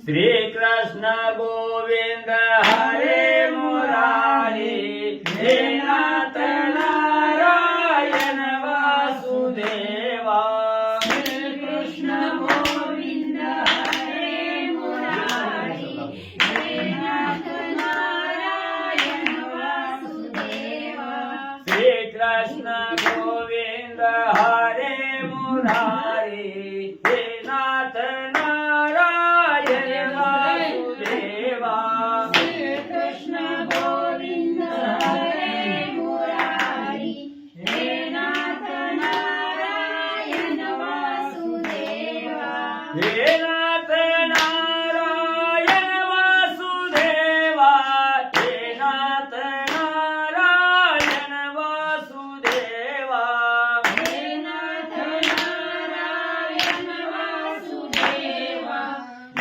श्री कृष्ण गोविंद हरे मुरारी हे नाथ नारायण वासुदेवा श्री कृष्ण गोविंद हरे मुरारी हे नाथ नारायण वासुदेवा श्री कृष्ण गोविंद हरे मुरारी हे नाथ नारायण वासुदेवा श्री कृष्ण गोविंद हरे मुरारी हे नाथ नारायण वासुदेवा हे नाथ नारायण वासुदेवा हे नाथ नारायण वासुदेवा हे नाथ नारायण वासुदेवा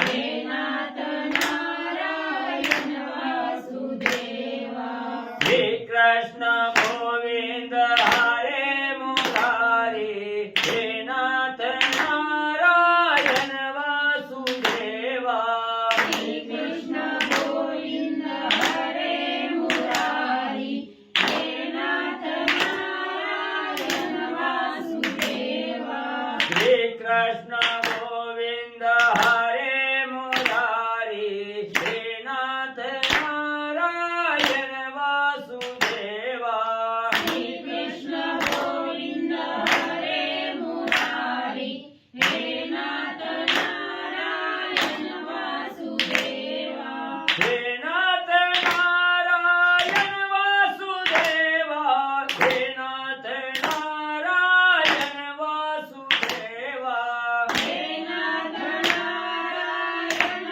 हे नाथ नारायण वासुदेवा श्री कृष्ण गोविंद हरे मुरारी हे नाथ नारायण वासुदेवा श्री कृष्ण गोविंद हरे मुरारी हे नाथ नारायण वासुदेवा श्री कृष्ण गोविंद हरे मुरारी हे नाथ नारायण वासुदेवा श्री कृष्ण गोविंद हरे मुरारी हे नाथ नारायण वासुदेवा हे नाथ नारायण वासुदेवा हे नाथ नारायण वासुदेवा हे नाथ नारायण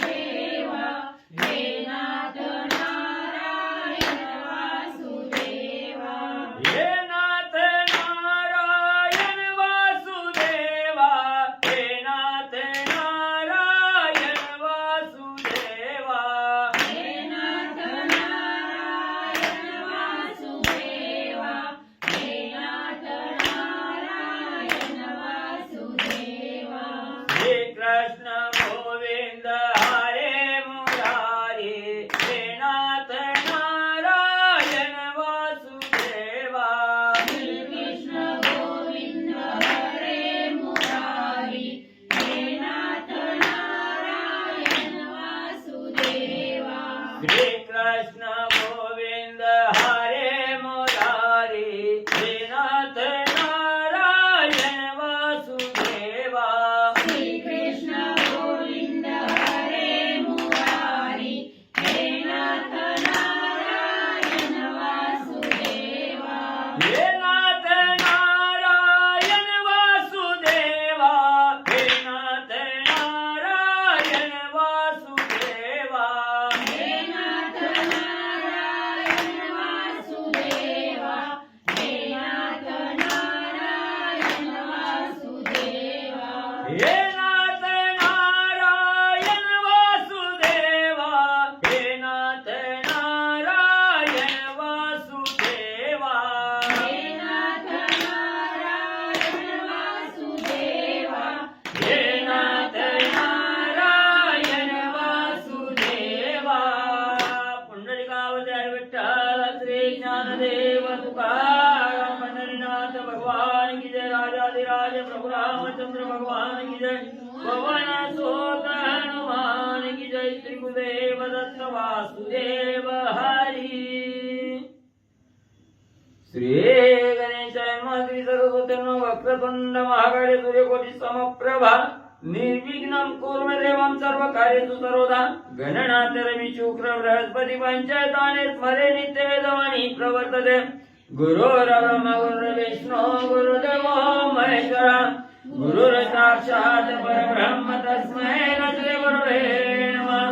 वासुदेवा हे नाथ नारायण वासुदेवा हे नाथ नारायण वासुदेवा हे नाथ नारायण वासुदेवा हे नाथ नारायण वासुदेवा हे नाथ नारायण वासुदेवा श्री कृष्ण गोविंद हरे मुरारी हे नाथ नारायण वासुदेवा श्री कृष्ण गोविंद हरे मुरारी हे नाथ नारायण वासुदेवा श्री कृष्ण गोविंद हरे मुरारी हे नाथ नारायण वासुदेवा श्री कृष्ण गोविंद हरे मुरारी हे नाथ नारायण वासुदेवा हे नाथ नारायण वासुदेवा हे नाथ नारायण वासुदेवा हे नाथ नारायण वासुदेवा हे नाथ नारायण वासुदेवा हे नाथ नारायण वासुदेवा हे नाथ नारायण वासुदेवा हे नाथ नारायण वासुदेवा हे नाथ नारायण वासुदेवा पुंडलिकावतार विठ्ठल श्री ज्ञानदेव तुकाराम पंढरीनाथ भगवान की जय राजाधिराज प्रभु रामचंद्र भगवान की जय पवन सुत हनुमान की जय श्री गुरुदेव दत्त वासुदेव हरी श्री गणेशाय नमः श्री सरस्वती नमः वक्रतुंड महाकाय सूर्यकोटि समप्रभा निर्विघ्नं कुरु मे देवं सर्वकार्येषु सर्वदा गणनाथ रवि शुक्र बृहस्पति पंचायताने स्मरे नित्यवेदवाणी प्रवर्तते गुरुर्ब्रह्मा गुरुर्विष्णु गुरुर्देवो महेश्वरः गुरुर्साक्षात् परब्रह्म तस्मै श्री गुरवे नमः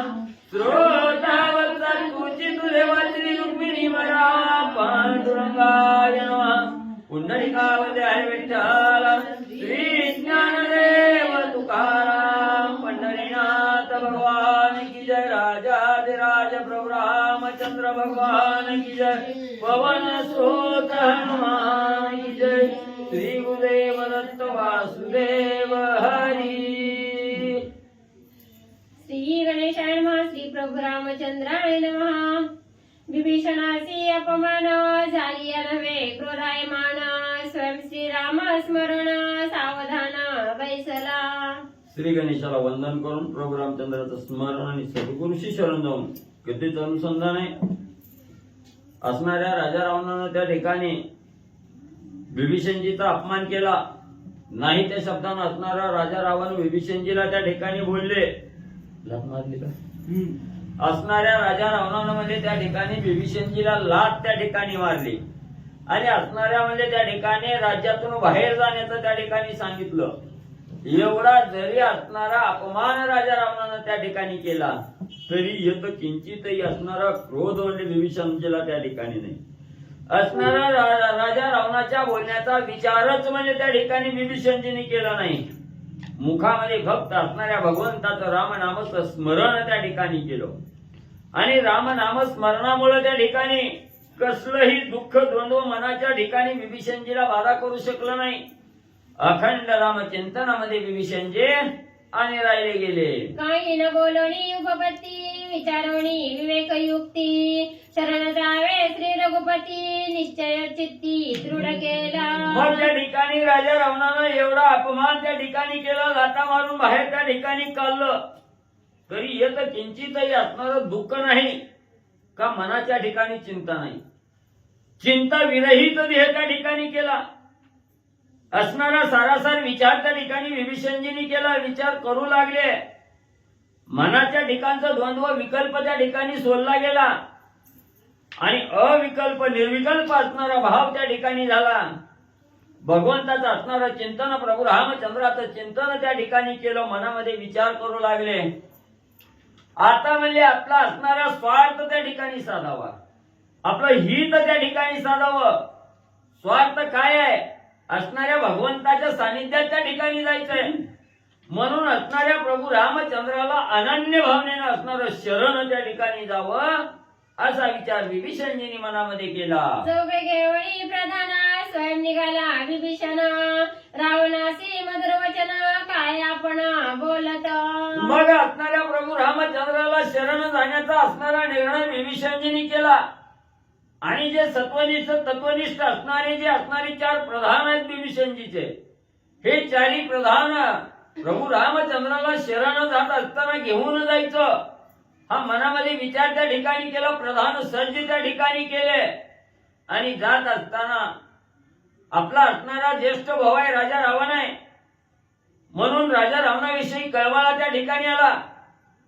श्रोतावत्सत्कुचितुदेवश्री रुक्मिणी वरा पांडुरंगाय नमः पुंडलिकावतार विठ्ठल श्री ज्ञानदेव तुकाराम पंढरीनाथ भगवान की जय राजाधिराज प्रभु रामचंद्र भगवान की जय पवन सुत हनुमान की जय श्री गुरुदेव दत्त वासुदेव हरी प्रभु रामचंद्राय नमः. विभीषणासी अपमान झाली नव्हे क्रोधायमान. स्वयं श्रीराम स्मरण सावधान बैसला. श्री गणेशाला वंदन करून प्रभू रामचंद्राचं स्मरण आणि सद्गुरूशी शरण जाऊन गीतेचं अनुसंधान आहे. असणाऱ्या राजा रावणानं त्या ठिकाणी विभीषणजीचा अपमान केला नाही त्या शब्दानं असणारा राजा रावण विभीषणजीला त्या ठिकाणी बोलले. लाथ मारली का? असणाऱ्या राजा रावणानं म्हणजे त्या ठिकाणी विभीषणजीला लाथ त्या ठिकाणी मारली आणि असणाऱ्या म्हणजे त्या ठिकाणी राज्यातून बाहेर जाण्याचं त्या ठिकाणी सांगितलं. एवढा जरी असणारा अपमान राजा रावणानं त्या ठिकाणी केला तरी येत किंचितही असणारा क्रोध म्हणजे विभीषणजीला त्या ठिकाणी नाही. असणारा राजा रावणाच्या बोलण्याचा विचारच म्हणजे त्या ठिकाणी विभीषणजीने केला नाही. मुखामध्ये फक्त असणाऱ्या भगवंताचं रामनामचं स्मरण त्या ठिकाणी केलं आणि रामनाम स्मरणामुळे त्या ठिकाणी कसलंही दुःख द्वंद्व मनाच्या ठिकाणी विभीषणजीला बाधा करू शकलं नाही. अखंड रामचिंतनामध्ये विभीषणजी आणि राहिले गेले. काही न बोलणी उपपत्ती विचारवणी विवेकयुक्ती. शरण जावे श्री रघुपती निश्चय चित्ती दृढ केला. मग त्या ठिकाणी राजा रावणानं एवढा अपमान त्या ठिकाणी केला, लाथा मारून बाहेर त्या ठिकाणी काढलं तरी येत किंचितही असणारं दुःख नाही का मनाच्या ठिकाणी चिंता नाही. चिंता विरहित देह त्या ठिकाणी केला. असणारा सारासार विचार त्या ठिकाणी विभीषणजींनी केला. विचार करू लागले. मनाच्या ठिकाणचा द्वंद्व विकल्प त्या ठिकाणी सोडला गेला आणि अविकल्प निर्विकल्प असणारा भाव त्या ठिकाणी झाला. भगवंताचं असणारं चिंतन प्रभू रामचंद्राचं चिंतन त्या ठिकाणी केलं. मनामध्ये विचार करू लागले. आता म्हणजे आपला असणारा स्वार्थ त्या ठिकाणी साधावा, आपलं हित त्या ठिकाणी साधावं. स्वार्थ काय आहे? असणाऱ्या भगवंताच्या सानिध्यात त्या ठिकाणी जायचंय. म्हणून असणाऱ्या प्रभू रामचंद्राला अनन्य भावनेनं असणारं शरण त्या ठिकाणी जावं असा विचार विभीषणजींनी मनामध्ये केला. चौघे घेवळी प्रधाना स्वयं निघाला विभीषण. रावणासी मधुर वचन काय आपण बोलत. मग असणाऱ्या प्रभू रामचंद्राला शरण जाण्याचा असणारा निर्णय विभीषणजींनी केला आणि जे सत्वनिष्ठ तत्वनिष्ठ असणारे जे असणारे 4 प्रधान आहेत विभीषणजीचे, हे 4ही प्रधान प्रभू रामचंद्राला शरण जात असताना घेऊन जायचं हा मनामध्ये विचार त्या ठिकाणी केला. प्रधान सज्ज त्या ठिकाणी केले आणि जात असताना आपला असणारा ज्येष्ठ भाऊ आहे राजा रावण आहे म्हणून राजा रावणाविषयी कळवाला त्या ठिकाणी आला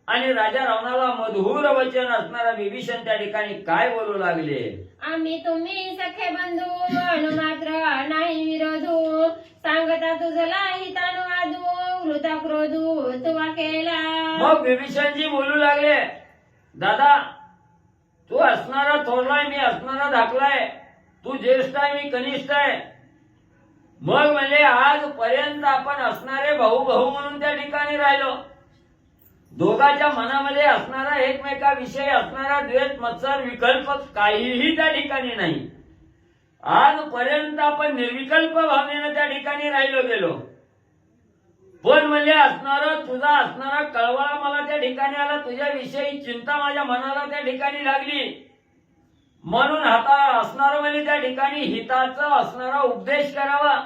आणि राजा रावणाला मधुर वचन असणारा विभीषण त्या ठिकाणी काय बोलू लागले. आम्ही तुम्ही सखे बंधू अणु मात्र नाही विरोधू. सांगता तुझला हितानुवादू वृथा क्रोधू तुवा केला. मग विभीषणजी बोलू लागले, दादा तू असणारा थोरलाय, मी असणारा धाकलाय. तू ज्येष्ठ आहे, मी कनिष्ठ आहे. मग म्हणजे आजपर्यंत आपण असणारे भाऊ भाऊ म्हणून त्या ठिकाणी राहिलो. दोघांच्या मनामध्ये असणारा एकमेकाविषयी असणारा द्वेष मत्सर विकल्प काहीही त्या ठिकाणी नाही. आजपर्यंत आपण निर्विकल्प भावनेनं त्या ठिकाणी राहिलो गेलो. पण म्हणजे असणारा तुझा असणारा कळवळा मला त्या ठिकाणी आला. तुझ्याविषयी चिंता माझ्या मनाला त्या ठिकाणी लागली. म्हणून आता असणारं म्हणजे त्या ठिकाणी हिताचा असणारा उपदेश करावा,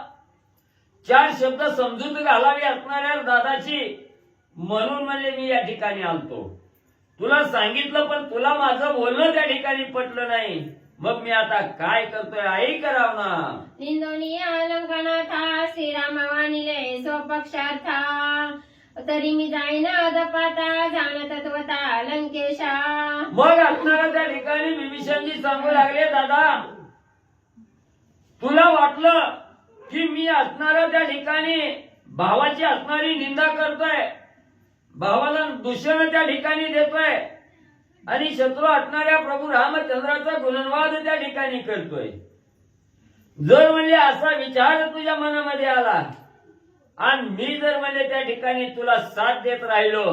4 शब्द समजूत घालावी असणाऱ्या दादाची. म्हणून म्हणजे मी या ठिकाणी आलतो. तुला सांगितलं पण तुला माझं बोलणं त्या ठिकाणी पटलं नाही. मग मी आता काय करतोय ऐक रावणा. निंदोनी अलंकनाथा श्रीराम वाणिले स्वपक्षार्था. तरी मी जाईन अदपाता जाण तत्वता लंकेशा. मग असणारा त्या ठिकाणी विभीषणजी सांगू लागले, दादा तुला वाटलं की मी असणारा त्या ठिकाणी भावाची असणारी निंदा करतोय, भावाला दूषण त्या ठिकाणी देतोय आणि शत्रू असणाऱ्या प्रभू रामचंद्राचा गुणवाद त्या ठिकाणी करतोय. जर म्हणजे असा विचार तुझ्या मनामध्ये आला आणि मी जर म्हणजे त्या ठिकाणी तुला साथ देत राहिलो,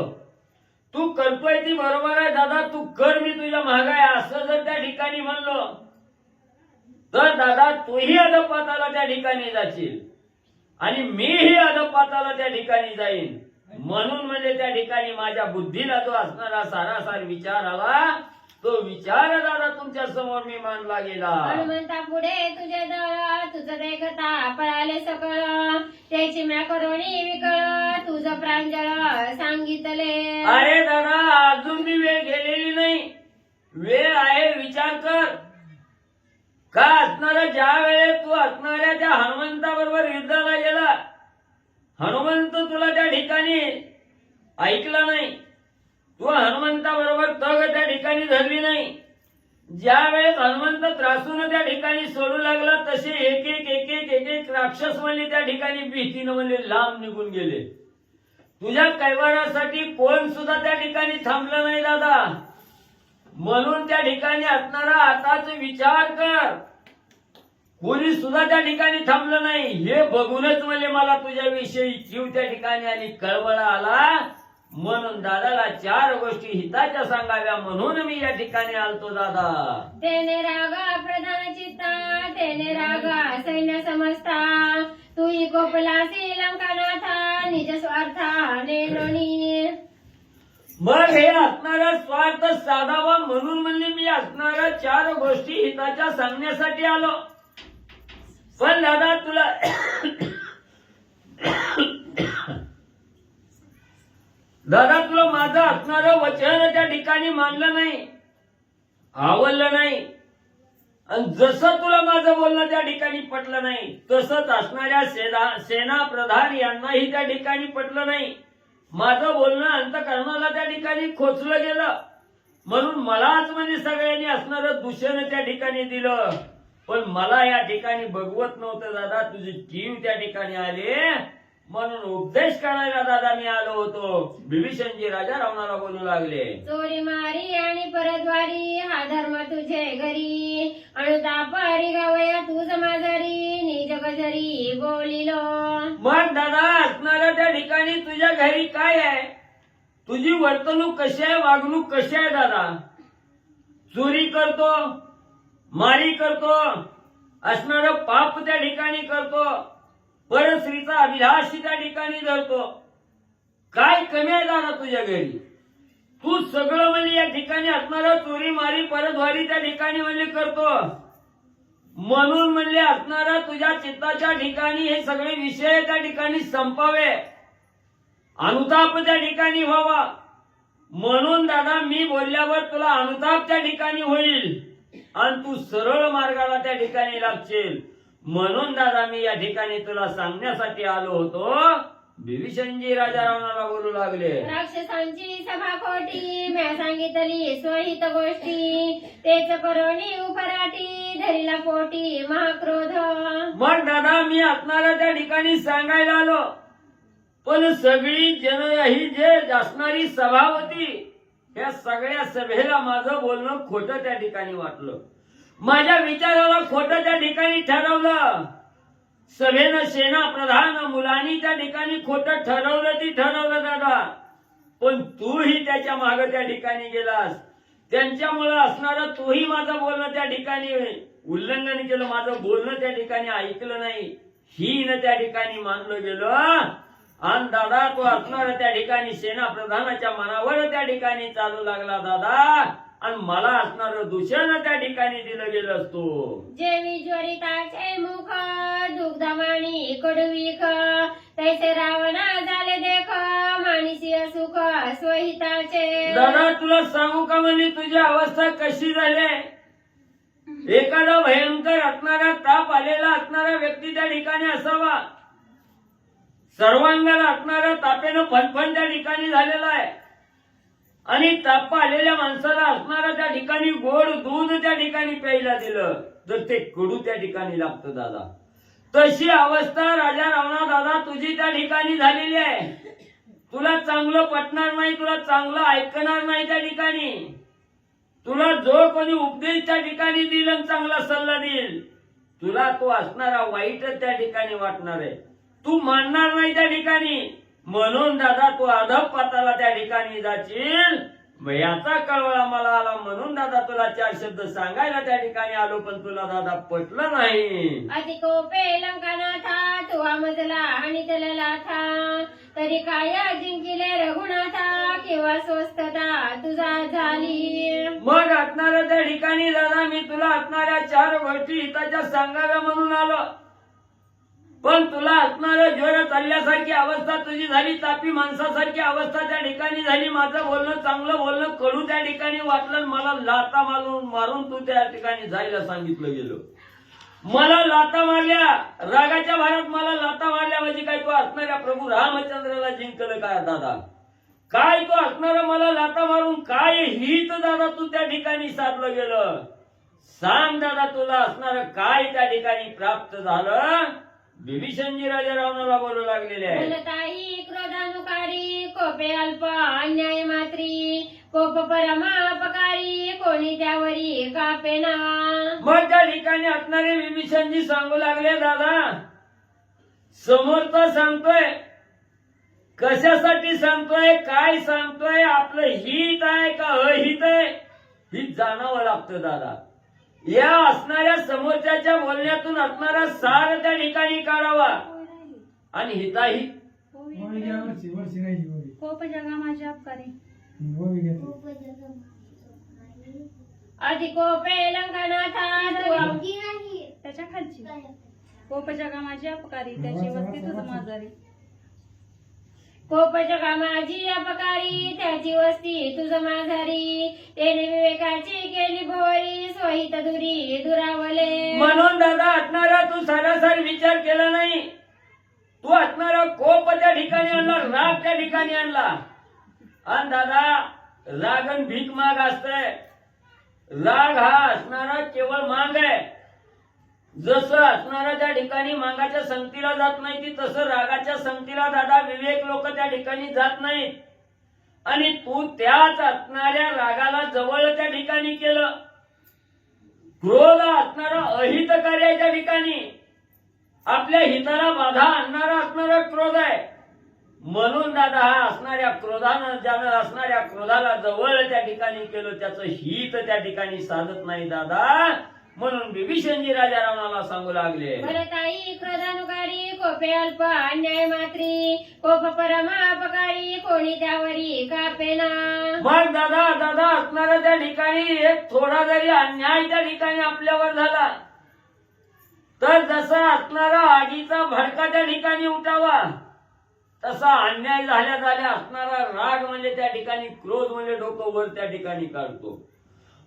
तू करतोय ती बरोबर आहे दादा, तू कर, मी तुझ्या मागे आहे असं जर त्या ठिकाणी म्हणलो तर दादा तूही अधपाताला त्या ठिकाणी जाशील आणि मीही अधपाताला त्या ठिकाणी जाईन. म्हणून म्हणजे त्या ठिकाणी माझ्या बुद्धीला जो असणारा सारासार विचार आला, तो विचार दादा तुमच्या समोर मी मांडला गेला. हनुमंता पुढे तुझे दळ, तुझं देखता पळाले सकळ, त्याची म्या करोणी विकळ, तुझं प्रांजळ सांगितले. अरे दादा, अजून मी वेळ गेलेली नाही, वेळ आहे. विचार कर, का असणारा ज्या वेळेस तू असणाऱ्या त्या हनुमंताबरोबर युद्धाला गेला, हनुमंत तुला त्या ठिकाणी ऐकला नाही, तू हनुमंताबरोबर तग त्या ठिकाणी धरली नाही. ज्या वेळेस हनुमंत त्रासून त्या ठिकाणी सोडू लागला, तसे एक एक एक एक एक एक राक्षस म्हणले त्या ठिकाणी भीतीनं म्हणले लांब निघून गेले. तुझ्या कैवारासाठी कोण सुद्धा त्या ठिकाणी थांबलं नाही दादा. म्हणून त्या ठिकाणी असणारा आताच विचार कर, कोणी सुद्धा त्या ठिकाणी थांबलं नाही. हे बघूनच म्हणजे मला तुझ्याविषयी जीव त्या ठिकाणी आणि कळवळा आला. म्हणून दादाला 4 गोष्टी हिताच्या सांगाव्या म्हणून मी या ठिकाणी आलतो दादा. तेने रागा प्रधान चित्ता, तेने रागा सैन्य समजता, तू गोपलासी लंकानाथा, निज स्वार्थाने लोणी. मग हे असणारा स्वार्थ साधावा म्हणून म्हणजे मी असणाऱ्या 4 गोष्टी हिताच्या सांगण्यासाठी आलो. पण दादा तुला दादा तुला माझं असणारं वचन त्या ठिकाणी मानलं नाही, आवडलं नाही. आणि जसं तुला माझं बोलणं त्या ठिकाणी पटलं नाही, तसंच असणाऱ्या सेना प्रधान यांनाही त्या ठिकाणी पटलं नाही. माझं बोलणं अंतःकरणाला त्या ठिकाणी खोचलं गेलं. म्हणून मलाच म्हणजे सगळ्यांनी असणारं दूषण त्या ठिकाणी दिलं. पण मला या ठिकाणी बघवत नव्हतं दादा, तुझे जीव त्या ठिकाणी आले. म्हणून उपदेश करायला दादा मी आलो होतो. विभीषणजी राजा रावणाला बोलू लागले, चोरी मारी आणि परद्वारी, हा धर्म तुझे घरी, अनुतापारी गावया तुझ माझरी, निज गजरी बोलिलो. मग दादा असणाऱ्या त्या ठिकाणी तुझ्या घरी काय आहे, तुझी वर्तणूक कशी आहे, वागणूक कशी आहे दादा. चोरी करतो, मारी करतो, असणारं पाप त्या ठिकाणी करतो, परस्त्रीचा अभिलाषी त्या ठिकाणी धरतो. काय कमी आहे दादा तुझ्या घरी. तू सगळं म्हणजे या ठिकाणी असणारं चोरी मारी परद्वारी त्या ठिकाणी म्हणजे करतो. म्हणून म्हणले असणारा तुझ्या चित्ताच्या ठिकाणी हे सगळे विषय त्या ठिकाणी संपावे, अनुताप त्या ठिकाणी व्हावा. म्हणून दादा मी बोलल्यावर तुला अनुताप त्या ठिकाणी होईल आणि तू सरळ मार्गाला त्या ठिकाणी लागशील. म्हणून दादा मी या ठिकाणी तुला सांगण्यासाठी आलो होतो. विभीषणजी राजा रावणाला बोलू लागले, राक्षसांची सभा खोटी, म्या सांगितली स्वहित गोष्टी, तेच करोनी उपराटी, धरीला पोटी महाक्रोध. मग दादा मी असणाऱ्या त्या ठिकाणी सांगायला आलो, पण सगळी जन ही जे असणारी सभा होती, त्या सगळ्या सभेला माझं बोलणं खोटं त्या ठिकाणी वाटलं. माझ्या विचाराला खोटं त्या ठिकाणी ठरवलं. सभेनं सेना प्रधान मुलांनी त्या ठिकाणी खोटं ठरवलं, ती ठरवलं दादा. पण तूही त्याच्या मागे त्या ठिकाणी गेलास. त्यांच्यामुळे असणारं तूही माझं बोलणं त्या ठिकाणी उल्लंघन केलं, माझं बोलणं त्या ठिकाणी ऐकलं नाही. हीन त्या ठिकाणी मानलं गेलं. आणि दादा तो असणार त्या ठिकाणी सेना प्रधानाच्या मनावर त्या ठिकाणी चालू लागला दादा. आणि मला असणार दूषण त्या ठिकाणी दिलं गेलं असतो. जेवी ज्वरिताचे मुख, दुग्धवाणी कडवीख, तैसे रावणा झाले देख, मानिसी सुख स्वहिताचे. दादा तुला सांगू का म्हणजे तुझी अवस्था कशी झाली. एखादा भयंकर असणारा ताप आलेला असणारा व्यक्ती त्या ठिकाणी असावा. सर्वांगाला असणाऱ्या तापेनं फणफण त्या ठिकाणी झालेला आहे. आणि ताप आलेल्या माणसाला असणारा त्या ठिकाणी गोड दूध त्या ठिकाणी प्यायला दिलं तर ते कडू त्या ठिकाणी लागतं दादा. तशी अवस्था राजा रावणा दादा तुझी त्या ठिकाणी झालेली आहे. तुला चांगलं पटणार नाही, तुला चांगलं ऐकणार नाही त्या ठिकाणी. तुला जो कोणी उपदेश त्या ठिकाणी देईल आणि चांगला सल्ला देईल, तुला तो असणारा वाईटच त्या ठिकाणी वाटणार आहे. तू मानणार नाही त्या ठिकाणी. म्हणून दादा तू अधपाताला त्या ठिकाणी जाशील. मग याचा कळवळा मला आला म्हणून दादा तुला 4 शब्द सांगायला त्या ठिकाणी आलो, पण तुला दादा पटलं नाही. अधिकोपे लंकानाथा तुवा मजला आणि त्याला था तरी काय जिंकिले रघुनाथा किंवा स्वस्थता तुझा झाली. मग असणाऱ्या त्या ठिकाणी दादा मी तुला असणाऱ्या 4 गोष्टी हिताच्या सांगाव्या म्हणून आलो, पण तुला असणारं ज्वर चालल्यासारखी अवस्था तुझी झाली, तापी माणसासारखी अवस्था त्या ठिकाणी झाली. माझं बोलणं चांगलं बोलणं कडू त्या ठिकाणी वाटलं, मला लाता मारून तू त्या ठिकाणी जायला सांगितलं गेलं. मला लाता मारल्या, रागाच्या भारात मला लाता मारल्या, म्हणजे काय तू असणाऱ्या प्रभू रामचंद्राला जिंकलं काय दादा? काय तू असणारं मला लाता मारून काय हित दादा तू त्या ठिकाणी साधलं गेलं? सांग दादा तुला असणारं काय त्या ठिकाणी प्राप्त झालं? विभीषणजी राजा रावणाला बोलू लागलेले आहे. बोलताही क्रोधानुकारी कोपे अल्प अन्याय मात्री कोप परमापकारी कोणी त्यावरी कापेना. मग त्या ठिकाणी असणारे विभीषणजी सांगू लागले दादा समोरचा सांगतोय, कशासाठी सांगतोय, काय सांगतोय, आपलं हित आहे का अहित आहे ही जाणावं लागतं दादा. या असणाऱ्या समोरच्याच्या बोलण्यातून असणारा सार त्या ठिकाणी काढावा आणि हिताही कोप जगा माझ्या अपकारी अधिकोपे लंकानाथा त्याच्या खालची कोप जगा माझी अपकारी त्याची वस्ती तुझ माझारी. कोप जगा माझी अपकारी त्याची वस्ती तुझ माझारी त्याने विवेकाची केली भोवरी स्वहित दुरी दुरावले. म्हणून दादा असणारा तू सारासार विचार केला नाही, तू असणारा कोप त्या ठिकाणी आणला, राग त्या ठिकाणी आणला. आणि दादा रागन भीक माग असतंय, राग हा असणारा केवळ माग आहे. जसं असणारा त्या ठिकाणी मागाच्या संगतीला जात नाही ती तसं रागाच्या संगतीला दादा विवेक लोक त्या ठिकाणी जात नाहीत. आणि तू त्याच असणाऱ्या रागाला जवळ त्या ठिकाणी केलं. क्रोध असणारा अहित कार्याच्या ठिकाणी आपल्या हिताला बाधा आणणारा असणारा क्रोध आहे. म्हणून दादा हा असणाऱ्या क्रोधानं ज्यानं असणाऱ्या क्रोधाला जवळ त्या ठिकाणी केलं त्याचं हित त्या ठिकाणी साधत नाही दादा. म्हणून विभीषणजी राजा रावणाला सांगू लागले भरताई क्रोधानुकारी कोपे अल्प अन्याय मात्री कोप परमापकारी कोणी त्यावरी कापेना. मग दादा दादा असणाऱ्या त्या ठिकाणी एक थोडा जरी अन्याय त्या ठिकाणी आपल्यावर झाला तर जसा असणारा आगीचा भडका त्या ठिकाणी उठावा तसा अन्याय झाल्या झाल्या असणारा राग म्हणजे त्या ठिकाणी क्रोध म्हणजे डोकं वर त्या ठिकाणी काढतो.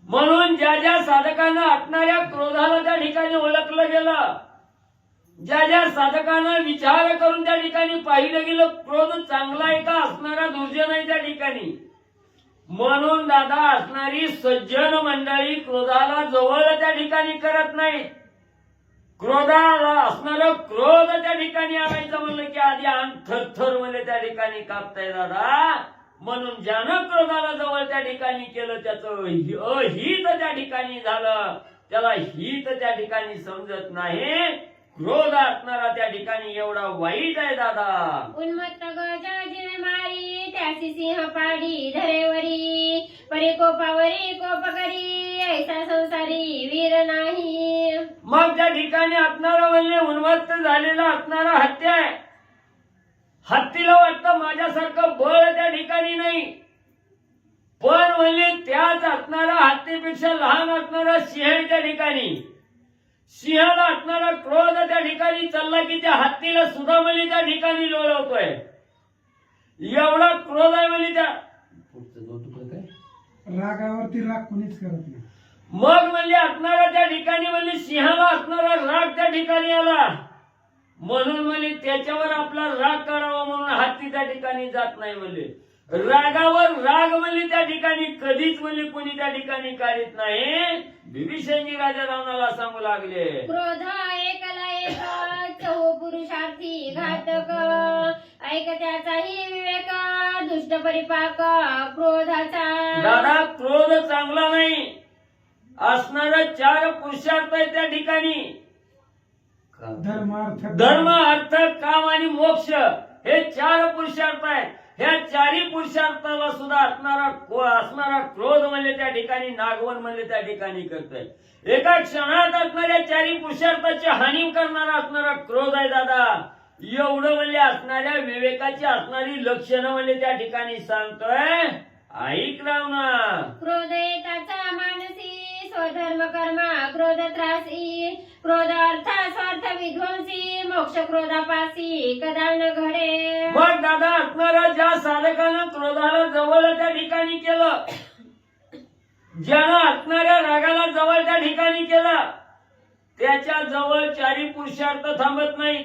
म्हणून ज्या ज्या साधकांना असणाऱ्या क्रोधाला त्या ठिकाणी ओळखलं गेलं, ज्या ज्या साधकांना विचार करून त्या ठिकाणी पाहिलं गेलं क्रोध चांगला आहे का असणारा दुर्जन आहे त्या ठिकाणी. म्हणून दादा असणारी सज्जन मंडळी क्रोधाला जवळ त्या ठिकाणी करत नाही. क्रोधाला असणारं क्रोध त्या ठिकाणी आणायचं म्हणलं की आधी अंग थरथर म्हणजे त्या ठिकाणी कापताय दादा. म्हणून ज्यानं क्रोधाला जवळ त्या ठिकाणी केलं त्याचं अहित त्या ठिकाणी झालं, त्याला हित त्या ठिकाणी समजत नाही. क्रोध असणारा त्या ठिकाणी एवढा वाईट आहे दादा. उन्मत्त गजाजिने मारी त्याची सिंह पाडी धरेवरी परी कोपावरी कोप करी ऐसा संसारी वीर नाही. मग त्या ठिकाणी असणारा म्हणजे उन्मत्त झालेला असणारा हत्या आहे. हत्तीला वाटतं माझ्यासारखं बळ त्या ठिकाणी नाही, पण म्हणजे त्याच असणारा हत्तीपेक्षा लहान असणारा सिंह त्या ठिकाणी. सिंहाला असणारा क्रोध त्या ठिकाणी चालला की त्या हत्तीला सुद्धा म्हणजे त्या ठिकाणी लोळवतोय. एवढा क्रोध आहे म्हणजे त्या रागावरती राग कोणीच करत नाही. मग म्हणजे असणारा त्या ठिकाणी म्हणजे सिंहाला असणारा राग त्या ठिकाणी आला. म्हणून म्हणजे त्याच्यावर आपला राग करावा म्हणून हत्ती त्या ठिकाणी जात नाही. म्हणजे रागावर राग म्हणजे त्या ठिकाणी कधीच म्हणजे कोणी त्या ठिकाणी काढत नाही. विभीषणजी राजा रावणाला सांगू लागले क्रोध एकला एक चहू पुरुषार्थी घातक ऐक त्याचाही विवेक दुष्ट परिपाक क्रोधाचा. दादा क्रोध चांगला नाही. असणारा 4 पुरुषार्थ आहे त्या ठिकाणी धर्म अर्थ काम आणि मोक्ष हे 4 पुरुषार्थ आहेत. ह्या चारी पुरुषार्थाला सुद्धा असणारा क्रोध म्हणजे त्या ठिकाणी नागवण म्हणजे त्या ठिकाणी करतोय. एका क्षणात असणाऱ्या चारी पुरुषार्थाची हानी करणारा असणारा क्रोध आहे दादा. एवढं म्हणजे असणाऱ्या विवेकाची असणारी लक्षणं म्हणजे त्या ठिकाणी सांगतोय. ऐक राव ना. क्रोध येताचा मानसी स्वधर्म कर्मा क्रोध त्रासी क्रोध अर्थ स्वार्थ विध्वंसी मोक्ष क्रोधापासी कदा न घडे. मग दादा असणारा ज्या साधकानं क्रोधाला जवळ त्या ठिकाणी केलं, ज्यानं असणाऱ्या रागाला जवळ त्या ठिकाणी केलं, त्याच्या जवळ चारी पुरुषार्थ थांबत नाही.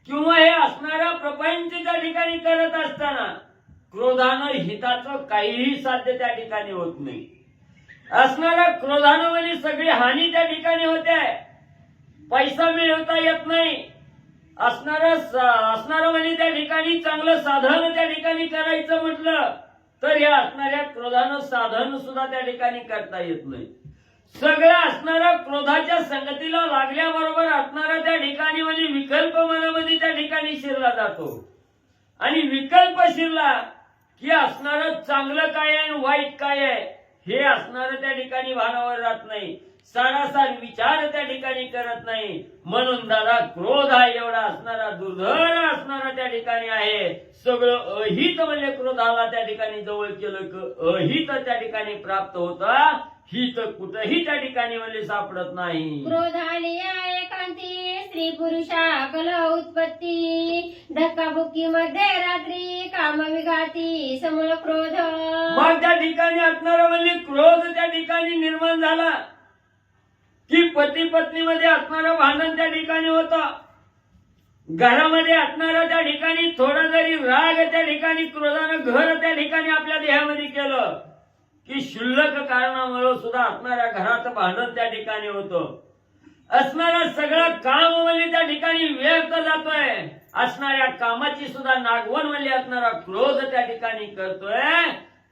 किंवा हे असणाऱ्या प्रपंच त्या ठिकाणी करत असताना क्रोधानं हिताचं काहीही साध्य त्या ठिकाणी होत नाही. असणाऱ्या क्रोधानं म्हणजे सगळी हानी त्या ठिकाणी होते. पैसा मिळवता येत नाही. असणारं म्हणजे त्या ठिकाणी चांगलं साधन त्या ठिकाणी करायचं म्हटलं तर या असणाऱ्या क्रोधानं साधन सुद्धा त्या ठिकाणी करता येत नाही. सगळं असणाऱ्या क्रोधाच्या संगतीला लागल्याबरोबर असणारा त्या ठिकाणी म्हणजे विकल्प मनामध्ये त्या ठिकाणी शिरला जातो. आणि विकल्प शिरला की असणारं चांगलं काय आहे आणि वाईट काय आहे हे असणारं त्या ठिकाणी भानावर जात नाही. सारासार विचार त्या ठिकाणी करत नाही. म्हणून दादा क्रोध हा एवढा असणारा दुर्धर असणारा त्या ठिकाणी आहे. सगळं अहित म्हणजे क्रोधाला त्या ठिकाणी जवळ केलं की अहित त्या ठिकाणी प्राप्त होतं. हित कुठंही त्या ठिकाणी म्हणजे सापडत नाही. क्रोध आलिया एकांती स्त्री पुरुषा कलह उत्पत्ती धक्काबुक्की मध्ये रात्री कामविघाती समूळ क्रोध. मग त्या ठिकाणी असणारा म्हणजे क्रोध त्या ठिकाणी निर्माण झाला की पती पत्नीमध्ये असणारं भांडण त्या ठिकाणी होतं. घरामध्ये असणारा त्या ठिकाणी थोडा जरी राग त्या ठिकाणी क्रोधानं घर त्या ठिकाणी आपल्या देहामध्ये केलं की क्षुल्लक कारणामुळे सुद्धा असणाऱ्या घरात भांडण त्या ठिकाणी होतं. असणारा सगळं काम म्हणजे त्या ठिकाणी व्यर्थ जातोय. असणाऱ्या कामाची सुद्धा नागवण म्हणजे असणारा क्रोध त्या ठिकाणी करतोय.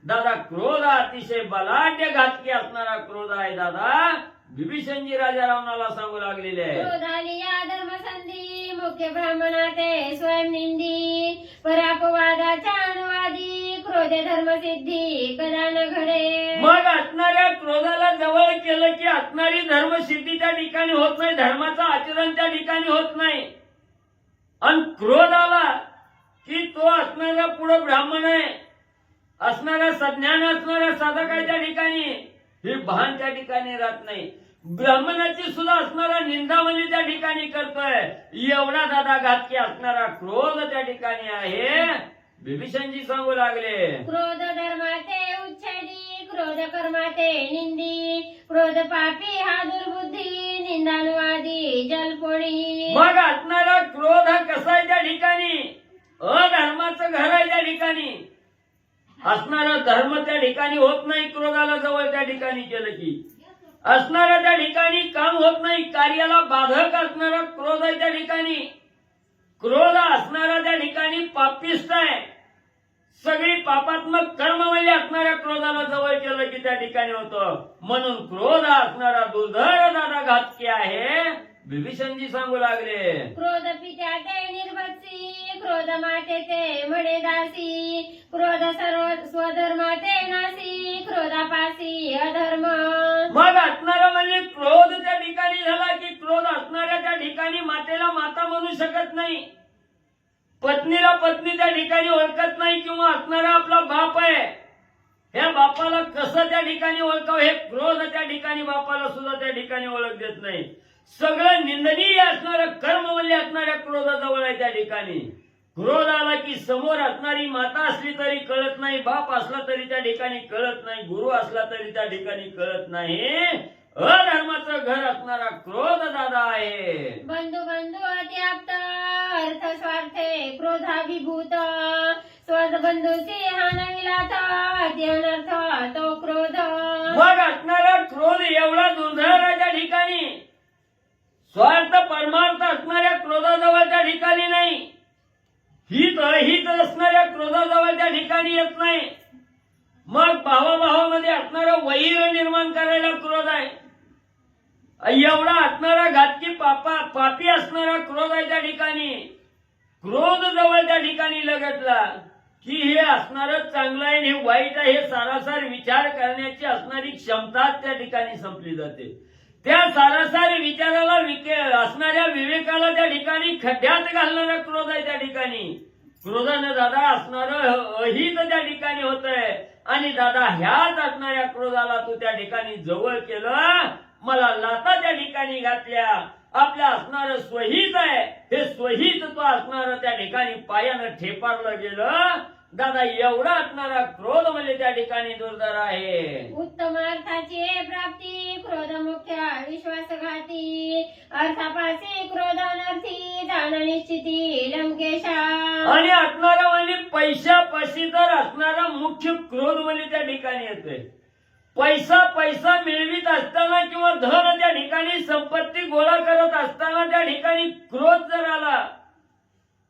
दादा क्रोध अतिशय बलाढ्य घातकी असणारा क्रोध आहे दादा. विभीषणजी राजा रावणाला सांगू लागलेले आहे. क्रोध आलिया धर्मसंधी मुख्य ब्राह्मणाते स्वयंनिंदी परापवादाच्या अनुवादी क्रोधे धर्मसिद्धी कदा न घडे. मग असणाऱ्या क्रोधाला जवळ केलं की असणारी धर्मसिद्धी त्या ठिकाणी होत नाही. धर्माचं आचरण त्या ठिकाणी होत नाही. आणि क्रोध आला की तो असणारा पुढे ब्राह्मण आहे, असणारा सज्ञान असणारा साधक आहे त्या ठिकाणी हे भान त्या ठिकाणी राहत नाही. ब्राह्मणाची सुद्धा असणारा निंदा म्हणजे त्या ठिकाणी करतोय. एवढा दादा घातकी असणारा क्रोध त्या ठिकाणी आहे. विभीषणजी सांगू लागले. क्रोध धर्माते उच्छेदी क्रोध कर्माते निंदी क्रोध पापी हा दुर्बुद्धी निंदानुवादी जलपोळी. मग असणारा क्रोध हा कसा आहे त्या ठिकाणी अधर्माचं घर आहे त्या ठिकाणी. असणारा धर्म त्या ठिकाणी होत नाही. क्रोधाला जवळ त्या ठिकाणी केलं की असणारा त्या ठिकाणी काम होत नाही. कार्याला बाधक असणारा क्रोध आहे त्या ठिकाणी. क्रोध असणारा त्या ठिकाणी पापिष्ट आहे. सगळी पापात्मक कर्म म्हणजे असणाऱ्या क्रोधाला जवळ केलं की त्या ठिकाणी होतं. म्हणून क्रोध असणारा दुर्धर दादा घातकी आहे. विभीषणजी सांगू लागले. क्रोध पित्या ते निर्भत्सी क्रोध माते ते म्हणे दासी क्रोध सर्व स्वधर्माते नासी क्रोधापासी अधर्म. मग असणारा म्हणजे क्रोध त्या ठिकाणी झाला की क्रोध असणाऱ्या त्या ठिकाणी मातेला माता म्हणू शकत नाही. पत्नीला पत्नी त्या ठिकाणी ओळखत नाही. किंवा असणारा आपला बाप आहे ह्या बापाला कसं त्या ठिकाणी ओळखावं हे क्रोध त्या ठिकाणी बापाला सुद्धा त्या ठिकाणी ओळख देत नाही. सगळं निंदनीय असणारं कर्म म्हणजे असणाऱ्या क्रोधाजवळ आहे त्या ठिकाणी. क्रोध आला की समोर असणारी माता असली तरी कळत नाही, बाप असला तरी त्या ठिकाणी कळत नाही, गुरु असला तरी त्या ठिकाणी कळत नाही. अधर्माचं घर असणारा क्रोध दादा आहे. बंधू बंधू अत्याप्त अर्थ स्वार्थे क्रोधाभिभूत स्वबंधूची हानविलाथ अत्यनर्थ तो क्रोध. मग असणारा क्रोध एवढा दुर्धर आहे त्या ठिकाणी. स्वार्थ परमार्थ असणाऱ्या क्रोधाजवळ त्या ठिकाणी नाही. हित अहित असणाऱ्या क्रोधाजवळ त्या ठिकाणी येत नाही. मग भावाभावामध्ये असणारा वैर निर्माण करायला क्रोध आहे. एवढा असणारा घातकी पापी असणारा क्रोध आहे त्या ठिकाणी. क्रोध जवळ त्या ठिकाणी लगटला की हे असणारच चांगलं आहे आणि हे वाईट आहे हे सारासार विचार करण्याची असणारी क्षमता त्या ठिकाणी संपली जाते. त्या सारासार विचाराला असणाऱ्या विवेकाला त्या ठिकाणी खड्ड्यात घालणारा क्रोध आहे. त्या ठिकाणी क्रोधानं दादा असणारं अहित त्या ठिकाणी होत आहे. आणि दादा ह्याच असणाऱ्या क्रोधाला तू त्या ठिकाणी जवळ केलं, मला लाता त्या ठिकाणी घातल्या. आपल्या असणारं स्वहित आहे हे स्वहित तो असणारं त्या ठिकाणी पायानं ठेपारलं गेलं. दादा एवढा असणारा क्रोध म्हणजे त्या ठिकाणी दुर्धर आहे. उत्तम अर्थाची प्राप्ती क्रोध मुख्य विश्वासघाती अर्थापासे क्रोध अनर्थी जाण निश्चिती लंकेशा. आणि असणारा म्हणजे पैशापाशी तर असणारा मुख्य क्रोध म्हणजे त्या ठिकाणी येतोय. पैसा मिळवित असताना किंवा धन त्या ठिकाणी संपत्ती गोळा करत असताना त्या ठिकाणी क्रोध जर आला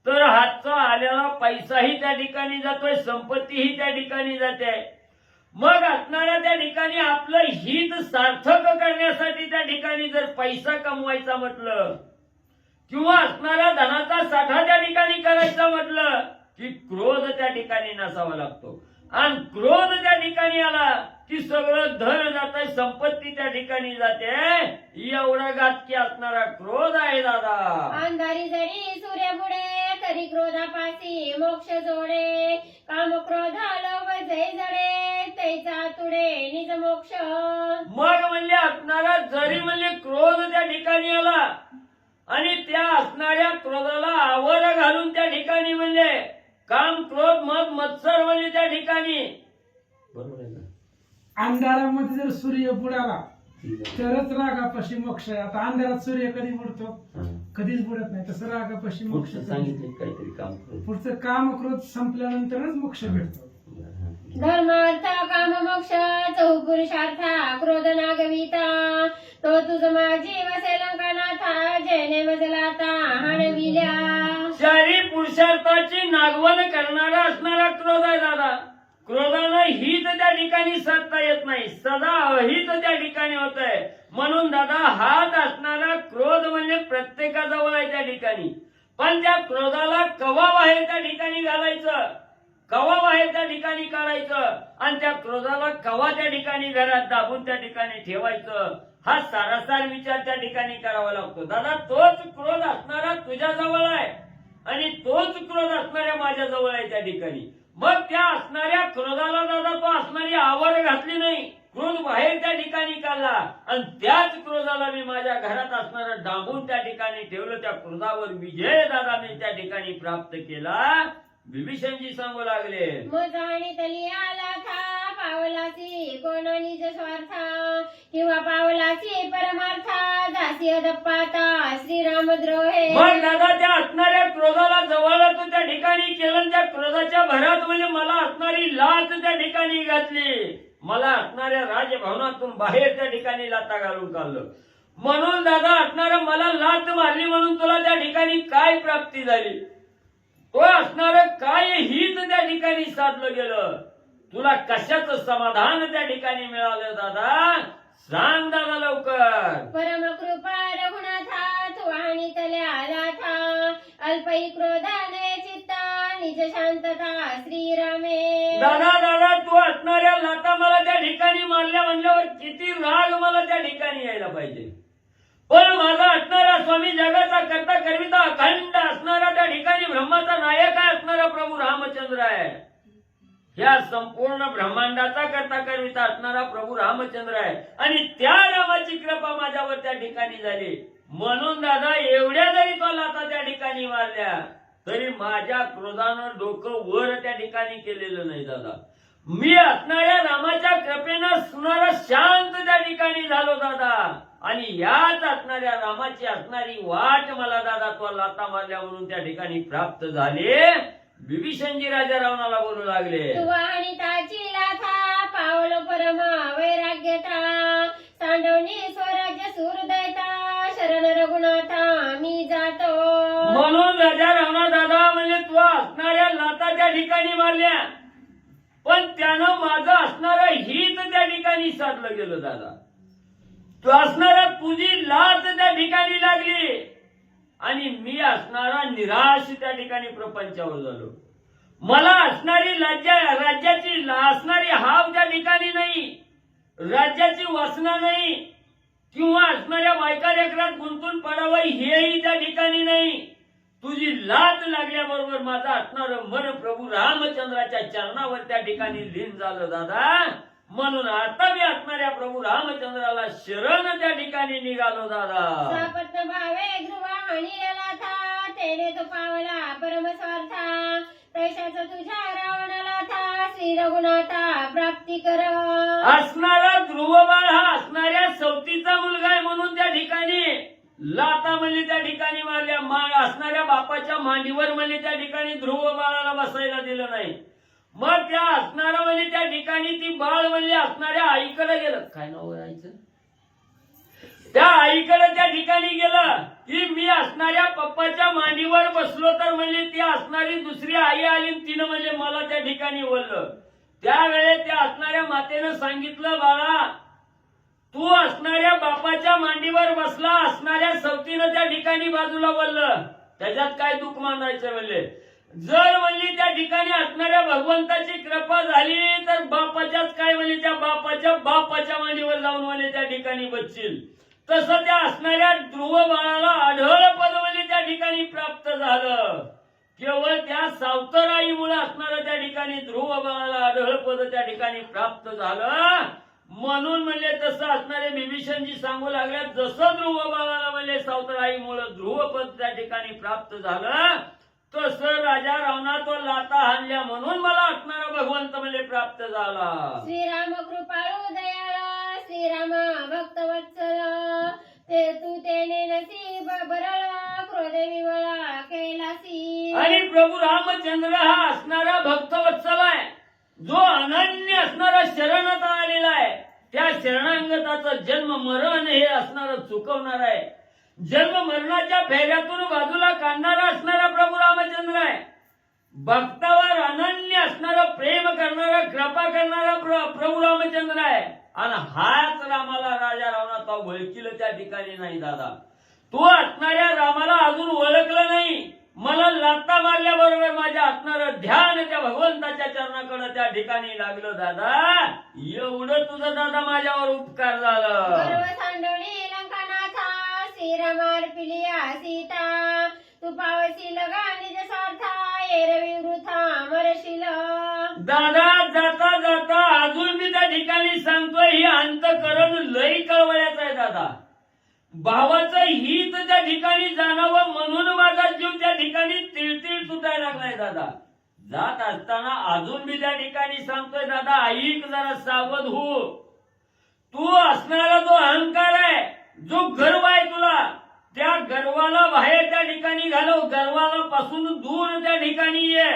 तर हातचा आलेला पैसाही त्या ठिकाणी जातोय, संपत्तीही त्या ठिकाणी जाते. मग असणाऱ्या त्या ठिकाणी आपलं हित सार्थक करण्यासाठी त्या ठिकाणी जर पैसा कमवायचा म्हटलं किंवा असणाऱ्या धनाचा साठा त्या ठिकाणी करायचा म्हटलं की क्रोध त्या ठिकाणी नसावा लागतो. आणि क्रोध त्या ठिकाणी आला की सगळं धन जात आहे, संपत्ती त्या ठिकाणी जाते. एवढा घातकी असणारा क्रोध आहे दादा. अंधारी जरी सूर्य बुडे तरी क्रोधापासी मोक्ष जोडे काम क्रोध लोभ जय जडे तैचा तुडे निज मोक्ष. मग म्हणजे असणारा जरी म्हणजे क्रोध त्या ठिकाणी आला आणि त्या असणाऱ्या क्रोधाला आवर घालून त्या ठिकाणी म्हणजे काम क्रोध मग मत्सर म्हणजे त्या ठिकाणी बरोबर आहे ना. अंधारामध्ये जर सूर्य बुडाला तरच रागापाशी मोक्ष आहे. आता अंधारात सूर्य कधी बुडतो? कधीच बुडत नाही. तसं रागापाशी मोक्ष सांगितलं काहीतरी काम क्रोध. पुढचं काम क्रोध संपल्यानंतरच मोक्ष भेटतो. धर्म अर्थ काम मोक्ष चौपुरुषार्था क्रोध नागविता तो तुझ माझी वसे लंकानाथा जयने मजलाता हणविल्या. चारी पुरुषार्थाची नागवण करणारा असणारा क्रोध आहे दादा. क्रोधानं हित त्या ठिकाणी साधता येत नाही, सदा अहित त्या ठिकाणी होत आहे. म्हणून दादा हात असणारा क्रोध म्हणजे प्रत्येकाजवळ आहे त्या ठिकाणी. पण त्या क्रोधाला कवा बाहेर त्या ठिकाणी घालायचं, कवा बाहेर त्या ठिकाणी काढायचं आणि त्या क्रोधाला कवा त्या ठिकाणी घरात दाबून त्या ठिकाणी ठेवायचं, हा सारासार विचार त्या ठिकाणी करावा लागतो. दादा तोच क्रोध असणारा तुझ्याजवळ आहे आणि तोच क्रोध असणाऱ्या माझ्याजवळ आहे त्या ठिकाणी. मग त्या असणाऱ्या क्रोधाला दादा तो असणारी आवर घातली नाही, क्रोध बाहेर त्या ठिकाणी काढला आणि त्याच क्रोधाला मी माझ्या घरात असणारं डांबून त्या ठिकाणी ठेवलं. त्या क्रोधावर विजय दादा मी त्या ठिकाणी प्राप्त केला. विभीषणजी सांगू लागले, मज आणि तली आला था पावलाची कोण निज स्वार्था किंवा पावलाची परमार्था दासी अदप्पाता श्रीराम द्रोहे. मग दादा त्या असणाऱ्या क्रोधाला जवळ तो त्या ठिकाणी केलं. त्या क्रोधाच्या भरात म्हणजे मला असणारी लात त्या ठिकाणी घातली, मला असणाऱ्या राजभवनातून बाहेर त्या ठिकाणी लाता घालून काढलं. म्हणून दादा असणारा मला लात मारली म्हणून तुला त्या ठिकाणी काय प्राप्ती झाली, तो असणारं काय हित त्या ठिकाणी साधलं गेलं, तुला कशाचं समाधान त्या ठिकाणी मिळालं दादा सांग दादा लवकर. परम कृपा रघुनाथा तू आणि तल्या आला था अल्पई क्रोधाने चित्ता निज शांतता श्रीरामे. दादा दादा तू असणाऱ्या लाता मला त्या ठिकाणी मारल्या म्हणल्यावर किती राग मला त्या ठिकाणी यायला पाहिजे. पण माझा असणारा स्वामी जगाचा करता करविता अखंड असणारा त्या ठिकाणी ब्रह्माचा नायक असणारा प्रभू रामचंद्र आहे. या संपूर्ण ब्रह्मांडाचा करता करविता असणारा प्रभू रामचंद्र आहे आणि त्या रामाची कृपा माझ्यावर त्या ठिकाणी झाली. म्हणून दादा एवढ्या जरी तो लाता त्या ठिकाणी मारल्या तरी माझ्या क्रोधानं डोकं वर त्या ठिकाणी केलेलं नाही दादा. मी असणाऱ्या रामाच्या कृपेनं सुनारा शांत त्या ठिकाणी झालो दादा. आणि याच असणाऱ्या रामाची असणारी वाट मला दादा तो लाता मारल्या म्हणून त्या ठिकाणी प्राप्त झाले. विभीषणजी राजा रावणाला बोलू लागले, तू आणि ताची लाथा पावलो परम वैराग्यता सांडवणी स्वराज्य सूरदयता शरण रघुनाथा मी जातो. म्हणून राजा रावणा दादा म्हणजे तू असणाऱ्या लाता त्या ठिकाणी मारल्या पण त्यानं माझं असणारं हित त्या ठिकाणी साधलं गेलं दादा. तू असणारा तुझी लात त्या ठिकाणी लागली आणि मी असणारा निराश त्या ठिकाणी प्रपंचावर झालो. मला असणारी राज्याची असणारी हाव त्या ठिकाणी नाही, राज्याची वासना नाही, किंवा असणाऱ्या बायका लेकरात गुंतून पडावं हेही त्या ठिकाणी नाही. तुझी लात लागल्याबरोबर माझं असणारं मन प्रभू रामचंद्राच्या चरणावर त्या ठिकाणी लीन झालं दादा. म्हणून आता मी असणाऱ्या प्रभू रामचंद्राला शरण त्या ठिकाणी निघालो दादा. सापत्न भावे ध्रुवा हाणीला था, तेने तो पावला परमस्वार्था, तैशाच तुझ्या रावणाला था, श्री रघुनाथा प्राप्ती कर. असणारा ध्रुवबाळ हा असणाऱ्या सवतीचा मुलगा आहे म्हणून त्या ठिकाणी लाता म्हणली त्या ठिकाणी मारल्या. असणाऱ्या बापाच्या मांडीवर म्हणली त्या ठिकाणी ध्रुव बाळाला बसायला दिलं नाही. मग त्या असणारा म्हणजे त्या ठिकाणी ती बाळ म्हणली असणाऱ्या आईकडे गेलं. काय नाव आईचं? त्या आईकडे त्या ठिकाणी गेलं की मी असणाऱ्या पप्पाच्या मांडीवर बसलो तर म्हणली ती असणारी दुसरी आई आली, तिनं म्हणजे मला त्या ठिकाणी बोललं. त्यावेळेस त्या असणाऱ्या मातेनं सांगितलं, बाळा तू असणाऱ्या बापाच्या मांडीवर बसला, असणाऱ्या सवतीनं त्या ठिकाणी बाजूला बोललं, त्याच्यात काय दुःख मानायचं म्हणले. जर म्हणली त्या ठिकाणी असणाऱ्या भगवंताची कृपा झाली तर बापाच्याच काय म्हणली त्या बापाच्या मांडीवर जाऊन म्हणले त्या ठिकाणी बसशील. तसं त्या असणाऱ्या ध्रुव बाळाला आढळ पद म्हणले त्या ठिकाणी प्राप्त झालं. केवळ त्या सावतराईमुळे असणाऱ्या त्या ठिकाणी ध्रुव बाळाला आढळ पद त्या ठिकाणी प्राप्त झालं. म्हणून म्हणले तसं असणारे विभीषणजी सांगू लागल्या, जसं ध्रुव बाळाला म्हणले सावतराईमुळे ध्रुवपद त्या ठिकाणी प्राप्त झालं, तसं राजा रावणा तो लाता हाणल्या म्हणून मला असणारा भगवंत म्हणजे प्राप्त झाला. श्रीराम कृपाळू दयाळ, श्रीराम भक्तवत्सल, ते तू तेने नसीब बरळ, क्रोध विवळा कैलासी. आणि प्रभू रामचंद्र हा असणारा भक्तवत्सल आहे, जो अनन्य असणारा शरणता आलेला आहे. त्या शरणांगताचं जन्म मरण हे असणारं चुकवणार आहे. जन्म मरणाच्या फेऱ्यातून बाजूला काढणारा असणारा प्रभू रामचंद्र आहे. भक्तावर अनन्य असणारं प्रेम करणारा कृपा करणारा प्रभू रामचंद्र आहे. आणि हाच रामाला राजा रावणाचा ओळखील त्या ठिकाणी नाही दादा. तू असणाऱ्या रामाला अजून ओळखलं नाही. मला लाता मारल्याबरोबर माझ्या असणारं ध्यान त्या भगवंताच्या चरणाकडे त्या ठिकाणी लागलं दादा. एवढं तुझं दादा माझ्यावर उपकार झालं. गर्व सांडवणी लंकानाथा, श्रीरामार पिलिया सीता, तू पावसी लगा निज सार्था, एरवी वृथा मरशील. दादा जाता जाता अजून मी त्या ठिकाणी सांगतोय, ही अंतःकरण लई कळवळ्याचं आहे दादा. भावाचं हित त्या ठिकाणी जाणावं म्हणून माझा जीव त्या ठिकाणी तिळतिळ तुटायला लागलाय दादा. जात असताना अजून मी त्या ठिकाणी सांगतोय दादा, ऐक जरा सावध हो. तू असणारा जो अहंकार आहे, जो गर्व आहे तुला, त्या गर्वाला बाहेर त्या ठिकाणी घालव. गर्वाला पासून दूर त्या ठिकाणी ये.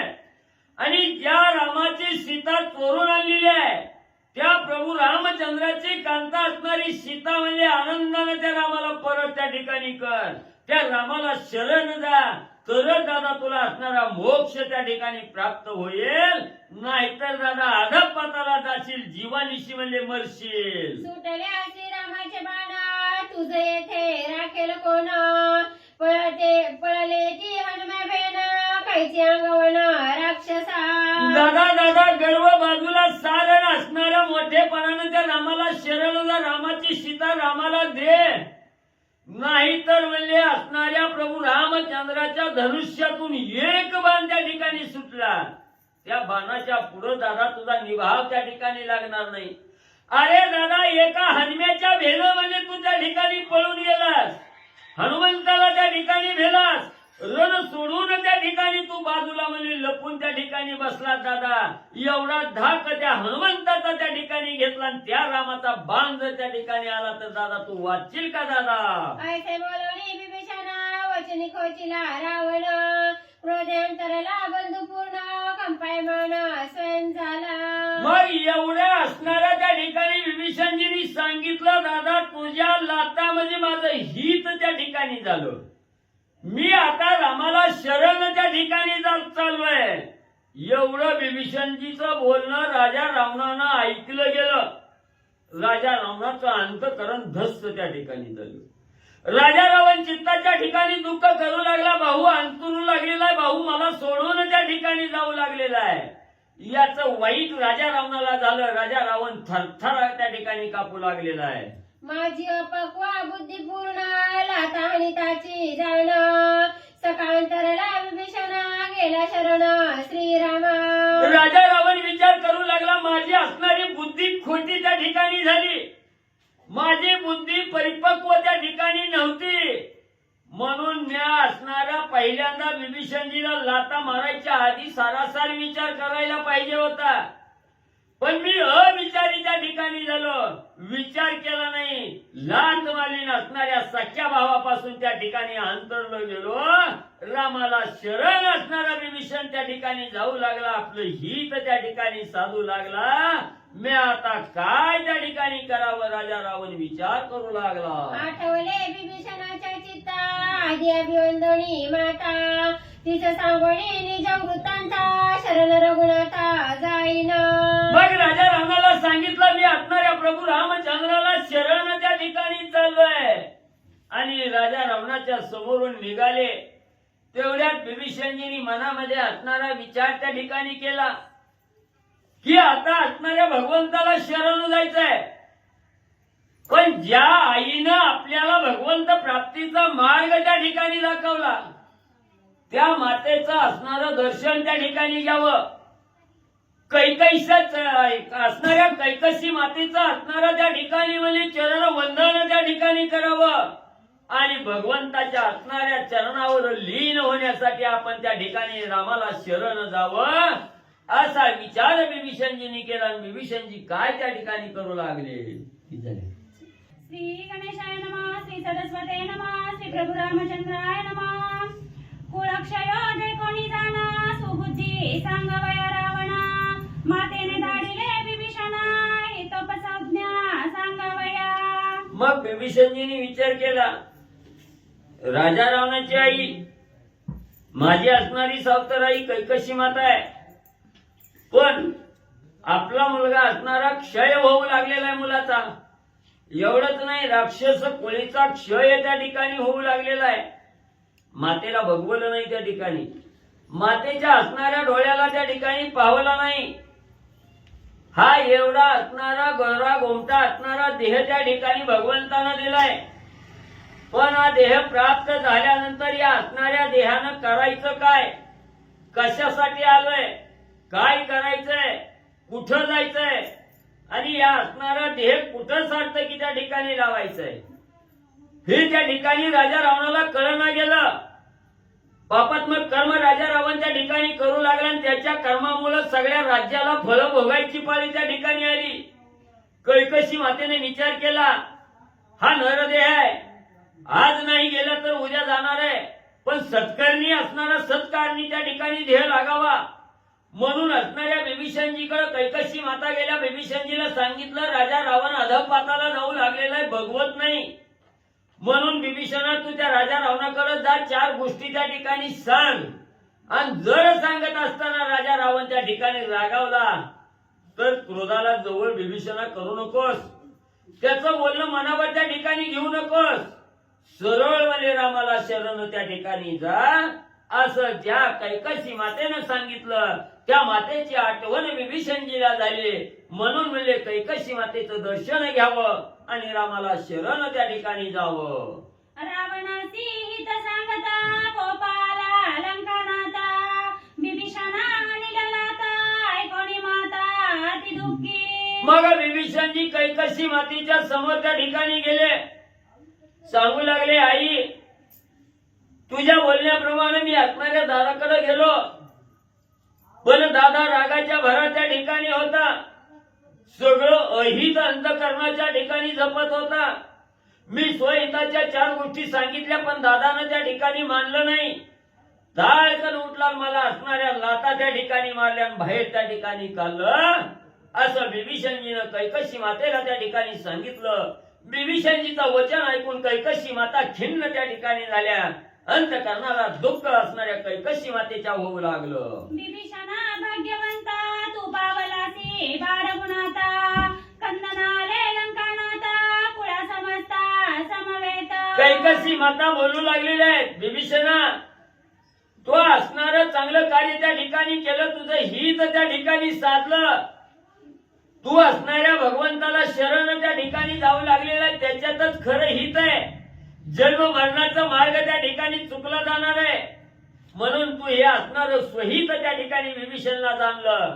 आणि ज्या रामाची सीता चोरून आणलेली आहे, त्या प्रभू रामचंद्राची कांता असणारी सीता म्हणजे आनंदाने त्या रामाला परत त्या ठिकाणी कर. त्या रामाला शरण जा, तरच दादा तुला असणारा मोक्ष त्या ठिकाणी प्राप्त होईल. नाहीतर दादा अधपाताला जाशील, जीवानिशी म्हणजे मरशील. सुटल्या श्रीरामाचे बाण, तुझे येथे राखेल कोण, पळले ती हनुमा भेण, कैची अंगवण राक्षसा. दादा गर्व बाजूला सारण असणाऱ्या मोठेपणानं त्या रामाला शरण जा. रामाची सीता रामाला दे. नाहीतर म्हणजे असणाऱ्या प्रभू रामचंद्राच्या धनुष्यातून एक बाण त्या ठिकाणी सुटला, त्या बाणाच्या पुढे दादा तुझा निभाव त्या ठिकाणी लागणार नाही. अरे दादा एका हनुम्याच्या भेलं म्हणजे तू त्या ठिकाणी पळून गेलास, हनुमंताला त्या ठिकाणी भेलास, रण सोडून त्या ठिकाणी तू बाजूला म्हणजे लपून त्या ठिकाणी बसला दादा. एवढा धाक त्या हनुमंताचा त्या ठिकाणी घेतला आणि त्या रामाचा बाण जर त्या ठिकाणी आला तर दादा तू वाचशील का दादा? ऐसे बोलवणी विभीषणा, वचनी खोचिला रावण, क्रोधांतरला बंधू पूर्ण, कंपायमान स्वयं झाला. मग एवढ्या असणाऱ्या त्या ठिकाणी विभीषणजींनी सांगितलं, दादा तुझ्या लाता म्हणजे माझं हित त्या ठिकाणी झालं. मी आता रामाला शरण त्या ठिकाणी चाललोय. एवढं विभीषणजीचं बोलणं राजा रावणानं ऐकलं गेलं. राजा रावणाचं अंतःकरण धस्त त्या ठिकाणी झालं. राजा रावण चित्ताच्या ठिकाणी दुःख करू लागला, भाऊ अंतरू लागलेला आहे, भाऊ मला सोडून त्या ठिकाणी जाऊ लागलेला आहे. याचं वाईट राजा रावणाला झालं. राजा रावण थरथर त्या ठिकाणी कापू लागलेला आहे. माझी अपक्वा बुद्धी पूर्ण लाथा आणि ताची जाण सकाळंतरला विभीषण गेला शरण श्रीरामा. राजा रावण विचार करू लागला, माझी असणारी बुद्धी खोटी त्या ठिकाणी झाली, माझी बुद्धी परिपक्व त्या ठिकाणी नव्हती, म्हणून मी असणारा पहिल्यांदा विभीषणजीला लाथा मारायच्या आधी सारासार विचार करायला पाहिजे होता. पण मी अविचारी त्या ठिकाणी झालो, विचार केला नाही. लाथ मारली असणाऱ्या सख्या भावापासून त्या ठिकाणी अंतरलो गेलो. रामाला शरण असणारा विभीषण त्या ठिकाणी जाऊ लागला, आपलं हित त्या ठिकाणी साधू लागला. मी आता काय त्या ठिकाणी करावं, राजा रावण विचार करू लागला. आठवले विभीषणाच्या चित्ता आधी अभिवंदनी माता तिचं सांगोणी निज वृत्तांता शरण रघुनाथा जाईन. मग राजा रामाला सांगितलं, मी असणाऱ्या प्रभू रामचंद्राला शरण त्या ठिकाणी चाललोय. आणि राजा रावणाच्या समोरून निघाले. तेवढ्यात विभीषणजींनी मनामध्ये असणारा विचार त्या ठिकाणी केला की आता असणाऱ्या भगवंताला शरण जायचंय. पण ज्या आईनं आपल्याला भगवंत प्राप्तीचा मार्ग त्या ठिकाणी दाखवला, त्या मातेचं असणारं दर्शन त्या ठिकाणी घ्यावं. कैकशीच असणाऱ्या कैकशी मातेचं असणारं त्या ठिकाणी म्हणजे चरण वंदन त्या ठिकाणी करावं. आणि भगवंताच्या असणाऱ्या चरणावर लीन होण्यासाठी आपण त्या ठिकाणी रामाला शरण जावं, असा विचार विभीषणजींनी केला. विभीषणजी काय त्या ठिकाणी करू लागले. श्री गणेशाय नमः, श्री सरस्वते नमः, श्री प्रभू रामचंद्राय नमः. कुळक्षय जे कोणी जाणा, सुबुद्धी सांगवया रावणा. मातेने धाडिले विभीषणा, हितोपसंज्ञा सांगवया. मग विभीषणजींनी विचार केला, राजा रावणाची आई माझी असणारी सावतराई कैकशी माता आहे, पण आपला मुलगा असणारा क्षय होऊ लागलेला आहे मुलाचा. एवढंच नाही, राक्षस कोळीचा क्षय त्या ठिकाणी होऊ लागलेला आहे. मातेला भगवलं नाही त्या ठिकाणी, मातेच्या असणाऱ्या डोळ्याला त्या ठिकाणी पावला नाही. हा एवढा असणारा गोरा गोमटा असणारा देह त्या ठिकाणी भगवंतानं दिलाय. पण हा देह प्राप्त झाल्यानंतर या असणाऱ्या देहानं करायचं काय, कशासाठी आलोय, काय करायचंय, कुठं जायचंय, आणि या असणारा देह कुठं सार्थकी त्या ठिकाणी लावायचंय, हे त्या ठिकाणी राजा रावणाला कळना गेलं. पापात्मक कर्म राजा रावण त्या ठिकाणी करू लागला आणि त्याच्या कर्मामुळे सगळ्या राज्याला फळं भोगायची पाळी त्या ठिकाणी आली. कैकशी मातेने विचार केला, हा नरदेह आहे, आज नाही गेला तर उद्या जाणार आहे, पण सत्कर्मी असणारा सत्कारणी त्या ठिकाणी देह लागावा. म्हणून असणाऱ्या विभीषणजीकडे कैकशी माता गेल्या. विभीषणजीला सांगितलं, राजा रावण अधपाताला जाऊ लागलेला आहे, भगवत नाही. म्हणून विभीषणा तू त्या राजा रावणाकडे जा, 4 गोष्टी त्या ठिकाणी सांग. आणि जर सांगत असताना राजा रावण त्या ठिकाणी रागावला तर क्रोधाला जवळ विभीषणा करू नकोस, त्याचं बोलणं मनावर त्या ठिकाणी घेऊ नकोस. सरळ वले रामाला शरण त्या ठिकाणी जा, असं ज्या कैकशी मातेनं सांगितलं त्या मातेची आठवण विभीषणजीला झाली. म्हणून म्हणजे कैकशी मातेचं दर्शन घ्यावं आणि रामाला शरण त्या ठिकाणी जावं. रावणाची हित सांगता कोपाला लंकानाथा. विभीषणा आणि ललाता ऐकोणी माता अति दुःखी. मग विभीषणजी कैकशी मातेच्या समोर त्या ठिकाणी गेले. सांगू लागले, आई तुझ्या बोलण्याप्रमाणे मी असणाऱ्या दादाकडे गेलो, पण दादा रागाच्या भरात त्या ठिकाणी होता, सगळं अहित अंतकरणाच्या ठिकाणी जपत होता. मी स्वहिताच्या 4 गोष्टी सांगितल्या, पण दादानं त्या ठिकाणी मानलं नाही. धाडकन उठला, मला असणाऱ्या लाथा त्या ठिकाणी मारल्या आणि बाहेर त्या ठिकाणी काढलं. असं विभीषणजीनं कैकशी मातेला त्या ठिकाणी सांगितलं. विभीषणजीचं वचन ऐकून कैकशी माता खिन्न त्या ठिकाणी झाल्या. अंतकरणाला दुःख असणाऱ्या कैकशी मातेच्या होऊ लागलं. विभीषणा भाग्यवंता तू पावलासी बाळगुणाता. कंदनाले लंकानाथा कुळा समजता समवेत. कैकसी माता बोलू लागलेली आहे, विभीषणा तो असणारं चांगलं कार्य त्या ठिकाणी केलं, तुझं हित त्या ठिकाणी साधलं, तू असणाऱ्या भगवंताला शरण त्या ठिकाणी जाऊ लागलेला आहे, त्याच्यातच खरं हित आहे. जन्म मरणाचा मार्ग त्या ठिकाणी चुकला जाणार आहे, म्हणून तू हे असणारं स्वहित त्या ठिकाणी विभीषणला जाणलं.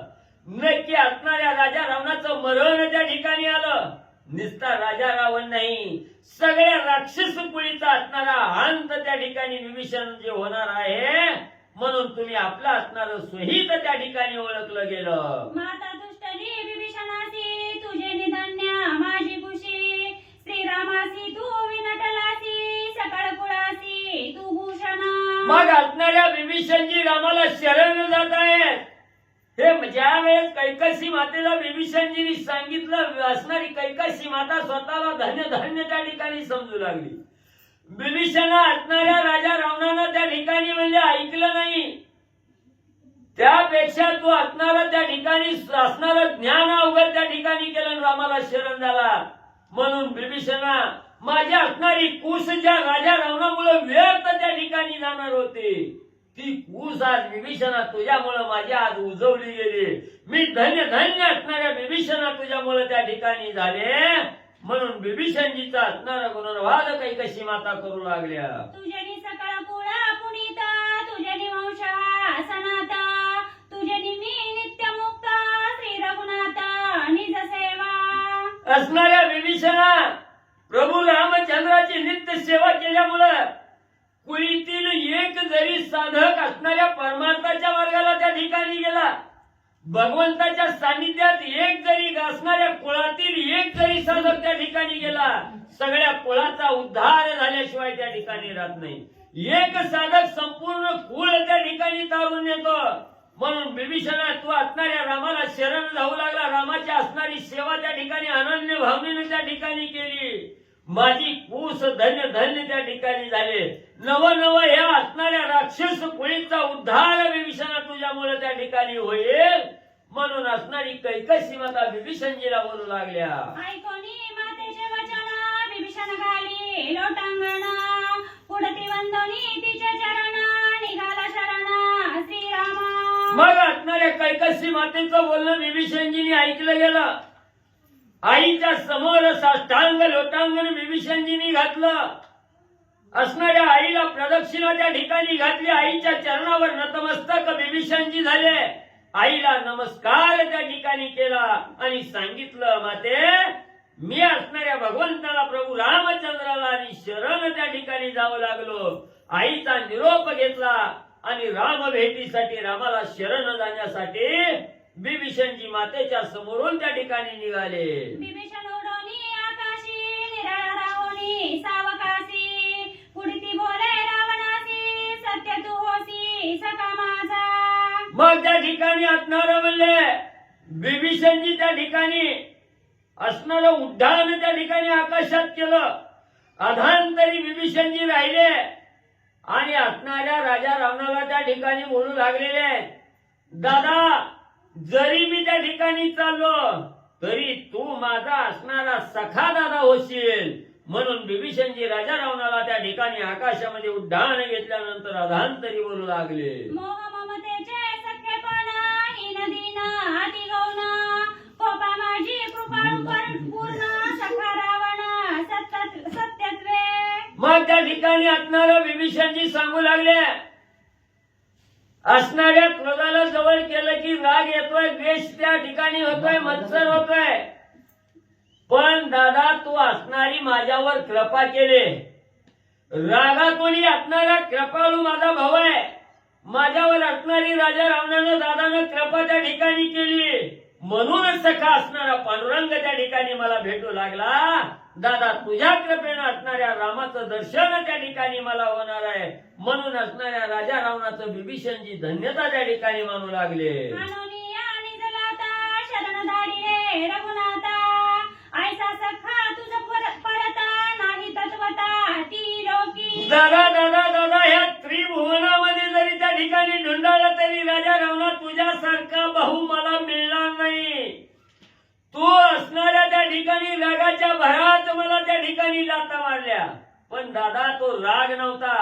नक्की असणाऱ्या राजा रावणाचं मरण त्या ठिकाणी आलं. निस्ता राजा रावण नाही, सगळ्या राक्षस कुळीचा असणारा अंत त्या ठिकाणी विभीषण जे होणार आहे, म्हणून तुम्ही आपलं असणारं स्वहित त्या ठिकाणी ओळखलं गेलं. माता दुष्टली विभीषणासी तुझे निधन्य माझी खुशी, श्रीरामासी तू विनटलासी सकळ कुळासी तू भूषण. मग असणाऱ्या विभीषणजी रामाला शरण जात आहेत. हे ज्या वेळेस कैकसी मातेला विभीषणजींनी सांगितलं, असणारी कैकसी माता स्वतःला धन्य धन्य त्या ठिकाणी समजू लागली. विभीषणा असणाऱ्या राजा रावणानं त्या ठिकाणी म्हणजे ऐकलं नाही, त्यापेक्षा तू असणारा त्या ठिकाणी असणारं ज्ञान अवघड त्या ठिकाणी केलं, रामाला शरण झाला. म्हणून विभीषणा माझी असणारी कुस ज्या राजा रावणामुळे व्यर्थ त्या ठिकाणी जाणार होते, ती कुस आज विभीषणा तुझ्यामुळे माझी आज उजवली गेली. मी धन्य धन्य असणाऱ्या विभीषणा तुझ्यामुळे त्या ठिकाणी झाले. म्हणून विभीषणजीचा असणारा गुणवाद कैकसी माता करू लागल्या. तुझ्यानी सकळ कुळा पुनीता तुझ्यानी वंशा सनाता तुझ्यानी मी नित्य मुक्त श्री रघुनाथा निज सेवा. असणाऱ्या विभीषणा प्रभू रामचंद्राची नित्य सेवा केल्यामुळं कुळीतील एक जरी साधक असणाऱ्या परमार्थाच्या मार्गाला त्या ठिकाणी गेला, भगवंताच्या सान्निध्यात एक जरी असणाऱ्या कुळातील एक जरी साधक त्या ठिकाणी गेला, सगळ्या कुळाचा उद्धार झाल्याशिवाय त्या ठिकाणी राहत नाही. एक साधक संपूर्ण कुळ त्या ठिकाणी तारून येतो. म्हणून विभीषणा तू असणाऱ्या रामाला शरण जाऊ लागला, रामाची असणारी सेवा त्या ठिकाणी अनन्य भावनेने त्या ठिकाणी केली. माझी कुस धन्य धन्य त्या ठिकाणी झाले. नव नव ह्या असणाऱ्या राक्षस कुळीचा उद्धार विभीषणा तुझ्यामुळे त्या ठिकाणी होईल. म्हणून असणारी कैकसी माता विभीषणजीला बोलू लागल्या. ऐकोनी मातेचे वचन विभीषण घाली लोटांगणा पुढती वंदनी तिच्या चरण निघाला शरण श्रीरामा. मग असणाऱ्या कैकसी मातेचं बोलणं विभीषणजीने ऐकलं गेलं. आईच्या समोर साष्टांग लोटांगण विभीषणजींनी घातलं. असणाऱ्या आईला प्रदक्षिणा त्या ठिकाणी घातली. आईच्या चरणावर नतमस्तक विभीषणजी झाले. आईला नमस्कार त्या ठिकाणी केला आणि सांगितलं, माते मी असणाऱ्या भगवंताला प्रभू रामचंद्राला आणि शरण त्या ठिकाणी जावं लागलो. आईचा निरोप घेतला आणि राम भेटीसाठी रामाला शरण जाण्यासाठी विभीषणजी मातेच्या समोरून त्या ठिकाणी निघाले. विभीषण उडोनी आकाशी निराळावणी सावकाशी पुढती बोले रावणासी सत्य तू होसी सखा माझा. मग त्या ठिकाणी असणारं म्हणले विभीषणजी त्या ठिकाणी असणारं उड्डाण त्या ठिकाणी आकाशात केलं. अधांतरी विभीषणजी राहिले आणि असणाऱ्या राजा रावणाला त्या ठिकाणी बोलू लागलेले आहेत, दादा जरी मी त्या ठिकाणी चाललो तरी तू माझा असणारा सखा दादा होशील. म्हणून विभीषणजी राजा रावणाला त्या ठिकाणी आकाशामध्ये उड्डाण घेतल्यानंतर अधांतरी बोलू लागले. मोह ममतेचे सख्यपण हीन दीन अति गौण कोपा माझी कृपाळू पूर्ण सखा रावण सत्यत्वे. मग त्या ठिकाणी असणारं विभीषणजी सांगू लागले, असणाऱ्या क्रोधाला जवळ केलं की राग येतोय, द्वेष त्या ठिकाणी होतोय, मत्सर होतोय. पण दादा तू असणारी माझ्यावर कृपा केली. रागातून असणारा कृपाळू माझा भाऊ आहे. माझ्यावर असणारी राजा रावणानं दादानं कृपा त्या ठिकाणी केली. म्हणूनच सखा असणारा पांडुरंग त्या ठिकाणी मला भेटू लागला. दादा तुझ्या कृपेनं असणाऱ्या रामाचं दर्शन त्या ठिकाणी मला होणार आहे. म्हणून असणाऱ्या राजा रावणाचं विभीषणजी धन्यता त्या ठिकाणी मानू लागले. अनुनिया निजलाता शरण धाडिले रघुनाथा ऐसा सखा तुझ परता नाही तत्वता ती लोकी. दादा दादा दादा ह्या त्रिभुवनामध्ये जरी त्या ठिकाणी ढुंडाळला तरी राजा रावणा तुझ्यासारखा भाऊ मला मिळणार नाही. तू असणाऱ्या त्या ठिकाणी रागाच्या भरात मला त्या ठिकाणी लाथा मारल्या, पण पण दादा तो राग नव्हता,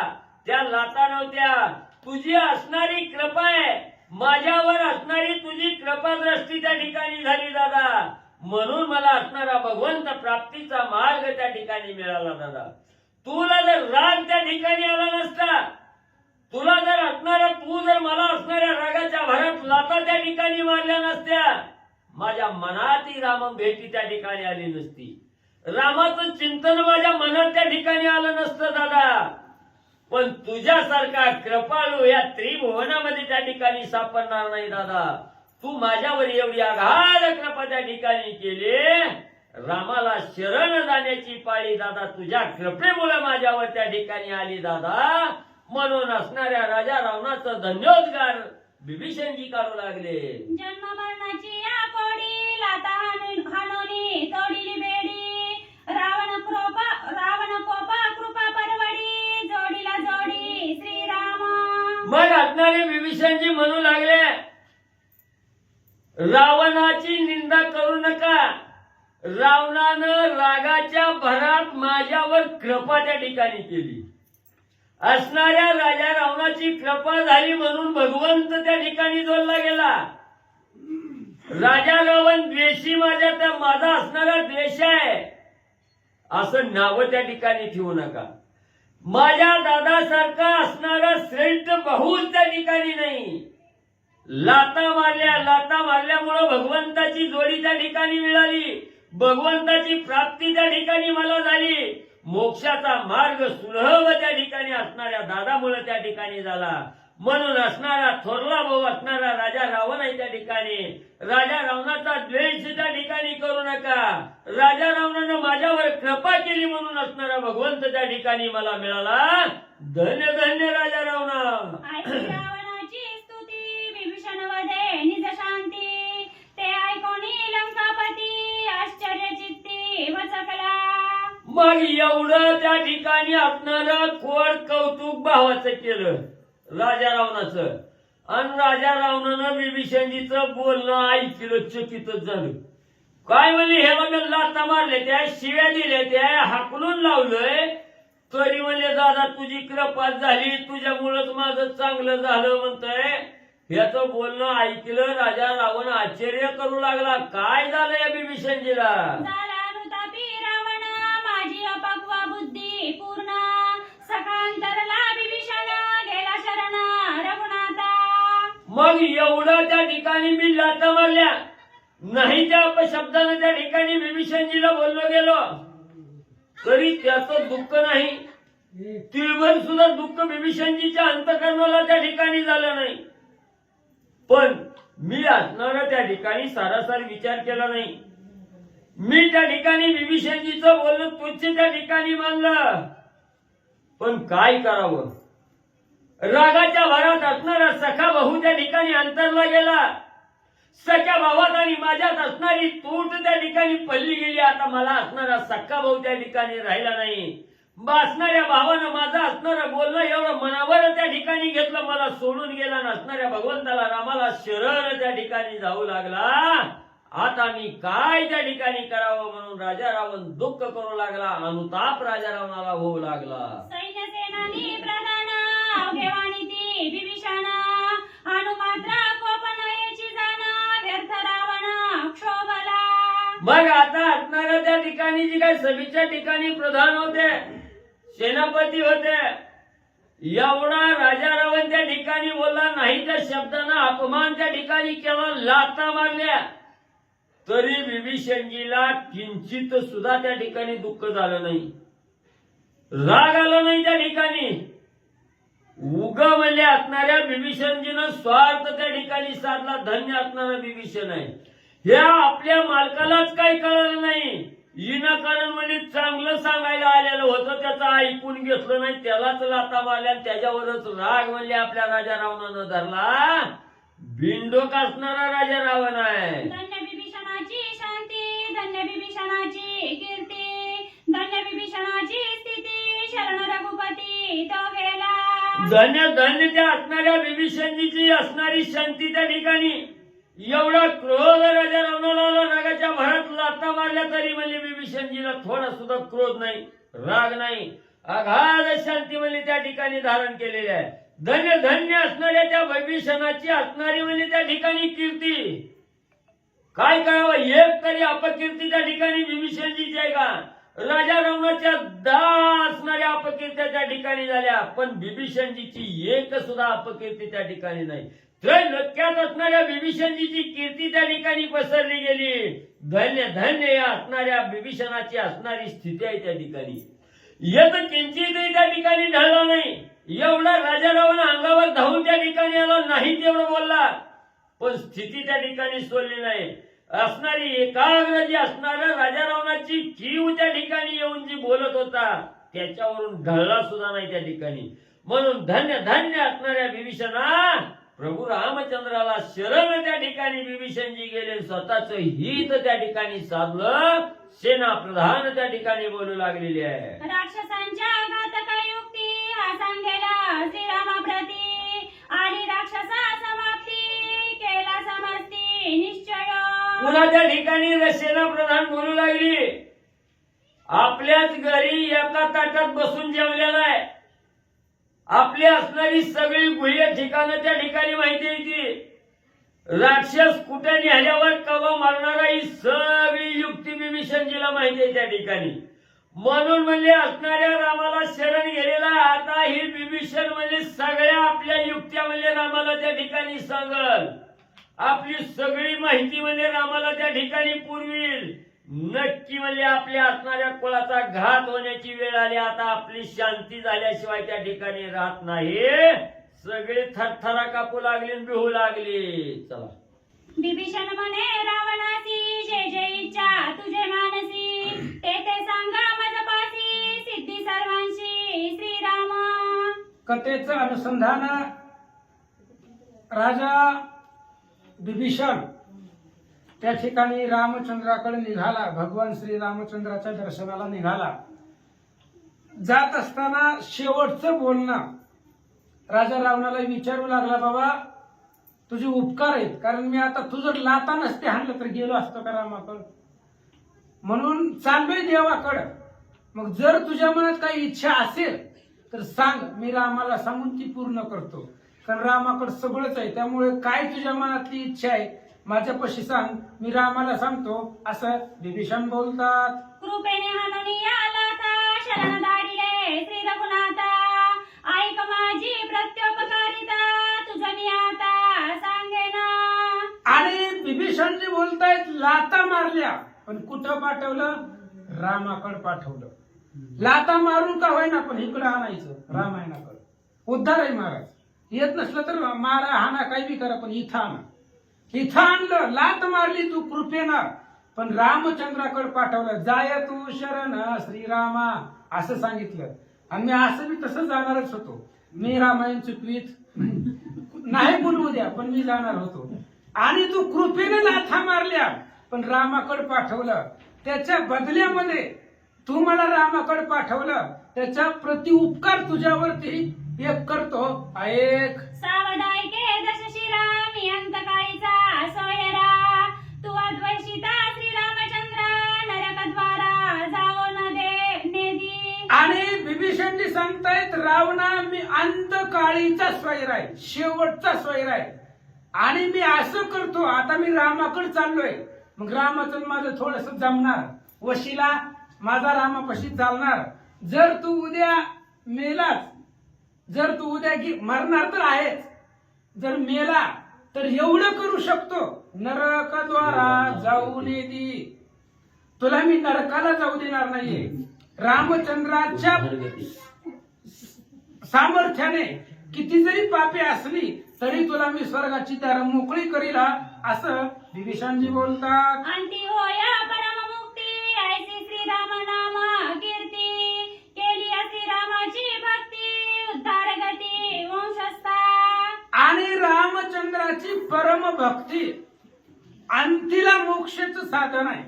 त्या लाता नव्हत्या, तुझी असणारी कृपा आहे, माझ्यावर असणारी तुझी कृपादृष्टी त्या ठिकाणी झाली दादा, म्हणून मला असणारा भगवंत प्राप्तीचा मार्ग त्या ठिकाणी मिळाला दादा. तुला जर राग त्या ठिकाणी आला नसता, तुला जर असणारा तू जर मला असणाऱ्या रागाच्या भरात लाता त्या ठिकाणी मारल्या नसत्या, माझ्या मनातही राम भेटी त्या ठिकाणी आली नसती, रामाचं चिंतन माझ्या मनात त्या ठिकाणी आलं नसतं दादा. पण तुझ्यासारखा कृपाळू या त्रिभुवनामध्ये त्या ठिकाणी सापडणार नाही दादा. तू माझ्यावर एवढी अगाध कृपा त्या ठिकाणी केली, रामाला शरण जाण्याची पाळी दादा तुझ्या कृपेमुळे माझ्यावर त्या ठिकाणी आली दादा. म्हणून असणाऱ्या राजा रावणाचं धन्योद्गार विभीषणजी काढू लागले. जन्म मरणाची या कोडी लाता हानोनी तोडीली बेडी, रावण कोपा कृपा परवडी, जोडीला जोडी श्रीराम. मग असणारे विभीषणजी म्हणू लागले, रावणाची निंदा करू नका, रावणानं रागाच्या भरात माझ्यावर कृपा त्या ठिकाणी केली, असणाऱ्या राजा रावणाची कृपा झाली म्हणून भगवंत त्या ठिकाणी जोडला गेला. राजा रावण द्वेषी माझा असणारा द्वेष आहे असं नाव त्या ठिकाणी ठेवू नका. माझ्या दादासारखा असणारा श्रेष्ठ बहुच त्या ठिकाणी नाही. लाता मारल्यामुळं भगवंताची जोडी त्या ठिकाणी मिळाली, भगवंताची प्राप्ती त्या ठिकाणी मला झाली, मोक्षाचा मार्ग सुलभ त्या ठिकाणी असणाऱ्या दादामुळे त्या ठिकाणी झाला. म्हणून असणारा थोरला भाऊ असणारा राजा रावण आहे त्या ठिकाणी. राजा रावणाचा द्वेष त्या ठिकाणी करू नका. राजा रावणानं माझ्यावर कृपा केली म्हणून असणारा भगवंत त्या ठिकाणी मला मिळाला. धन्य धन्य राजा रावणा. ऐकी रावणाची स्तुती, विभीषण वदे निज शांती, ते ऐकोनी लंकापती आश्चर्यचित्ती वचकला. मग एवढं त्या ठिकाणी असणारं खोड कौतुक भावाचं केलं राजा रावणाचं, आणि राजा रावणानं विभीषणजीचं बोलणं ऐकलं, चकितच झालं. काय म्हणले, हे बघ लाथा मारले त्या, शिव्या दिल्या त्या, हाकलून लावलंय, तरी म्हणले दादा तुझी कृपा झाली, तुझ्यामुळंच माझं चांगलं झालं म्हणतंय. ह्याचं बोलणं ऐकलं राजा रावण आश्चर्य करू लागला. काय झालं या विभीषणजीला? झाला अनुतापी रावण, माझी अपक्वा बुद्धी पूर्ण, सखांतरला विभीषण, गेला शरण रघुनाथा. मग एवढं त्या ठिकाणी मी लाथा मारल्या नाही, त्या अपशब्दानं त्या ठिकाणी विभीषणजीला बोललो गेलो, तरी त्याचं दुःख नाही, तिळभर सुद्धा दुःख विभीषणजीच्या अंतःकरणाला त्या ठिकाणी झालं नाही. पण मी असणारा त्या ठिकाणी सारासार विचार केला नाही. मी त्या ठिकाणी विभीषणजीचं बोलणं तुच्छ त्या ठिकाणी मानलं. पण काय करावं, रागाच्या भरात असणारा सखा भाऊ त्या ठिकाणी अंतरला गेला. सख्या भावात आणि माझ्यात असणारी तूट त्या ठिकाणी पडली गेली. आता मला असणारा सख्खा भाऊ त्या ठिकाणी राहिला नाही. असणाऱ्या भावानं माझं असणारं बोलणं एवढं मनावर त्या ठिकाणी घेतलं, मला सोडून गेला. नसणाऱ्या भगवंताला रामाला शरण त्या ठिकाणी जाऊ लागला. आता मी काय त्या ठिकाणी करावं म्हणून राजा रावण दुःख करू लागला. अनुताप राजा रावणाला होऊ लागला. सैन्य सेनानी प्रधान, अवघेवाणी ती विभीषण, अनुमात्रा कोप नयेची जाण, व्यर्थ रावण क्षोभला. मग आता असणाऱ्या त्या ठिकाणी जी काही सभेच्या ठिकाणी प्रधान होते, सेनापती होते, एवढा राजा रावण त्या ठिकाणी बोलला नाही, त्या शब्दानं अपमान त्या ठिकाणी केला, लाथा मारल्या, तरी विभीषणजीला किंचित सुद्धा त्या ठिकाणी दुःख झालं नाही, राग आला नाही. त्या ठिकाणी उगा म्हणले असणाऱ्या विभीषणजीनं स्वार्थ त्या ठिकाणी साधला. धन्य असणारा विभीषण आहे. ह्या आपल्या मालकालाच काही कळलं नाही. विनाकारण म्हणजे चांगलं सांगायला आलेलं होतं, त्याचं ऐकून घेतलं नाही, त्यालाच लाथा मारल्या, त्याच्यावरच राग म्हणले आपल्या राजा रावणानं धरला. बिंडोक असणारा राजा रावण आहे. धन्य विभीषणाची शांती, धन्य विभीषणाची कीर्ती, धन्य विभीषणाची स्थिती, शरण रघुपती तो गेला. धन्य धन्य त्या असणाऱ्या विभीषणजीची असणारी शांती त्या ठिकाणी. एवढा क्रोध राजा रावणाला रागाच्या भरात लाथा मारल्या, तरी म्हणजे विभीषणजीला थोडा सुद्धा क्रोध नाही, राग नाही. अगाध शांती म्हणजे त्या ठिकाणी धारण केलेली आहे. धन्य धन्य असणाऱ्या त्या विभीषणाची असणारी म्हणजे त्या ठिकाणी कीर्ती. काय करावं, एक तरी अपकीर्ती त्या ठिकाणी विभीषणजीची आहे का? राजा रावणाच्या 10 असणाऱ्या अपकीर्त्या त्या ठिकाणी झाल्या, पण विभीषणजीची एक सुद्धा अपकीर्ती त्या ठिकाणी नाही. त्रैलोक्यात असणाऱ्या विभीषणजीची कीर्ती त्या ठिकाणी पसरली गेली. धन्य धन्य या असणाऱ्या विभीषणाची असणारी स्थिती आहे त्या ठिकाणी. येत किंचितही त्या ठिकाणी ढळला नाही. एवढा राजा रावण अंगावर धावून त्या ठिकाणी आला नाही तेवढं बोलला, पण स्थिती त्या ठिकाणी सोडली नाही. असणारी एकाग्र जी असणाऱ्या राजा रावणाची कीव त्या ठिकाणी येऊन जी बोलत होता त्याच्यावरून ढळला सुद्धा नाही त्या ठिकाणी. म्हणून धन्य धन्य असणाऱ्या विभीषणा, प्रभू रामचंद्राला शरण त्या ठिकाणी विभीषणजी गेले. स्वतःच हित त्या ठिकाणी साधलं. सेना प्रधान त्या ठिकाणी बोलू लागलेली आहे. राक्षसांच्या घातक युक्ती हा सांगेला श्रीरामाप्रती, आणि राक्षसा समाप्ती केला समस्ती निश्चय. पुन्हा त्या ठिकाणी सेना प्रधान बोलू लागली. आपल्याच घरी एका ताटात बसून जेवलेला आहे. आपली असणारी सगळी गुह्य ठिकाणं त्या ठिकाणी माहिती आहे ती. राक्षस कुठे नेल्यावर कवा मारणारा ही सगळी युक्ती विभीषणजीला माहिती आहे त्या ठिकाणी. म्हणून म्हणजे असणाऱ्या रामाला शरण गेलेला आता ही विभीषण म्हणजे सगळ्या आपल्या युक्त्या म्हणजे रामाला त्या ठिकाणी सांगल. आपली सगळी माहिती म्हणजे रामाला त्या ठिकाणी पुरविल. नक्की म्हणजे आपल्या असणाऱ्या कुळाचा घात होण्याची वेळ आली. आता आपली शांती झाल्याशिवाय त्या ठिकाणी राहत नाही. सगळे थरथरा कापू लागले, बिहू लागले. चला. विभीषण म्हणे रावणासी, जे जे इच्छा तुझे मानसी, ते ते सांगा मजपासी, सिद्धी सर्वांशी श्रीराम. कथेचं अनुसंधान राजा विभीषण त्या ठिकाणी रामचंद्राकडे निघाला. भगवान श्री रामचंद्राच्या दर्शनाला निघाला. जात असताना शेवटचं बोलणं राजा रावणाला विचारू लागला, बाबा तुझे उपकार आहेत, कारण मी आता तू जर लाता नसते हाणलं तर गेलो असतो का रामाकडं, म्हणून चाललोय देवाकडं. मग जर तुझ्या मनात काही इच्छा असेल तर सांग, मी रामाला सांगून ती पूर्ण करतो. कारण रामाकडे सगळंच आहे, त्यामुळे काय तुझ्या मनातली इच्छा आहे माझ्यापाशी सांग, मी रामाला सांगतो, असं विभीषण बोलतात. कृपेने हाणून आला था, शरण दाडिले श्री रघुनाथा, ऐक माझी प्रत्योपकारिता, तुझं मी आता सांगेना. आणि विभीषणजी बोलतायत, लाता मारल्या पण कुठं पाठवलं? रामाकडे पाठवलं. लाता मारून का होईना पण इकडं आणायचं रामायणाकडे. उद्धार आहे महाराज. येत नसलं तर मारा, हाना, काही बी करा, पण इथं आणा. इथं आणलं, लात मारली तू कृपेनं, पण रामचंद्राकडे पाठवलं. जाय तू शरण श्रीरामा असं सांगितलं. आणि मी असं बी तसं जाणारच होतो. मी रामायण चुकवीत नाही बोलवू द्या, पण मी जाणार होतो. आणि तू कृपेने लाथा मारल्या पण रामाकडे पाठवलं. त्याच्या बदल्यामध्ये तू मला रामाकडे पाठवलं, त्याच्या प्रति उपकार तुझ्यावरती एक करतो. ऐक सावधायके दशशिरा, मी अंतकाळीचा सोयरा, तू अद्वैशिता श्रीरामचंद्र, नरकद्वारा जावो न दे नेदी. आणि विभीषणजी सांगतायत, रावणा मी अंतकाळीचा स्वैर आहे, शेवटचा स्वैर आहे. आणि मी असं करतो, आता मी रामाकडे चाललोय, मग रामाचं माझं थोडस जमणार, वशिला माझा रामापाशी चालणार. जर तू उद्या मेलाच, जर तू उद्या मरणार तर आहेच, जर मेला तर एवढं करू शकतो, नरकद्वारा जाऊ नेदी, तुला मी नरकाला जाऊ देणार नाहीये. रामचंद्राच्या सामर्थ्याने किती जरी पापे असली तरी तुला मी स्वर्गाची दार मोकळी करील, असं विभीषणजी बोलतात. अंती होया परममुक्ती, ऐसी श्रीराम नाम कीर्ती, केली श्रीरामाची भक्ती, उद्धार गती वंशस्था. आणि रामचंद्राची परम भक्ती अंतीला मोक्षाचं साधन आहे.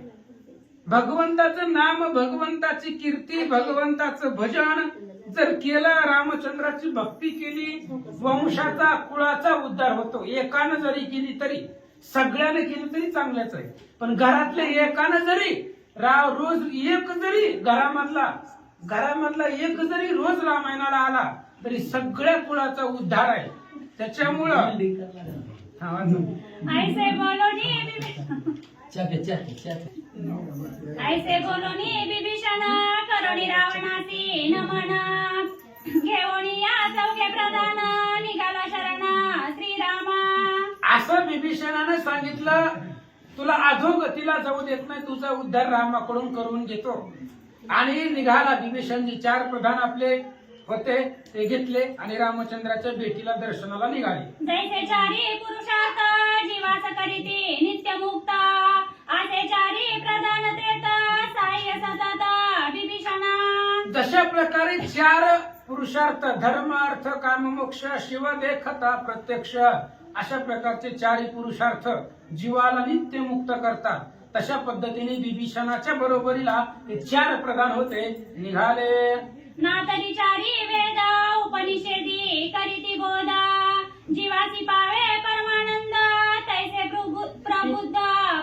भगवंताचं नाम, भगवंताची कीर्ती, भगवंताचं भजन जर केलं, रामचंद्राची भक्ती केली, वंशाचा कुळाचा उद्धार होतो. एकानं जरी केली तरी, सगळ्याने केली तरी चांगलंच आहे, पण घरातल्या एकानं जरी रोज एक जरी घरामधला घरामधला एक जरी रोज रामायणाला आला तरी सगळ्या कुळाचा उद्धार आहे. त्याच्यामुळं हा, वाचा. ऐसे बोलोनी विभीषण करोनी रावणासी नमन घेऊनी या चौघे प्रधान निघाला शरणा श्रीरामा. असं विभीषणाने सांगितलं, तुला अधोगतीला जाऊ देत नाही, तुझा उद्धार रामाकडून करून घेतो. आणि निघाला विभीषणजी. 4 प्रधान आपले होते ते घेतले आणि रामचंद्राच्या भेटीला दर्शनाला निघाले. जैसे चारी पुरुषार्थ जीवास करीती नित्य मुक्ता असे चारी प्रधान त्रेत साह्य सतत विभीषणा. जशा प्रकारे 4 पुरुषार्थ धर्म अर्थ काम मोक्ष शिव देखता प्रत्यक्ष अशा प्रकारचे 4 पुरुषार्थ जीवाला नित्य मुक्त करतात, तशा पद्धतीने विभीषणाच्या बरोबरीला ते 4 प्रधान होते निघाले. ना तरी चारी वेद उपनिषेदी करीती बोधा जीवासी पावे परमानंद तैसे प्रबुद्ध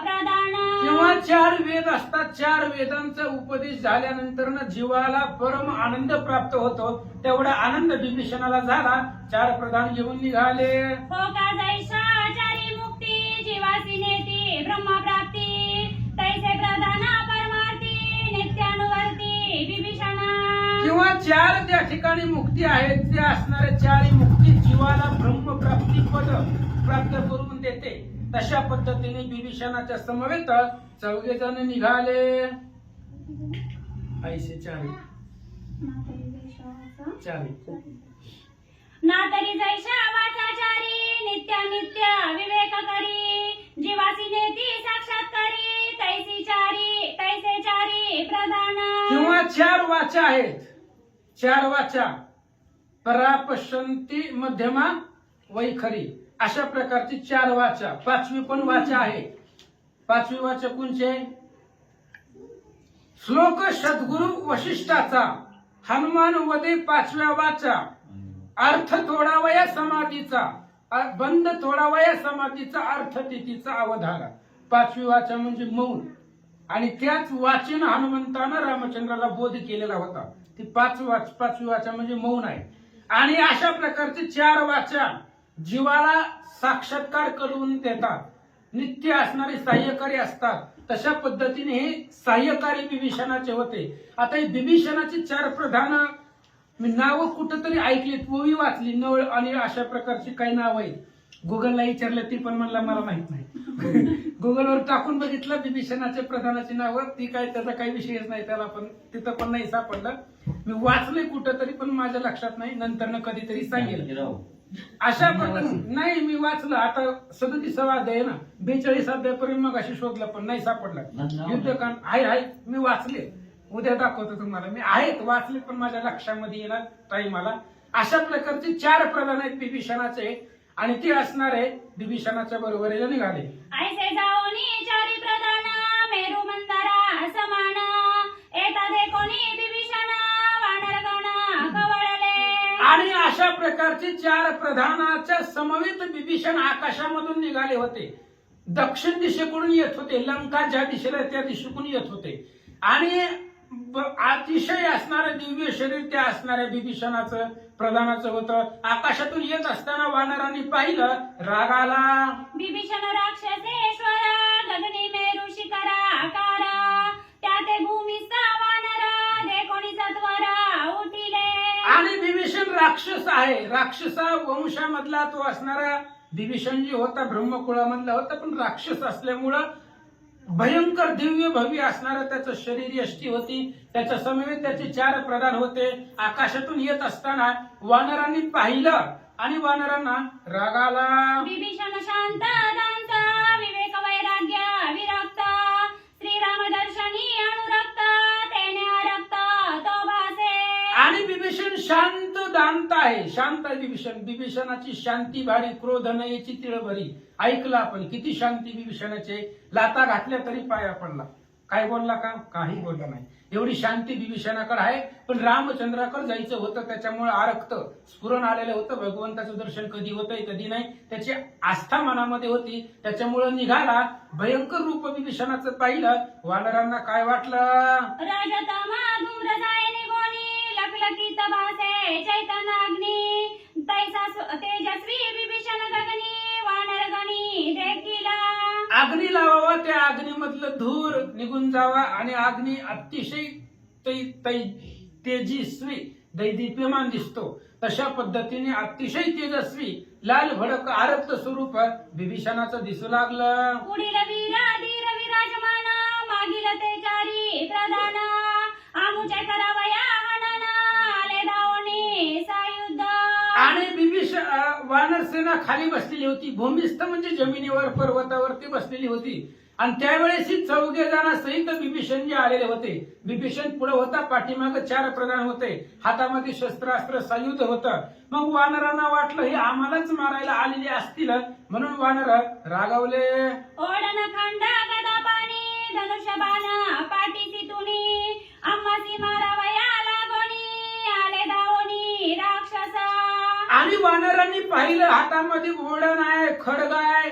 प्रधान. जेव्हा 4 वेद असतात, 4 वेदांचा उपदेश झाल्यानंतर जीवाला परम आनंद प्राप्त होतो. तेवढा आनंद विभीषणाला झाला. 4 प्रधान घेऊन निघाले. हो का जैसा चारी मुक्ती जीवासी नेती ब्रह्मप्राप्ती तैसे प्रधान परमार्थी नित्यानुवर्ती विभीषणा. किंवा 4 त्या ठिकाणी मुक्ती आहेत, त्या असणाऱ्या 4 मुक्ती जीवाला ब्रह्मप्राप्ती पद प्राप्त करून देते. तशा पद्धतीने विभीषणाच्या समवेत 4 जण निघाले. ऐसे 4 ना तरी जैसा वाचाचारी नित्य नित्य विवेक करी जीवासी नेती साक्षात्कारी तैसे चारी प्रधान. किंवा 4 वाचा आहेत. 4 वाचा परा पश्यंती मध्यमा वैखरी अशा प्रकारची 4 वाचा. 5वी पण वाचा आहे. 5वी वाचा कोणचे? श्लोक सद्गुरु वशिष्ठाचा हनुमान वदे 5व्या वाचा. अर्थ थोडावया समाधीचा बंद थोडावया समाधीचा अर्थ तिथीचा अवधारा. 5वी वाचा म्हणजे मौन. आणि त्याच वाचन हनुमंतानं रामचंद्राला बोध केलेला होता. ती 5वी वाचा म्हणजे मौन आहे. आणि अशा प्रकारचे 4 वाचा जीवाला साक्षात्कार करून देतात. नित्य असणारे सहाय्यकारी असतात. तशा पद्धतीने हे सहाय्यकारी विभीषणाचे होते. आता हे विभीषणाची 4 प्रधान मी नावं कुठंतरी ऐकलीत, ओवी वाचली, नळ आणि अशा प्रकारची काही नावं आहेत. गुगलला विचारलं ती पण म्हणला मला माहित नाही. गुगलवर टाकून बघितलं विभीषणाच्या प्रधानाची नावं, ती काय त्याचा काही विषयच नाही, त्याला पण तिथं पण नाही सापडलं. मी वाचलंय कुठंतरी पण माझ्या लक्षात नाही, नंतर कधीतरी सांगेल. अशा प्रकारे नाही मी वाचलं. आता 37वा अध्याय ना, 42 अध्यायापर्यंत मग अशी शोधलं पण नाही सापडलं. युद्धकांड आहे मी वाचले. उद्या दाखवतो तुम्हाला. मी आहेत वाचले पण माझ्या लक्षामध्ये येणार टाइमाला. अशा प्रकारचे 4 प्रधान आहेत विभीषणाचे आणि ते असणारे विभीषणाच्या बरोबरीला निघाले. ऐसे जाऊनी चारी प्रधान मेरू मंदारा समान एता देखोनी विभीषण वानरगण कवळले. आणि अशा प्रकारचे 4 प्रधानाच्या समवेत विभीषण आकाशामधून निघाले होते. दक्षिण दिशेकडून येत होते. लंका ज्या दिशेला त्या दिशेकडून येत होते. आणि अतिशय असणारं दिव्य शरीर त्या असणाऱ्या विभीषणाचं प्रधानाचं होतं. आकाशातून येत असताना वानरांनी पाहिलं, राग आला. विभीषण राक्षसेश्वर गगनी मेरू शिखरा आकार त्या ते भूमीचा वानर देखोनी सत्वर उठिले. आणि विभीषण राक्षस आहे. राक्षसा वंशामधला तो असणारा विभीषण जी होता ब्रह्मकुळामधला होता, पण राक्षस असल्यामुळं भयंकर दिव्य भव्य असणारं त्याचं शरीर यष्टी होती. त्याच्या समवेत त्याचे 4 प्रधान होते. आकाशातून येत असताना वानरांनी पाहिलं आणि वानरांना राग आला. विभीषण शांत दांत विवेक वैराग्य विरक्त श्रीराम दर्शनी अनुरक्त तेने रक्त तो भासे. आणि विभीषण शांत दांत आहे. शांत आहे विभीषण. विभीषणाची शांती भारी, क्रोध नयेची तिळभरी. ऐकलं आपण किती शांती विभीषणाचे. लाता घातल्या तरी पाया पडला. काय बोलला का? काही बोलला नाही. एवढी शांती विभीषणाकडे आहे. पण रामचंद्राकडे जायचं होतं, त्याच्यामुळे आरक्त स्फुरण आलेलं होतं. भगवंताचं दर्शन कधी होतंय कधी नाही त्याची आस्था मनामध्ये होती. त्याच्यामुळे निघाला. भयंकर रूप विभीषणाचं पाहिलं. वानरांना काय वाटलं? राजतमा धूम्रजाय निघोनी पुलकित भासे चैतन्याग्नी तैसा तेजस्वी विभीषण गगनी वानरगणी देखील अग्नी लावावा, त्या अग्नीमधलं धूर निघून जावा आणि अग्नी अतिशय तेजस्वी दैदिप्यमान दिसतो. तशा पद्धतीने अतिशय तेजस्वी लाल भडक आरक्त स्वरूप विभीषणाचं दिसू लागलं. पुढील वीर धीर विराजमान मागील ते चारी प्रधान आमुचे करावया हनन आले धावणे सायुध. आणि वानर सेना खाली बसलेली होती, भूमिस्थ म्हणजे जमिनीवर पर्वतावरती बसलेली होती. आणि त्यावेळेस ही 4 जणांसहित विभीषण जे आलेले होते. विभीषण पुढे होता, पाठीमागे 4 प्रधान होते, हातामध्ये शस्त्रास्त्र सायुध होतं. मग वानरांना वाटलं हे आम्हालाच मारायला आलेले असतील, म्हणून वानर रागावले. ओढन खंड गदा पाणी धनुष्य बाण पाठीसी तुनी आम्हासी मारावया लागोनी आले धावणी राक्षसा. आणि वानरांनी पाहिलं हातामध्ये ओढण आहे, खडग आहे,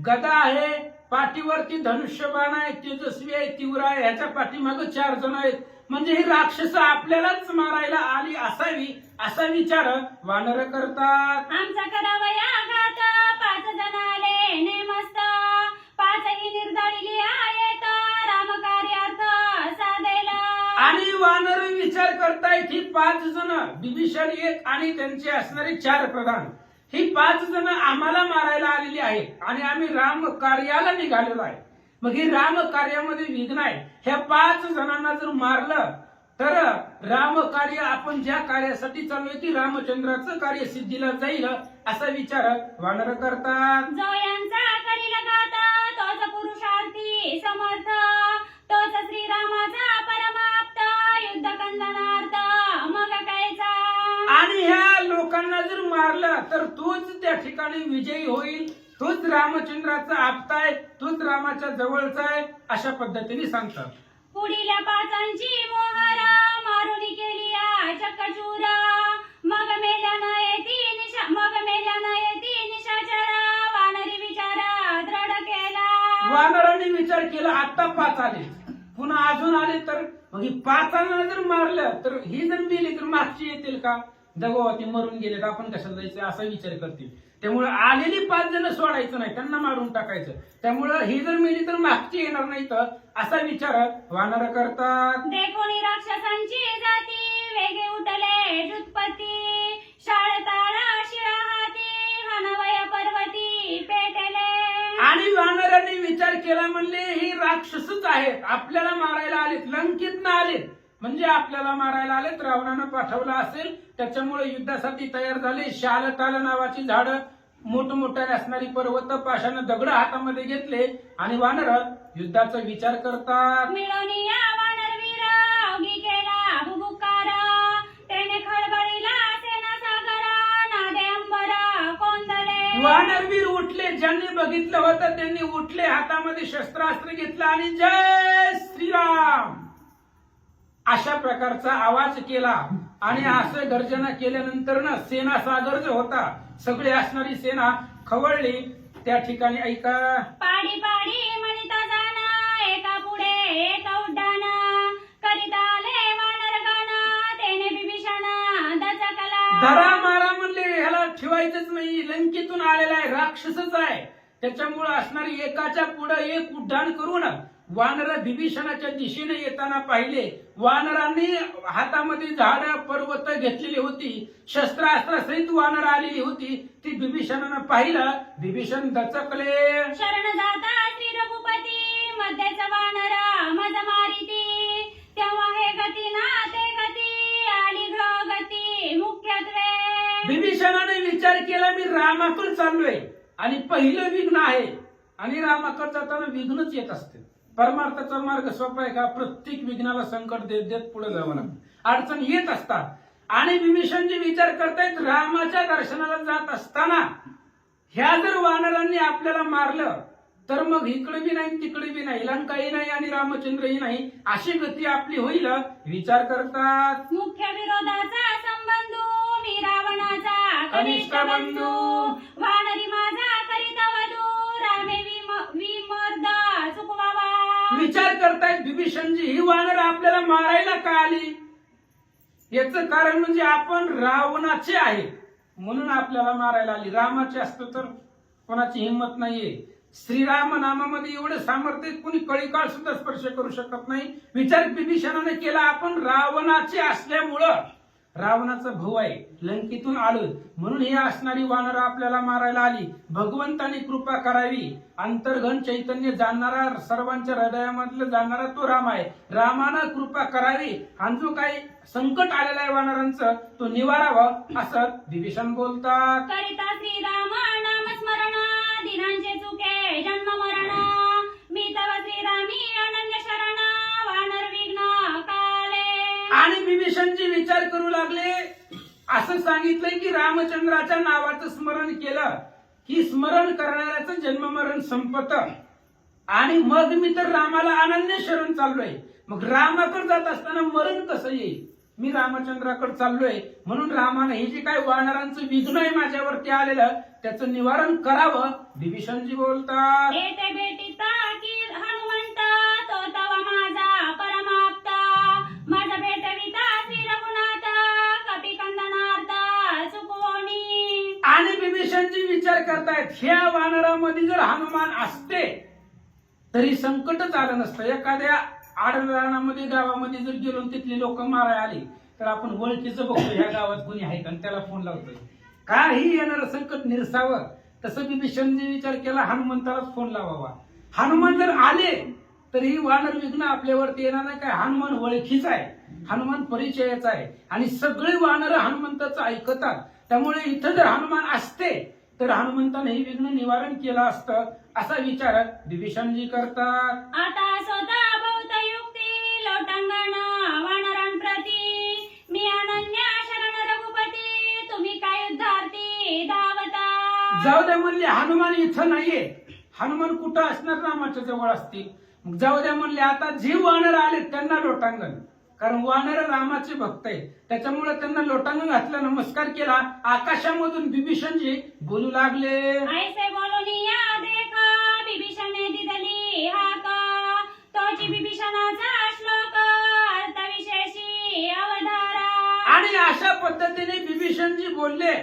गदा आहे, पाठीवरती धनुष्यबाण आहे, तेजस्वी आहे, तीव्र आहे. ह्याच्या पाठीमागे 4 जण आहेत. म्हणजे ही राक्षस आपल्यालाच मारायला आली असावी असा विचार वानर करतात. आमचा करावया घात 5 जण आले नेमस्त 5ही निर्दळी आहेत रामकार्यार्थ साधेला. आणि वानर विचार करतायत ही 5 जण, विभीषण 1 आणि त्यांचे असणारे 4 प्रधान, ही 5 जण आम्हाला मारायला आलेली आहेत आणि आम्ही राम कार्याला निघालेलो आहे. मग ही राम कार्यामध्ये विघ्न आहे. ह्या 5 जणांना जर मारलं तर राम कार्य आपण ज्या कार्यासाठी चाललोय ती रामचंद्राचं कार्य सिद्धीला जाईल असा विचार वानर करतात. जो यांचा करील घात तोच पुरुषार्थी समर्थ तोच श्रीरामाचा परमाप्त युद्ध कंदनार्थ मग कायचा. आणि ह्या लोकांना जर मारलं तर तोच त्या ठिकाणी विजयी होईल, तोच रामचंद्राचा आप्त आहे, तोच रामाच्या जवळचा आहे अशा पद्धतीने सांगतात. पुढील 5 मोहर मारून केली चक्कचूर मग मेल्यान येती निशाचर वानरी विचार दृढ केला. वानरांनी विचार केला आता 5 आले, पुन्हा अजून आले तर मग ही 5 जर मारलं तर ही जर मेली तर मागची येतील का, दगोवाती मरून गेलेत आपण कशाला जायचं असा विचार करतील. त्यामुळे आलेली 5 जण सोडायचं नाही, त्यांना मारून टाकायचं. त्यामुळे ही जर मेली तर मागची येणार नाही तर असा विचार वानर करतात. देखोनी राक्षसांची जाती वेगे उठले जुत्पत्ती शाळताळा शिळा हाती हनवय पर्वती पेटले. आणि वानरांनी विचार केला, म्हणले ही राक्षसच आहेत, आपल्याला मारायला आलेत, लंकेतनं आलेत म्हणजे आपल्याला मारायला आलेत, रावणानं पाठवलं असेल त्याच्यामुळे युद्धासाठी तयार झाले. शालताल नावाची झाडं, मोठमोठ्याने असणारी पर्वत, पाषाण दगड हातामध्ये घेतले आणि वानर युद्धाचा विचार करतात. मिळवणी या वानरवीर अवघी केला भुभुकार त्याने खळबळीला सेना सागरा नादे अंबरा कोंदले. वानरवीर उठले, ज्यांनी बघितलं होतं त्यांनी उठले, हातामध्ये शस्त्रास्त्र घेतलं आणि जय श्रीराम अशा प्रकारचा आवाज केला. आणि असं गर्जना केल्यानंतर ना सेना सागर जो होता, सगळी असणारी सेना खवळली. त्या ठिकाणी ऐका, पाडी पाडी म्हणता जाना एका पुढे एक उड्डाण करीत आले वानरगण त्याने विभीषण दचकला. धरा मारा म्हणले, ह्याला ठेवायचंच नाही, लंकेतून आलेला आहे, राक्षसच आहे. त्याच्यामुळे असणारी एकाच्या पुढे एक उड्डाण करून वानर विभीषणाच्या दिशेने येताना पाहिले. वानरांनी हातामध्ये झाड पर्वत घेतलेली होती, शस्त्रास्त्रासहित वानर आलेली होती. ती विभीषणानं पाहिलं, विभीषण दचकले. शरण जाता श्री रघुपती मध्येच वानर मज मारिती तेव्हा हे गती ना ते गती आली गती मुख्यत्वे. विभीषणाने विचार केला, मी रामाकडे चाललोय आणि पहिलं विघ्न आहे आणि रामाकडे जाताना विघ्नच येत असते. परमार्थाचा मार्ग सोपा आहे का, प्रत्येक विघ्नाला संकट देत देत पुढे जावं लागतं, अडचण येत असतात. आणि विभीषणजी विचार करतायत, रामाच्या दर्शनाला जात असताना ह्या जर वानरांनी आपल्याला मारलं तर मग इकडे बी नाही तिकडे बी नाही, लंकाही नाही आणि रामचंद्रही नाही, अशी गती आपली होईल विचार करतात. मुख्य विरोधाचा संबंधू मी रावणाचा कनिष्ठ बंधू वानरी माझा करीत वधू रामे विमर्द चुकवावा. विचार करतायत विभीषणजी, ही वानर आपल्याला मारायला का आली, याचं कारण म्हणजे आपण रावणाचे आहे म्हणून आपल्याला मारायला आली. रामाचे असतं तर कोणाची हिंमत नाहीये. श्रीराम नामामध्ये एवढं सामर्थ्य आहे, कुणी कळीकाळ सुद्धा स्पर्श करू शकत नाही. विचार विभीषणाने केला, आपण रावणाचे असल्यामुळं, रावणाचा भाऊ आहे, लंकेतून आलोय म्हणून ही असणारी वानर आपल्याला मारायला आली. भगवंताने कृपा करावी. अंतर्गण चैतन्य जाणणारा, सर्वांच्या हृदयामधलं जाणणारा तो राम आहे. रामानं कृपा करावी आणि जो काही संकट आलेलं आहे वानरांचं तो निवारावं असं विभीषण बोलतात. करिता श्रीराम नामस्मरण दिनांचे चुके जन्म मरण मी तव श्रीरामी अनन्य शरण वानर विघ्न काले. आणि विभीषणजी विचार करू लागले. असं सांगितलंय की रामचंद्राच्या नावाचं स्मरण केलं की स्मरण करणाऱ्याचं जन्म मरण संपत. आणि मग मी तर रामाला अनन्य शरण चाललोय. मग रामाकडे जात असताना मरण कसं येईल? मी रामचंद्राकडे चाललोय म्हणून रामाने हे जे काही वानरांचं विघ्न आहे माझ्यावरती आलेलं त्याचं निवारण करावं. विभीषणजी बोलतात, येते भेटीता की हनुमंत तो तव माझा परमाप्त माझा भेटविता श्री रघुनाथ कपी कंदनार्थ चुकवणी. आणि विभीषणजी विचार करतायत, ह्या वानरामध्ये जर हनुमान असते तरी संकटच आलं नसतं. एखाद्या आडरानामध्ये गावामध्ये जर गेलो तिथली लोक मारायला आली तर आपण ओळखीचं बघतो ह्या गावात कोणी आहे आणि त्याला फोन लावतोय, काही येणारं संकट निरसावं. तसं विभीषणजी विचार केला, हनुमंतालाच फोन लावावा. हनुमान जर आले तर ही वानर विघ्न आपल्यावरती येणार नाही. काय हनुमान ओळखीचा आहे, हनुमान परिचयाचा आहे आणि सगळे वानर हनुमंताचं ऐकतात. त्यामुळे इथं जर हनुमान असते तर हनुमंताने हे विघ्न निवारण केलं असतं असा विचार विभीषणजी करतात. आता स्वतः बहुत युक्ती लोटांगण वानरांप्रती मी अनन्य शरण रघुपती तुम्ही काय उद्धारती धावता. जाऊ द्या म्हणले, हनुमान इथं नाहीये. हनुमान कुठं असणार? रामाच्या जवळ असतील. मग जाऊ द्या म्हणले, आता जे वानर आले त्यांना लोटांगण, कारण वानर रामाचे भक्त आहे त्याच्यामुळे त्यांना लोटांगण घातलं, नमस्कार केला. आकाशामधून विभीषणजी बोलू लागले, ऐसे बोलूनी या देखा विभीषणे दिदली हाका तोची विभीषणाचा श्लोक अर्थविशेषी अवधारा. आणि अशा पद्धतीने विभीषणजी बोलले.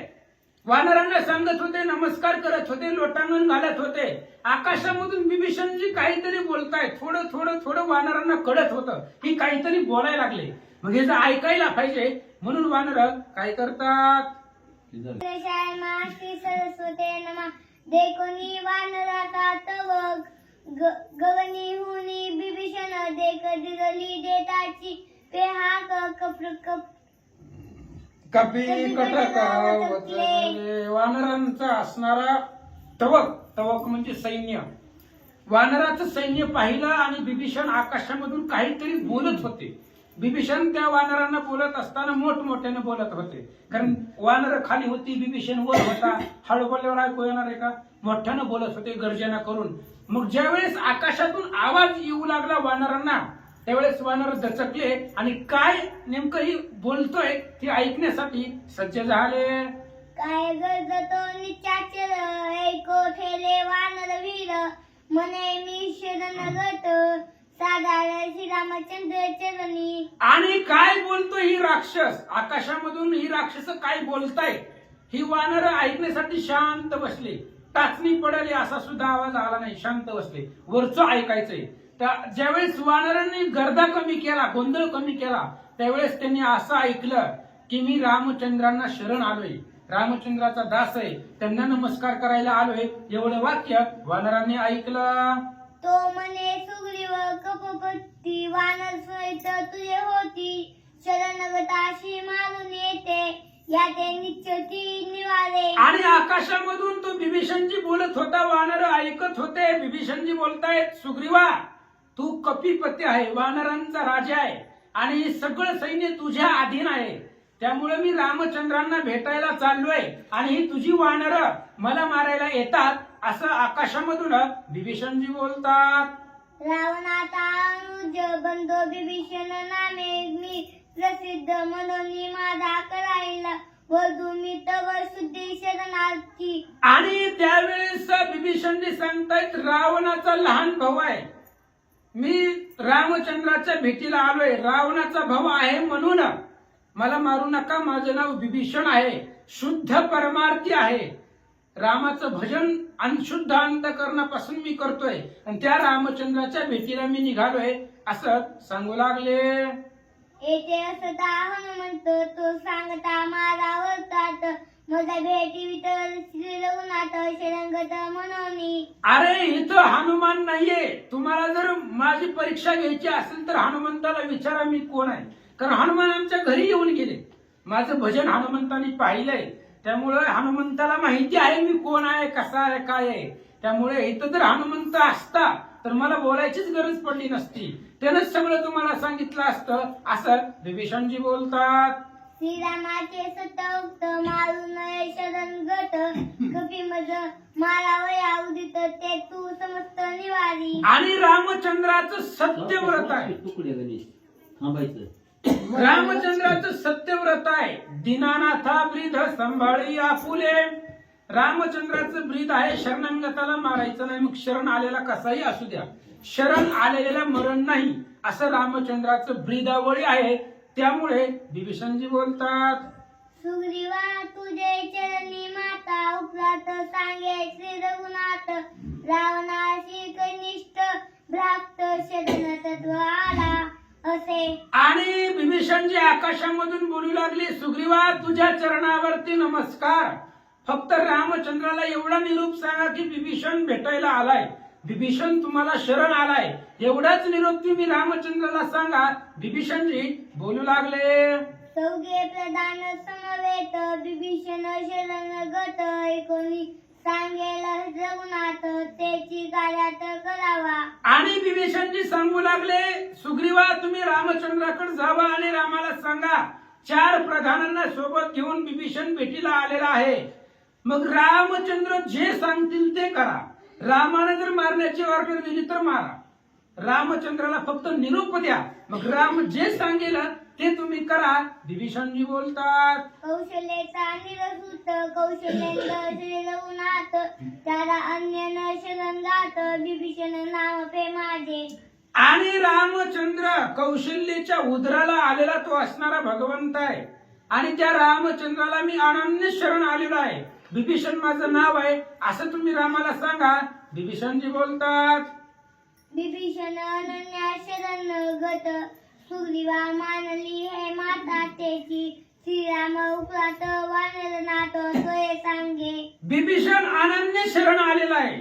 वानरांना सांगत होते, नमस्कार करत होते, लोटांगण घालत होते. आकाशामधून विभीषणजी काहीतरी बोलतायत. थोडं थोडं थोडं वानरांना कळत होतं की काहीतरी बोलायला लागले. मग हे जर ऐकायला पाहिजे म्हणून वानर काय करतात, सरस्वते नमा देखोनी वानराचा तव गगनी हुनी विभीषण देख दिदली देताची पेहा कप कपी कटक वानरांचा असणारा तवक, तवक म्हणजे सैन्य, वानराचं सैन्य पाहिलं आणि विभीषण आकाशामधून काहीतरी बोलत होते. विभीषण त्या वानरांना बोलत असताना मोठमोठ्याने बोलत होते, कारण वानर खाली होती, विभीषण वर होता. हळू बोलल्यावर ऐकू येणार आहे का? मोठ्यानं बोलत होते गर्जना करून. मग ज्यावेळेस आकाशातून आवाज येऊ लागला वानरांना त्यावेळेस वानर दचकले आणि काय नेमकं ही बोलतोय ते ऐकण्यासाठी सज्ज झाले. काय गरजतो निचाचर ऐको ठेले वानर वीर मने मी शरणगत साधारण श्रीरामचंद्र चरणी. आणि काय बोलतोय ही राक्षस? आकाशामधून ही राक्षस काय बोलताय ही वानर ऐकण्यासाठी शांत बसले. टाचणी पडली असा सुद्धा आवाज आला नाही, शांत बसले. वरचं ऐकायचंय. ज्यावेळेस वानरांनी गर्दा कमी केला, गोंधळ कमी केला त्यावेळेस त्यांनी असं ऐकलं की मी रामचंद्रांना शरण आलोय, रामचंद्राचा दास आहे, त्यांना नमस्कार करायला आलोय. एवढं वाक्य वानरांनी ऐकलं. तो म्हणे सुग्रीव कपपती वानर सहित तुझे होती शरणगताशी मारून येते याते निश्चिती निवारे. आणि आकाशामधून तो विभीषणजी बोलत होता, वानर ऐकत होते. विभीषणजी बोलतायत, सुग्रीवा तू कपिपती आहे, वानरांचा राजा आहे आणि सगळं सैन्य तुझ्या अधीन आहे. त्यामुळे मी रामचंद्रांना भेटायला चाललोय आणि ही तुझी वानर मला मारायला येतात असं आकाशामधून विभीषणजी बोलतात. रावणाचा अनुज बंधो विभीषण नामे मी प्रसिद्ध मनोनी माझा करायला वधू मी तवर शुद्धी शरणार्थी. आणि त्यावेळेस विभीषणजी सांगतायत, रावणाचा लहान भाऊ आहे, मी रामचंद्राच्या भेटीला आलोय, रावणाचा भाऊ आहे म्हणून मला मारू नका, माझं नाव विभीषण आहे, शुद्ध परमार्थी आहे, रामाचं भजन आणि शुद्ध अंतकरणापासून मी करतोय आणि त्या रामचंद्राच्या भेटीला मी निघालोय असं सांगू लागले. येथे असता हनुमंत तो सांगता माझा वरतात, माझा भेटी विठ्ठल श्री रघुनाथ शरणगत म्हणून. अरे इथं हनुमान नाहीये, तुम्हाला जर माझी परीक्षा घ्यायची असेल तर हनुमंताला विचारा मी कोण आहे, कारण हनुमान आमच्या घरी येऊन गेले, माझं भजन हनुमंतानी पाहिलंय, त्यामुळे हनुमंताला माहिती आहे मी कोण आहे, कसा आहे, काय आहे. त्यामुळे इथं जर हनुमंत असता तर मला बोलायचीच गरज पडली नसती, त्यानंच सगळं तुम्हाला सांगितलं असतं असं विभीषणजी बोलतात. श्रीरामाचे सतउक्त मारू नये शरण गट, कपी मज मारावया उदित ते तू समस्त निवारी. आणि रामचंद्राचं सत्यव्रत आहे, रामचंद्राचं सत्यव्रत आहे. दीनानाथा ब्रीद सांभाळी आपुले, रामचंद्राचं ब्रीद आहे शरणांगताला मारायचं नाही, मग शरण आलेला कसाही असू द्या, शरण आलेल्याला मरण नाही असं रामचंद्राचं ब्रीदावळी आहे. त्यामुळे विभीषणजी बोलतात. सुग्रीवा तुझे चरणी माता उपरात सांगे श्री रघुनाथ, रावणाशी कनिष्ठ भ्रात शरण तत्व आला असे. आणि विभीषणजी आकाशामधून बोलू लागले, सुग्रीवा तुझ्या चरणावरती नमस्कार. फक्त रामचंद्राला एवढा निरोप सांगा की विभीषण भेटायला आलाय, विभीषण तुम्हाला शरण आलाय, एवढाच निरोप तुम्ही रामचंद्राला सांगा. विभीषणजी बोलू लागले. सौगे प्रधान समवेत विभीषण शरण गत, ऐकोनी सांगेल रघुनाथ त्याची कार्यात करावा. आणि विभीषणजी सांगू लागले, सुग्रीवा तुम्ही रामचंद्राकडे जावा आणि रामाला सांगा 4 प्रधानांना सोबत घेऊन विभीषण भेटीला आलेला आहे. मग रामचंद्र जे सांगतील ते करा, रामाने जर मारण्याची ऑर्डर दिली तर मारा, रामचंद्राला फक्त निरोप द्या, मग राम जे सांगेल ते तुम्ही करा. विभीषणजी बोलतात. कौशल्याचा निरसूत कौशल्येंद्र श्री रघुनाथ, त्याला अन्य न शरण गात विभीषण नाव पे माझे. आणि रामचंद्र कौशल्याच्या उदराला आलेला तो असणारा भगवंत आहे आणि त्या रामचंद्राला मी अनन्य शरण आलेलो आहे, विभीषण माझं नाव आहे असं तुम्ही रामाला सांगा. विभीषणजी बोलतात. विभीषण अनन्या शरण गत, सुग्रीवा मानली हे माता त्याची, श्रीराम उपरात वानरनाथ सोय सांगे. विभीषण अनन्य शरण आलेला आहे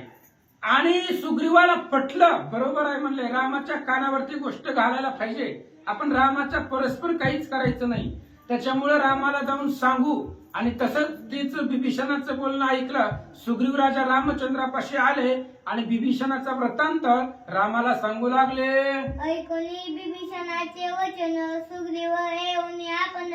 आणि सुग्रीवाला पटलं, बरोबर आहे म्हणले, रामाच्या कानावरती गोष्ट घालायला पाहिजे, आपण रामाच्या परस्पर काहीच करायचं नाही, त्याच्यामुळे रामाला जाऊन सांगू. आणि तसंच तिचं विभीषणाचं बोलणं ऐकलं. सुग्रीव राजा रामचंद्रापाशी आले आणि विभीषणाचा वृत्तांत रामाला सांगू लागले. ऐकोनी विभीषणाचे वचन सुग्रीव येऊन आपण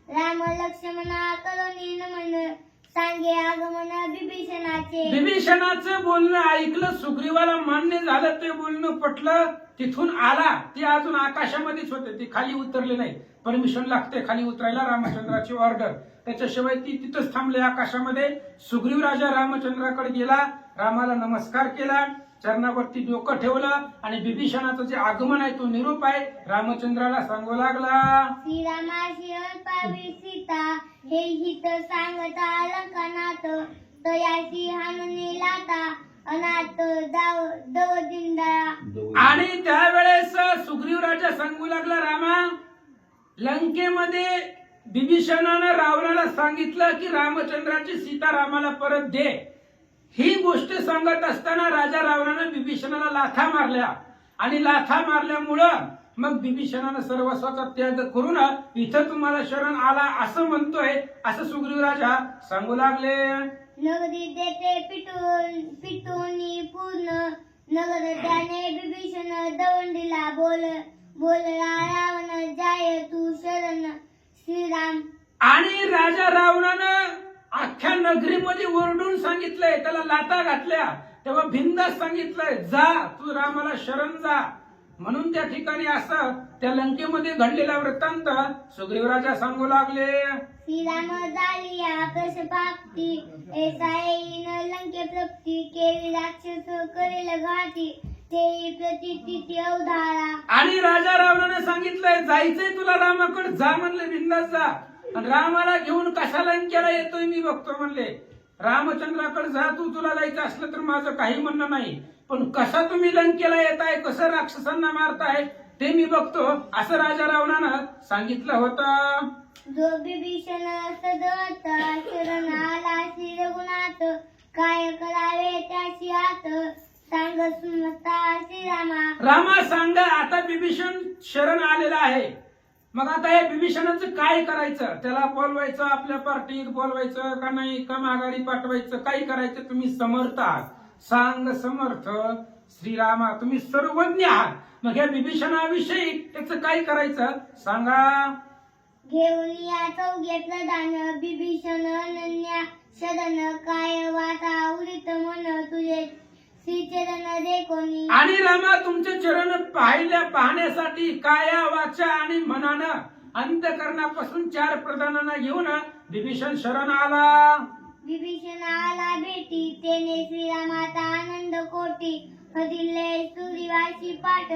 राम लक्ष्मणा करोनी नमन, सांगे आगमन विभीषणाचे. विभीषणाचं बोलणं ऐकलं, सुग्रीवाला मान्य झालं, ते बोलणं पटलं, तिथून आला. ते अजून आकाशामध्येच होते, ते खाली उतरले नाही, परमिशन लागते खाली उतरायला, रामचंद्राची ऑर्डर, त्याच्याशिवाय ती तिथंच थांबले आकाशामध्ये. सुग्रीव राजा रामचंद्राकडे गेला, रामाला नमस्कार केला, चरणावरती डोकं ठेवलं आणि विभीषणाचं जे आगमन आहे तो निरोप आहे रामचंद्राला सांगू लागला. श्रीरामाशी अल्पावी सीता हे हित सांगता लंकनाथ, तयाशी हानुनी लाता अनाथ दवदिंदा. आणि त्यावेळेस सुग्रीव राजा सांगू लागला, रामा लंकेमध्ये विभीषणानं रावणाला सांगितलं की रामचंद्राची सीता रामाला परत दे. ही गोष्ट सांगत असताना राजा रावणानं विभीषणाला लाथा मारल्या आणि लाथा मारल्यामुळं मग विभीषणानं सर्वस्वाचा त्याग करून इथं तुम्हाला शरण आला असं म्हणतोय, असं सुग्रीव राजा सांगू लागले. नगरी देते पिटून पूर्ण नगर, त्याने विभीषण दवंडीला बोलला रावण जाय तू शरण श्रीराम. आणि राजा रावणानं अख्ख्या नगरीमध्ये ओरडून सांगितलंय, त्याला लाथा घातल्या, तेव्हा भिंदास सांगितलंय जा तू रामाला शरण जा. म्हणून त्या ठिकाणी असं त्या लंकेमध्ये घडलेला वृत्तांत सुग्रीव राजा सांगू लागले. श्रीराम झालिया कशपाप्ती, ऐसा येईन लंके प्रप्ती, केली राक्षस करेल घाटी, ते प्रतिष्ठित अवधारा. आणि राजा रावणाने सांगितलंय जायचंय तुला रामाकडे, जा म्हणले, बिंदास जा. आणि रामाला घेऊन कशा लंकेला येतोय मी बघतो म्हणले. रामचंद्राकडे जा तू, तुला जायचं असलं तर माझं काही म्हणणं नाही, पण कसा तुम्ही लंकेला येताय, कसं राक्षसांना मारताय ते मी बघतो, असं राजा रावणानं सांगितलं होतं. जो बिभीषण सदवता शरण आला श्री रघुनाथ, काय करावे त्याची हात, सांग सुमता श्रीरामा. रामा सांगा, आता बिभीषण शरण आलेला आहे, मग आता हे बिभीषणाचं काय करायचं? त्याला बोलवायचं, आपल्या पार्टीत बोलवायचं का नाही, का माघारी पाठवायचं, काय करायचं? तुम्ही समर्थ आहात, सांग समर्थ श्रीरामा, तुम्ही सर्वज्ञ आहात, मग या बिभीषणाविषयी त्याचं काय करायचं सांगा. घेऊन या चौघे प्रधान, बिभीषण अनन्या शरण, काय वाटा उदित मन तुझे श्रीचरण दे कोणी. आणि रामा तुमचे चरण पाहण्यासाठी काया वाचा आणि मनानं अंतकरणापासून 4 प्रधानांना घेऊन बिभीषण शरण आला. विभीषण आला भेटी, तेने श्रीरामाचा आनंद कोटी, हरिले सुरिवाशी पाठ,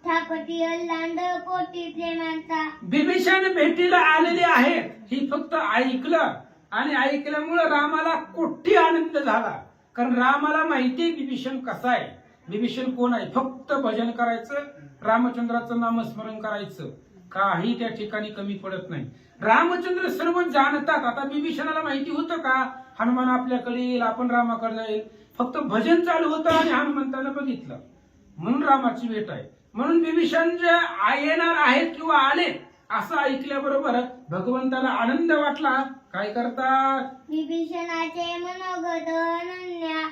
ठापटी अल्लांड पोटी प्रेमांचा. बिभीषण भेटीला आलेले आहेत, ही फक्त ऐकलं, आणि ऐकल्यामुळे रामाला कोटी आनंद झाला, कारण रामाला माहिती बिभीषण कसा आहे, बिभीषण कोण आहे. फक्त भजन करायचं, रामचंद्राचं नामस्मरण करायचं, काही त्या ठिकाणी कमी पडत नाही. रामचंद्र सर्व जाणतात. आता बिभीषणाला माहिती होतं का हनुमान आपल्याकडे येईल, आपण रामाकडे जाईल, फक्त भजन चालू होतं आणि हनुमंतानं बघितलं, म्हणून रामाची भेट आहे. म्हणून बिभीषण जे येणार आहेत किंवा आले असं ऐकल्याबरोबर भगवंताला आनंद वाटला. काय करतात? विभीषणाचे मनोगत अनन्या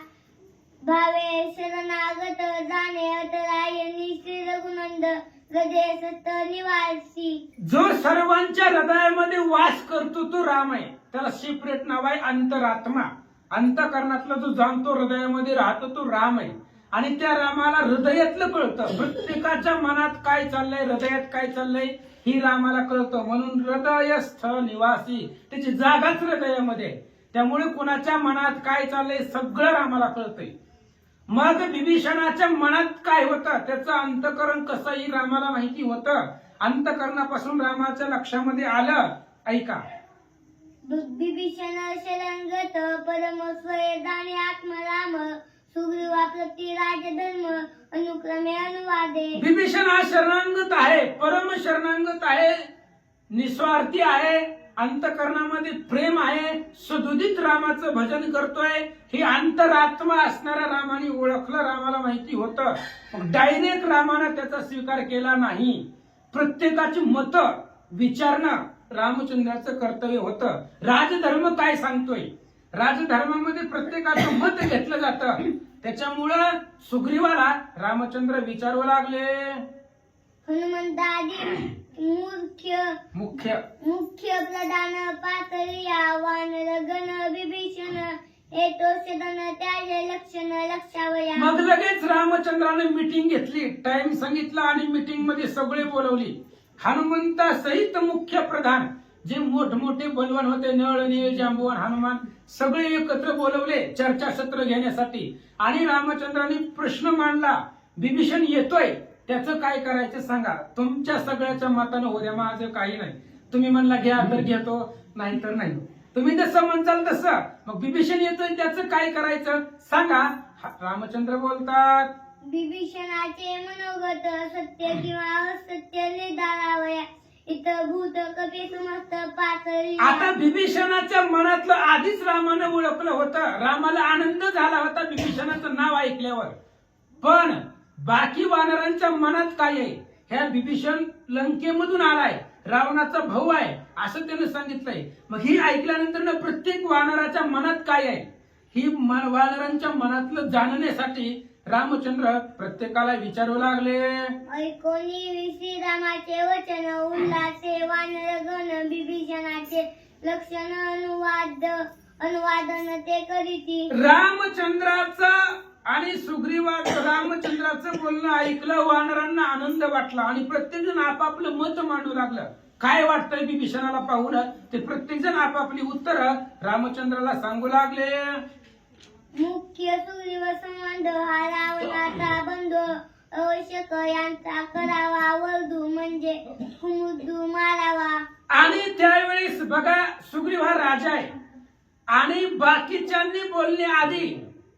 भावे शरणागत, जाणे अतरायनी श्री रघुनंद, हृदय सत निवासी. जो सर्वांच्या हृदयामध्ये वास करतो तो राम आहे, त्याला सेपरेट नाव आहे अंतरात्मा. अंतकरणातला जो जाणतो, हृदयामध्ये राहतो तो राम आहे. आणि त्या रामाला हृदयातलं कळतं, प्रत्येकाच्या मनात काय चाललंय, हृदयात काय चाललंय ही रामाला कळतं. म्हणून हृदयस्थ निवासी, त्याची जागाच हृदयामध्ये, त्यामुळे कुणाच्या मनात काय चाललंय सगळं रामाला कळतंय. मग बिभीषणाच्या मनात काय होतं, त्याचं अंतकरण कसं ही रामाला माहिती होतं. अंतकरणापासून रामाच्या लक्षामध्ये आलं. ऐका. विभीषण शरणगत, परम स्वय जाणे आत्मराम, सुग्रीवा प्रति राजधर्म, अनुक्रमे अनुवादे. बिभीषण हा शरणांगत आहे, परम शरणांगत आहे, निस्वार्थी आहे, अंतकरणामध्ये प्रेम आहे, सदुदित रामाचं भजन करतोय. ही अंतरात्मा असणाऱ्या रामाने ओळखलं, रामाला माहिती होतं. मग डायरेक्ट रामानं त्याचा स्वीकार केला नाही. प्रत्येकाची मत विचारणं रामचंद्राचं कर्तव्य होतं. राजधर्म काय सांगतोय, राजधर्मामध्ये प्रत्येकाचं मत घेतलं जातं. त्याच्यामुळं सुग्रीवाला रामचंद्र विचारू लागले. हनुमंतादी मुख्य प्रधान पातळीया, वानर गण विभीषण, येतो शरण त्याचे लक्षण लक्षावया. मग लगेच रामचंद्राने मीटिंग घेतली, टाइम सांगितला आणि मीटिंग मध्ये सगळे बोलवली. हनुमंता सहित मुख्य प्रधान जे मोठमोठे बलवान होते, नळ, नीळ, जांबुवान, हनुमान, सगळे एकत्र बोलवले चर्चासत्र घेण्यासाठी. आणि रामचंद्राने प्रश्न मांडला, बिभीषण येतोय, त्याचं काय करायचं सांगा. तुमच्या सगळ्याच्या मतानं हो द्या, माझं काही नाही. तुम्ही म्हणला घ्या तर घेतो, नाही तर नाही. तुम्ही जसं म्हणताल तसं. मग बिभीषण येतोय, त्याचं काय करायचं सांगा. रामचंद्र बोलतात. विभीषणाचे मनोगत, सत्य किंवा असत्य निर्धारावया, इथं भूत कपी समस्त पातळी. आता बिभीषणाच्या मनातलं आधीच रामानं ओळखलं होतं. रामाला आनंद झाला होता बिभीषणाचं नाव ऐकल्यावर. पण बाकी वानरांच्या मनात काय आहे, ह्या बिभीषण लंकेमधून आलाय, रावणाचा भाऊ आहे असं त्यानं सांगितलंय. मग ही ऐकल्यानंतर प्रत्येक वानराच्या मनात काय आहे, ही वानरांच्या मनातलं जाणण्यासाठी रामचंद्र प्रत्येकाला विचारू लागले. ऐकोनी श्रीरामाचे वचन, उल्हासे वानर गण, बिभीषणाचे लक्षण अनुवादन ते करीती. रामचंद्राचा आणि रामचंद्राचं बोलणं ऐकलं, वानरांना आनंद वाटला आणि प्रत्येक जण आपापलं मत मांडू लागलं. काय वाटतंय बिभीषणाला पाहून ते प्रत्येक जण आपापली उत्तर रामचंद्राला सांगू लागले. मुख्य सुग्रीव संबंध हा रावणाचा बंधू आवश्यक यांचा करावा वरदू म्हणजे हुमुद्दू मारावा. आणि त्यावेळेस बघा सुग्रीव हा राजा आहे आणि बाकीच्यांनी बोलण्याआधी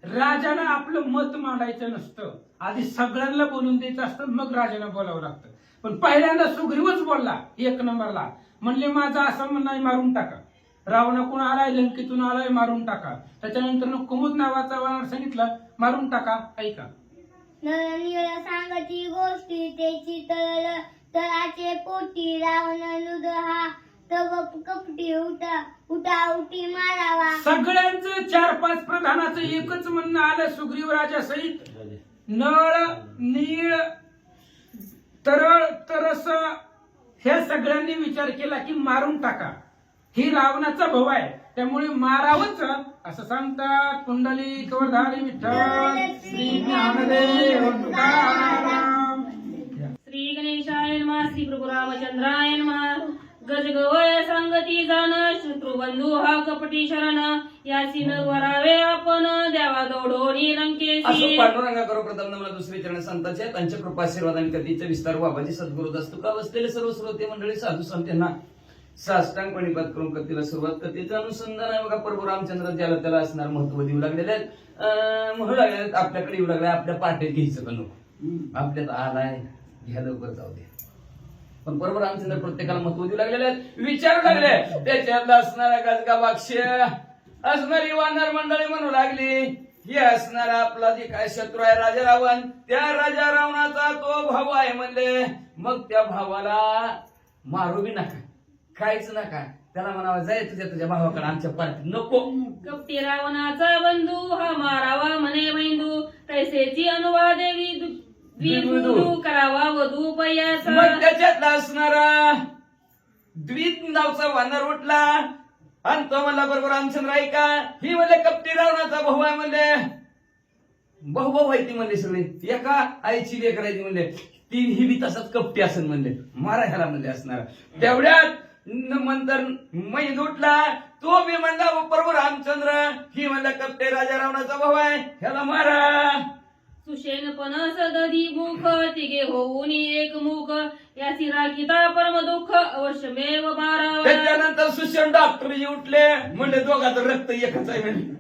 राजानं आपलं मत मांडायचं नसतं. आधी सगळ्यांना बोलून द्यायचं असतं, मग राजाला बोलावं लागतं. पण पहिल्यांदा सुग्रीवच बोलला एक नंबरला, म्हणले माझं असं म्हणणं आहे, मारून टाका. रावणाकडून आलाय, लंकेतून आलाय, मारून टाका. त्याच्यानंतर कुमुद नावाचा वानर सांगितलं मारून टाका. ऐका, नरनीळ सांगती गोष्टी त्याची तळ तळाचे पोटी रावण नुद हा तव कपटी उठाउटी मारावा. सगळ्यांचं 4-5 प्रधानाचं एकच म्हणणं आलं सुग्रीव राजा सहित. नळ, नीळ, तरळ, तरस ह्या सगळ्यांनी विचार केला की मारून टाका. ही रावणाचा भाऊ आहे त्यामुळे मारावंच असं सांगतात. कुंडली कवरधारी विठ्ठल श्री ज्ञानदेव तुकाराम. श्री गणेशाय नमः. श्री प्रभू रामचंद्राय नमः. गजगवय सांगती जाण शत्रुबंधू हा कपटी शरण यासी न वरावे आपण द्यावा दौडोनी असं लंकेशी. पांडुरंगा करो प्रथम नमला दुसरे चरण संतांचे त्यांच्या कृपाशीर्वाद आणि कधीचे विस्तार बाबाजी सद्गुरू दस्तू का बसलेले सर्व श्रोते मंडळी साधू संतांना साष्टांग प्रणिपात करून कथेला सुरुवात. कथेचं अनुसंधान आहे बघा. प्रभू रामचंद्र ज्याला त्याला असणार महत्व देऊ लागलेले आहेत, म्हणू लागले आहेत आपल्याकडे येऊ लागले. आपल्या पाठीत घ्यायचं का नको, आपल्यात आलाय घ्या लवकर जाऊ दे. पण प्रभू रामचंद्र प्रत्येकाला महत्व देऊ लागलेले आहेत, विचारू लागले. त्याच्यात असणारा गजगा बाक्ष असणारी वानर मंडळी म्हणू लागली हे असणारा आपला जे काय शत्रू आहे राजा रावण, त्या राजा रावणाचा तो भाऊ आहे म्हणले. मग त्या भावाला मारू बी नका, खायच नका, त्याला म्हणावं जाय तुझ्या भावाकडे, आमच्या पार्टीत नको. कपटी रावणाचा बंधू हा मारावा म्हणे मैंदू तैसेची अनुवादे द्विदू करावा वधू पयाचा. मग त्याच्यात असणारा द्वित नावचा वानर उठला आणि तो म्हणला बरोबर रामचंद्र ऐका ही म्हणले कपटी रावणाचा भाऊ आहे म्हणले. भाऊ आहे ती म्हणले सगळे, एका आईची लेकर आहे ती म्हणले. ती ही बी तसाच कपटी असेल म्हणले, मारा ह्याला म्हणले असणारा. तेवढ्यात नंतर मैद उठला, तो बी म्हणला प्रभू रामचंद्र ही म्हणला कपटे राजा रावणाचा भाऊ आहे, ह्याला मारा. सुषेण पणस दधी मुख तिघे होऊन एक मुख याची राखिता परम दुःख अवश्यमेव मारावा. त्याच्यानंतर सुषण डॉक्टर उठले, म्हणले दोघांचं रक्त एकच आहे म्हणले.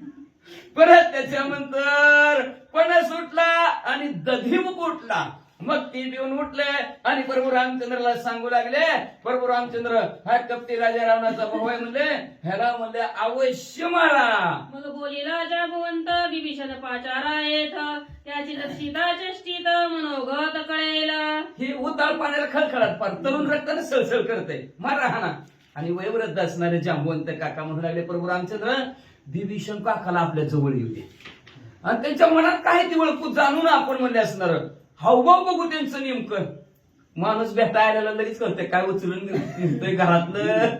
परत त्याच्यानंतर पणस उठला आणि दधीमुख उठला. मग ती देऊन उठले आणि प्रभू रामचंद्रला सांगू लागले प्रभू रामचंद्र हा कपटी राजा रावणाचा भाऊ आहे म्हणले, ह्याला म्हणले अवश्य मारा. मग बोलिला जाबवंत विभीषण पाचारा येथ त्याची दक्षिता चष्टीत मनोगत कळेला. ही उतार पाण्याला खळखळाट पार तरुण रक्ताने सळसळ करते, मारा हाना. आणि वयोवृद्ध असणारे जांबवंत काका म्हणू लागले प्रभू रामचंद्र विभीषण काकाला आपल्या जवळ येऊ दे आणि त्यांच्या मनात काय ती ओळखू जाणून आपण म्हणले असणार. हावभाव बघू त्यांचं नेमकं. माणूस भेटायला लगेच कळतंय काय उचलून निघतोय घरातलं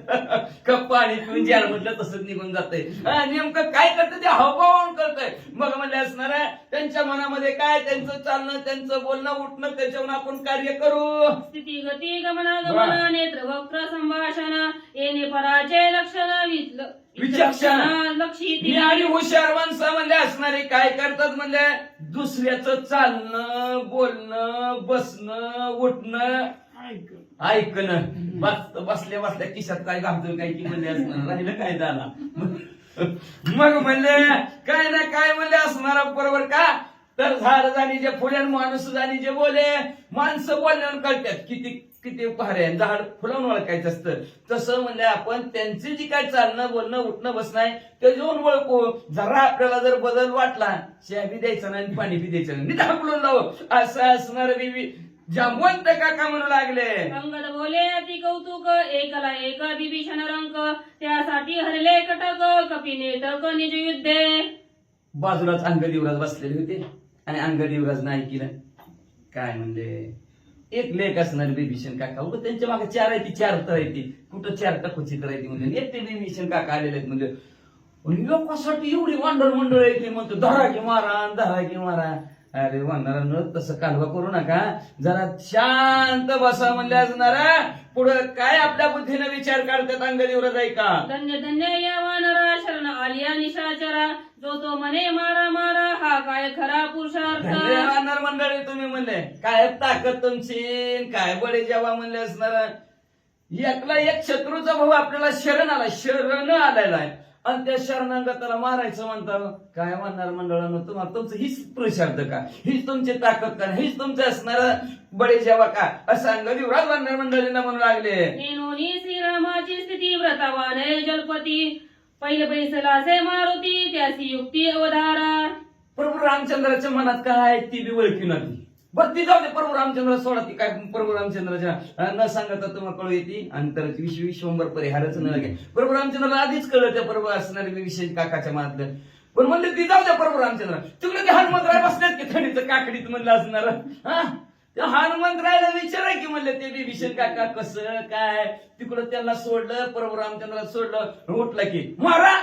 कप पाणी पिऊन ज्याला म्हटलं तसंच निघून जातंय. नेमकं काय करतं ते हावभाव कळतंय. मग म्हणले असणार आहे त्यांच्या मनामध्ये काय, त्यांचं चालणं, त्यांचं बोलणं, उठणं, त्याच्यावर आपण कार्य करू. स्थिती गती गमनागमन नेत्र वक्र संभाषण येणे पराजय लक्षण विचक्षण लक्षिती. आणि हुशार माणसं म्हणजे असणारे काय करतात म्हणजे दुसऱ्याचं चालणं, बोलणं, बसणं, उठणं, ऐकणं. बसल्या बसल्या खिशात काय घालतोय काय की म्हणजे असणार राहिलं काय झाला. मग म्हणले काय ना काय म्हणले असणारा बरोबर का. तर झाड जाणीचे फुले माणूस जाणीचे बोले. माणसं बोलण्यावर कळतात किती किती भारे झाड फुलावून ओळखायचं असतं. तसं म्हणजे आपण त्यांचे जे काय चालणं, बोलणं, उठणं, बसणं आहे ते जाऊन ओळखू. जरा आपल्याला जर बदल वाटला चहा बी द्यायचं नाही, पाणी बी द्यायचं नाही, ढाकलून लावू असं असणार बीबी जांबवंत काका म्हणू लागले. अंगद बोले अति कौतुक एकला एक विभीषण रंक त्यासाठी हरले कटक कपिनेटक निज युद्धे. बाजूलाच अंगद युवराज बसलेले होते आणि अंगद युवराज नाही केलं काय म्हणले एक लेख असणार विभीषण काका. उगं त्यांच्या मागे 4 आहे ती 4 तर आहे ती कुठं 4 टकोची तर आहे ती म्हणजे एकटे विभीषण काका आलेले आहेत म्हणजे लोकांसाठी एवढी वांडर मंडळ आहे की म्हणतो धरा की मारा, धरा की मारा. अरे वानरांनो तसं कालवा करू नका, जरा शांत बसा म्हणले असणार. पुढं काय आपल्या बुद्धीने विचार काढतात अंगदेवर जाय का. धन्य धन्य या वानरा शरण आलिया निशाचरा, जो तो म्हणे मारा मारा हा काय खरा पुरुषार्थ. वानर मंडळी तुम्ही म्हणले काय ताकद तुमची, काय बळे जेव्हा म्हणले असणार. एकला एक शत्रूचा भाऊ आपल्याला शरण आलेला आहे आणि त्या शरणांगताला मारायचं म्हणता. काय म्हणणार मंडळानं, तुम्हाला तुमचं हीच पुरुषार्थ का, हीच तुमची ताकद का, हीच तुमचं असणार बळे जेव्हा का, असं अंगदेवराज वानर मंडळींना म्हणू लागले. नेनोनी श्रीरामाची स्थिती व्रतावाने जलपती, पहिले बैसला से मारुती त्याची युक्ती अवधारा. प्रभू रामचंद्राच्या मनात काय आहे ती बी ओळखी नव्हती. बरं ती जाऊ दे, प्रभू रामचंद्र सोडा, ती काय प्रभू रामचंद्राच्या न सांगता तुम्हाला कळू येते अंतराची विश्वंभर परिहारच न लागे. प्रभू रामचंद्राला आधीच कळलं त्या प्रभू असणारे विषय काकाच्या मनातलं. पण म्हणले ती जाऊ द्या प्रभू रामचंद्र, तिकडे ते हनुमंतराय बसल्यात की थंडीचं काकडीत म्हणलं असणार. त्या हनुमंतरायला विचारा की म्हणले ते बी विषय काका कसं काय, तिकडं त्यांना सोडलं, प्रभू रामचंद्राला सोडलं, उठला की मारा.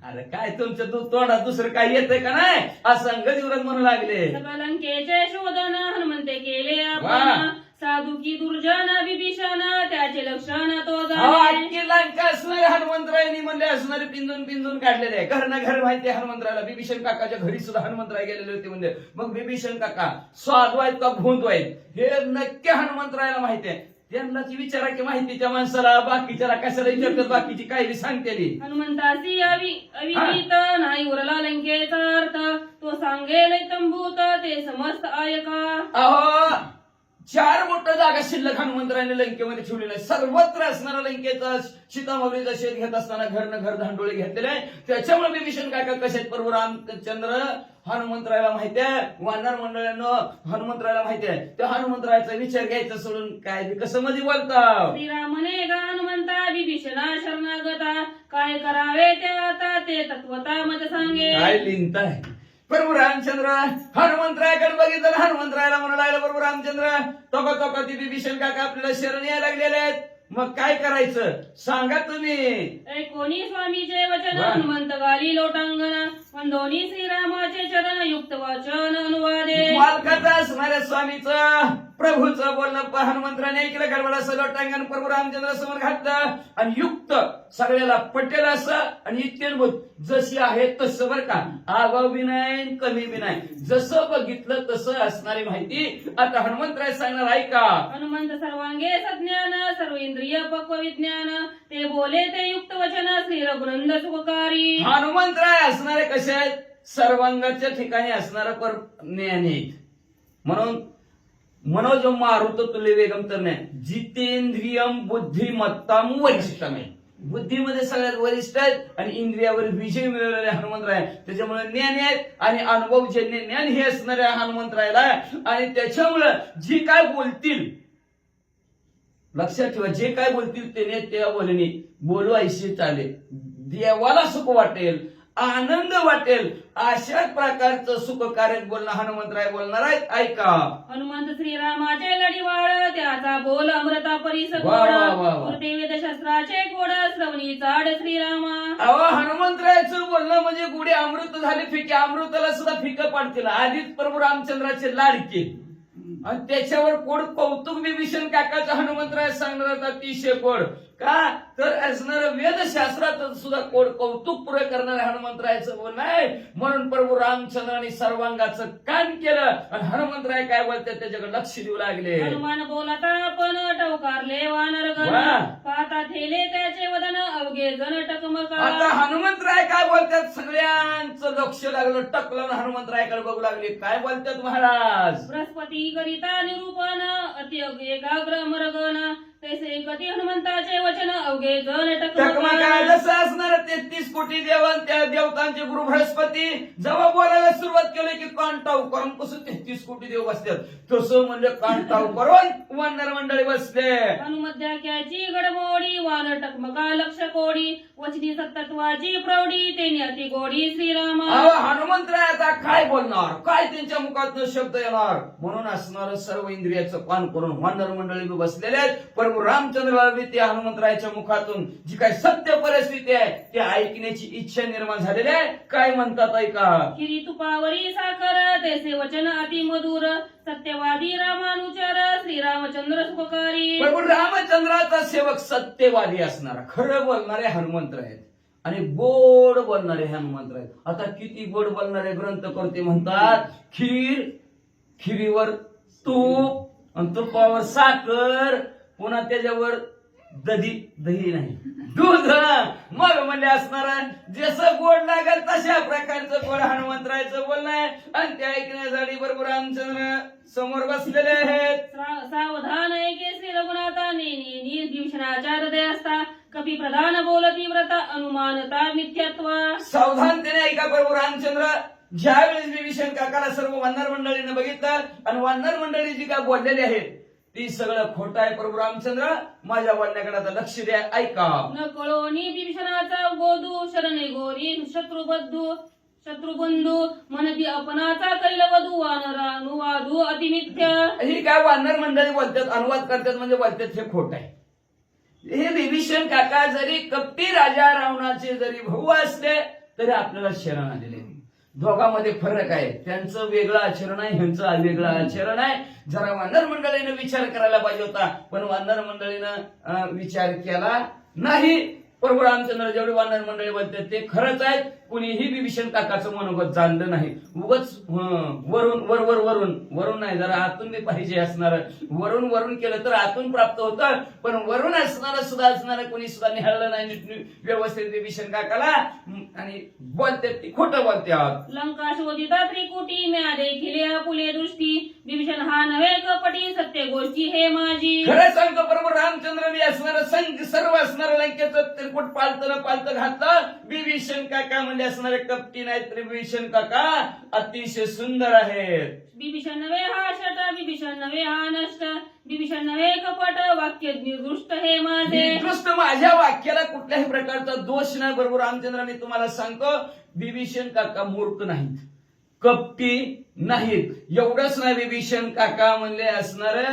अरे काय तुमच्या तोंडात दुसरं काय येतंय का नाही, असं अंगदेवराज म्हणू लागले. लंकेचे शोधन हनुमंते केले वा. आपण, साधू की दुर्जन विभीषण त्याचे लक्षण तो अहो, जाणे. अख्खी लंका असणारे हनुमंतरायांनी म्हणले असणारे पिंजून काढलेले आहे. घर ना घर माहिती आहे हनुमंतरायला. बिभीषण काकाच्या घरी सुद्धा हनुमंतराय गेलेले होते म्हणजे. मग बिभीषण काका साधू आहेत का भूत आहेत हे नक्की हनुमंतरायला माहिती आहे. त्यांनाची विचारा की माहितीच्या माणसाला, बाकीच्याला कशाला विचारतात, बाकीची काय बी सांगतेली. हनुमंतासी अविहित नाही उरला लंकेचा अर्थ, तो सांगेल तंबूत ते समस्त ऐका. अहो 4 मोठं जागा शिल्लक हनुमंतरायाने लंकेमध्ये ठेवलेलं आहे. सर्वत्र असणारा लंकेचा सीतामाऊलीचा शेत घेत असताना घर न घर धांडोळे घेतलेले आहे. त्याच्यामुळे बिभीषण काका कसे आहेत, प्रभू रामचंद्र हनुमंतरायाला माहिती आहे, वानर मंडळानं हनुमंतरायाला माहिती आहे. त्या हनुमंतरायाचा विचार घ्यायचा सोडून काय बी कसं मध्ये बोलता. श्रीरामने गा हनुमंता विभीषणा शरणागता, काय करावे ते आता ते तत्वता मत सांगे. काय लिहिताय प्रभू रामचंद्र हनुमंतरायाकडे बघितलं, हनुमंतरायाला म्हणू लागलं प्रभू रामचंद्र तो ती बिभीषण काका आपल्याला शरण यायला लागलेले आहेत, मग काय करायचं सांगा तुम्ही. कोणी स्वामीचे वचन वा. हनुमंत गाली लोटांगण, दोन्ही श्रीरामाचे चरण युक्त वचन अनुवादे. मालकाचा असणाऱ्या स्वामीचं प्रभूचं बोलणं हनुमंतराने ऐकलं, गडबड असं लोटांगण प्रभू रामचंद्र समोर घातलं आणि युक्त सगळ्याला पटेल असं आणि इत्यंभूत जशी आहे तसं बरं का, आगाव बी नाही कमी बी नाही, जसं बघितलं तसं असणारी माहिती आता हनुमंतराय सांगणार ऐका. हनुमंत सर्वांगे सज्ञान सर्व इंद्रिय पक्व विज्ञान, ते बोले ते युक्त वचन श्री रघुनंद सुखकारी. हनुमंतराय असणारे कसे आहेत, सर्वांगाच्या ठिकाणी असणारा पर ज्ञानी आहेत. म्हणून मनोज मारुत तुल्य वेगम तर नाही, जितेंद्रियम बुद्धिमत्ताम वरिष्ठम आहे. बुद्धीमध्ये सगळ्यात वरिष्ठ आहेत आणि इंद्रियावर विजय मिळवलेले हनुमंतराय. त्याच्यामुळे ज्ञानी आहेत आणि अनुभवजन्य ज्ञान हे असणारे हनुमंतरायला. आणि त्याच्यामुळं जी काय बोलतील लक्षात ठेवा, जे काय बोलतील त्याने त्या बोलणे बोलू ऐशी चालेल, देवाला सुख वाटेल, आनंद वाटेल, अशा प्रकारचं सुखकारक बोलणं हनुमंतराय बोलणार आहेत ऐका. हनुमंत श्रीरामाचे लढीवाळ त्याचा बोल अमृता परिस वा, वा, वा, वा. वेद शस्त्राचे गोड श्रवणी चाड श्रीरामा. अहो हनुमंतरायचं बोलणं म्हणजे गुढे अमृत झाले फिके, अमृताला सुद्धा फिकं पाडतील. आधीच प्रभू रामचंद्राचे लाडके आणि त्याच्यावर कोड कौतुक बिभीषण काकाचा हनुमंतराय सांगणार अतिशय कोड का तर असणार वेदशास्त्रात सुद्धा कोड कौतुक पुरे करणारे हनुमंतरायचं बोलणं आहे. म्हणून प्रभू रामचंद्राने सर्वांगाचं कान केलं आणि हनुमंतराय काय बोलतात त्याच्याकडे लक्ष देऊ लागले. हनुमान बोलता पण टवकारले वानरगण, वा. पाहता थेले त्याचे वदन अवघे जण टकमका. आता हनुमंतराय काय बोलतात सगळ्यांचं लक्ष लागलं, टक लावून हनुमंतरायकडे बघू लागले. काय बोलतात महाराज. बृहस्पती करिता निरूपण अति एकाग्र मरगण, तैसे गती हनुमंताचे वचन अवघे जण टकमका. टकमका. जसं असणार 33 कोटी देवन त्या देवतांचे गुरु बृहस्पती जेव्हा बोलायला सुरुवात केली की कान टाऊ करून कसं 33 कोटी देव बसतात तसं म्हणजे कान टाऊ करून वानर मंडळी बसले. हनुमध्याख्याची गडमोडी वानर टकमका लक्ष कोडी, वचनी सत्तत्वाची प्रौढी तेने अति गोडी श्रीरामा. अहो हनुमंतराय आता काय बोलणार, काय त्यांच्या मुखातून शब्द येणार. म्हणून असणार सर्व इंद्रियाचं पान करून वानर मंडळी बसलेले आहेत. प्रभू रामचंद्राला त्या हनुमंतरायच्या मुखात मुखातून जी काही सत्य परिस्थिती आहे ती ऐकण्याची इच्छा निर्माण झालेली आहे. काय म्हणतात ऐका. खिरी तुपावरी साखर तेसे वचन अति मधुर सत्यवादी रामानुचर श्रीरामचंद्र सुखकारी. प्रभू रामचंद्राचा सेवक सत्यवादी असणारा खरं बोलणारे हनुमंत आहेत आणि गोड बोलणारे हनुमंत आहेत. आता किती गोड बोलणारे ग्रंथकर्ते म्हणतात खिरीवर तूप आणि तुपावर साखर पुन्हा त्याच्यावर दही नाही दूध. मग म्हणजे असणार जसं गोड लागेल तशा प्रकारचं गोड हनुमंतरायचं बोलणं आहे. आणि ते ऐकण्यासाठी बरोबर रामचंद्र समोर बसलेले आहेत. सावधान ऐके श्री रघुनाथा नेनी भीषणाच्या हृदय असता कपी प्रधान बोलती व्रता अनुमानता मिथ्यात्व. सावधानतेने ऐका प्रभू रामचंद्र. ज्यावेळेस विभीषण काकाला सर्व वानर मंडळीने बघितलं आणि वानर मंडळी जी काय बोललेली आहेत ती सगळं खोटं आहे. प्रभू रामचंद्र माझ्या बोलण्याकडे आता लक्ष द्या. ऐका. न कळोनी विभीषणाचा गोदू शरणे गोरी शत्रुबंधू म्हणती अपनाचा कैल वधू वानरानुवादू अतिमिथ्य. ही काय वानर मंडळी बोलतात अनुवाद करतात म्हणजे बोलतात हे खोट आहे. हे विभीषण काका जरी कपटी राजा रावणाचे जरी भाऊ असले तरी आपल्याला शरण आलेले. दोघांमध्ये फरक आहे. त्यांचं वेगळं आचरण आहे ह्यांचं वेगळं आचरण आहे. जरा वानर मंडळीनं विचार करायला पाहिजे होता पण वानर मंडळीनं विचार केला नाही. प्रभू रामचंद्र जेवढे वानर मंडळी बोलतात ते खरंच आहेत. कुणीही विभीषण काकाचं मनोगत जाणलं नाही. उगच वरून नाही जरा आतून बी पाहिजे असणार. वरून केलं तर आतून प्राप्त होतं पण वरून असणारं कोणी सुद्धा निहाळलं नाही व्यवस्थित विभीषण काकाला आणि बोलतात ती खोटं बोलतात. लंका शोधिता त्रिकुटी म्या देखील आपुले दृष्टी विभीषण हा नव्हे कपटी सत्य गोष्टी हे माझी. खरं सांगतो प्रभू रामचंद्र मी असणारं संघ सर्व असणारं लंकेचं त्रिकुट पालतं घातलं. विभीषण काका म्हणजे असणारे कपटी नाहीत. विभीषण काका अतिशय सुंदर आहेत. विभीषण नव्हे हा शट विभीषण नव्हे हा नष्ट विभीषण नव्हे कपट वाक्य निर्दृष्ट हे माझे. निर्दृष्ट माझ्या वाक्याला कुठल्याही प्रकारचा दोष नाही. बरोबर रामचंद्र मी तुम्हाला सांगतो विभीषण काका मूर्ख नाहीत कपटी नाहीत. एवढंच नाही विभीषण काका म्हणले असणार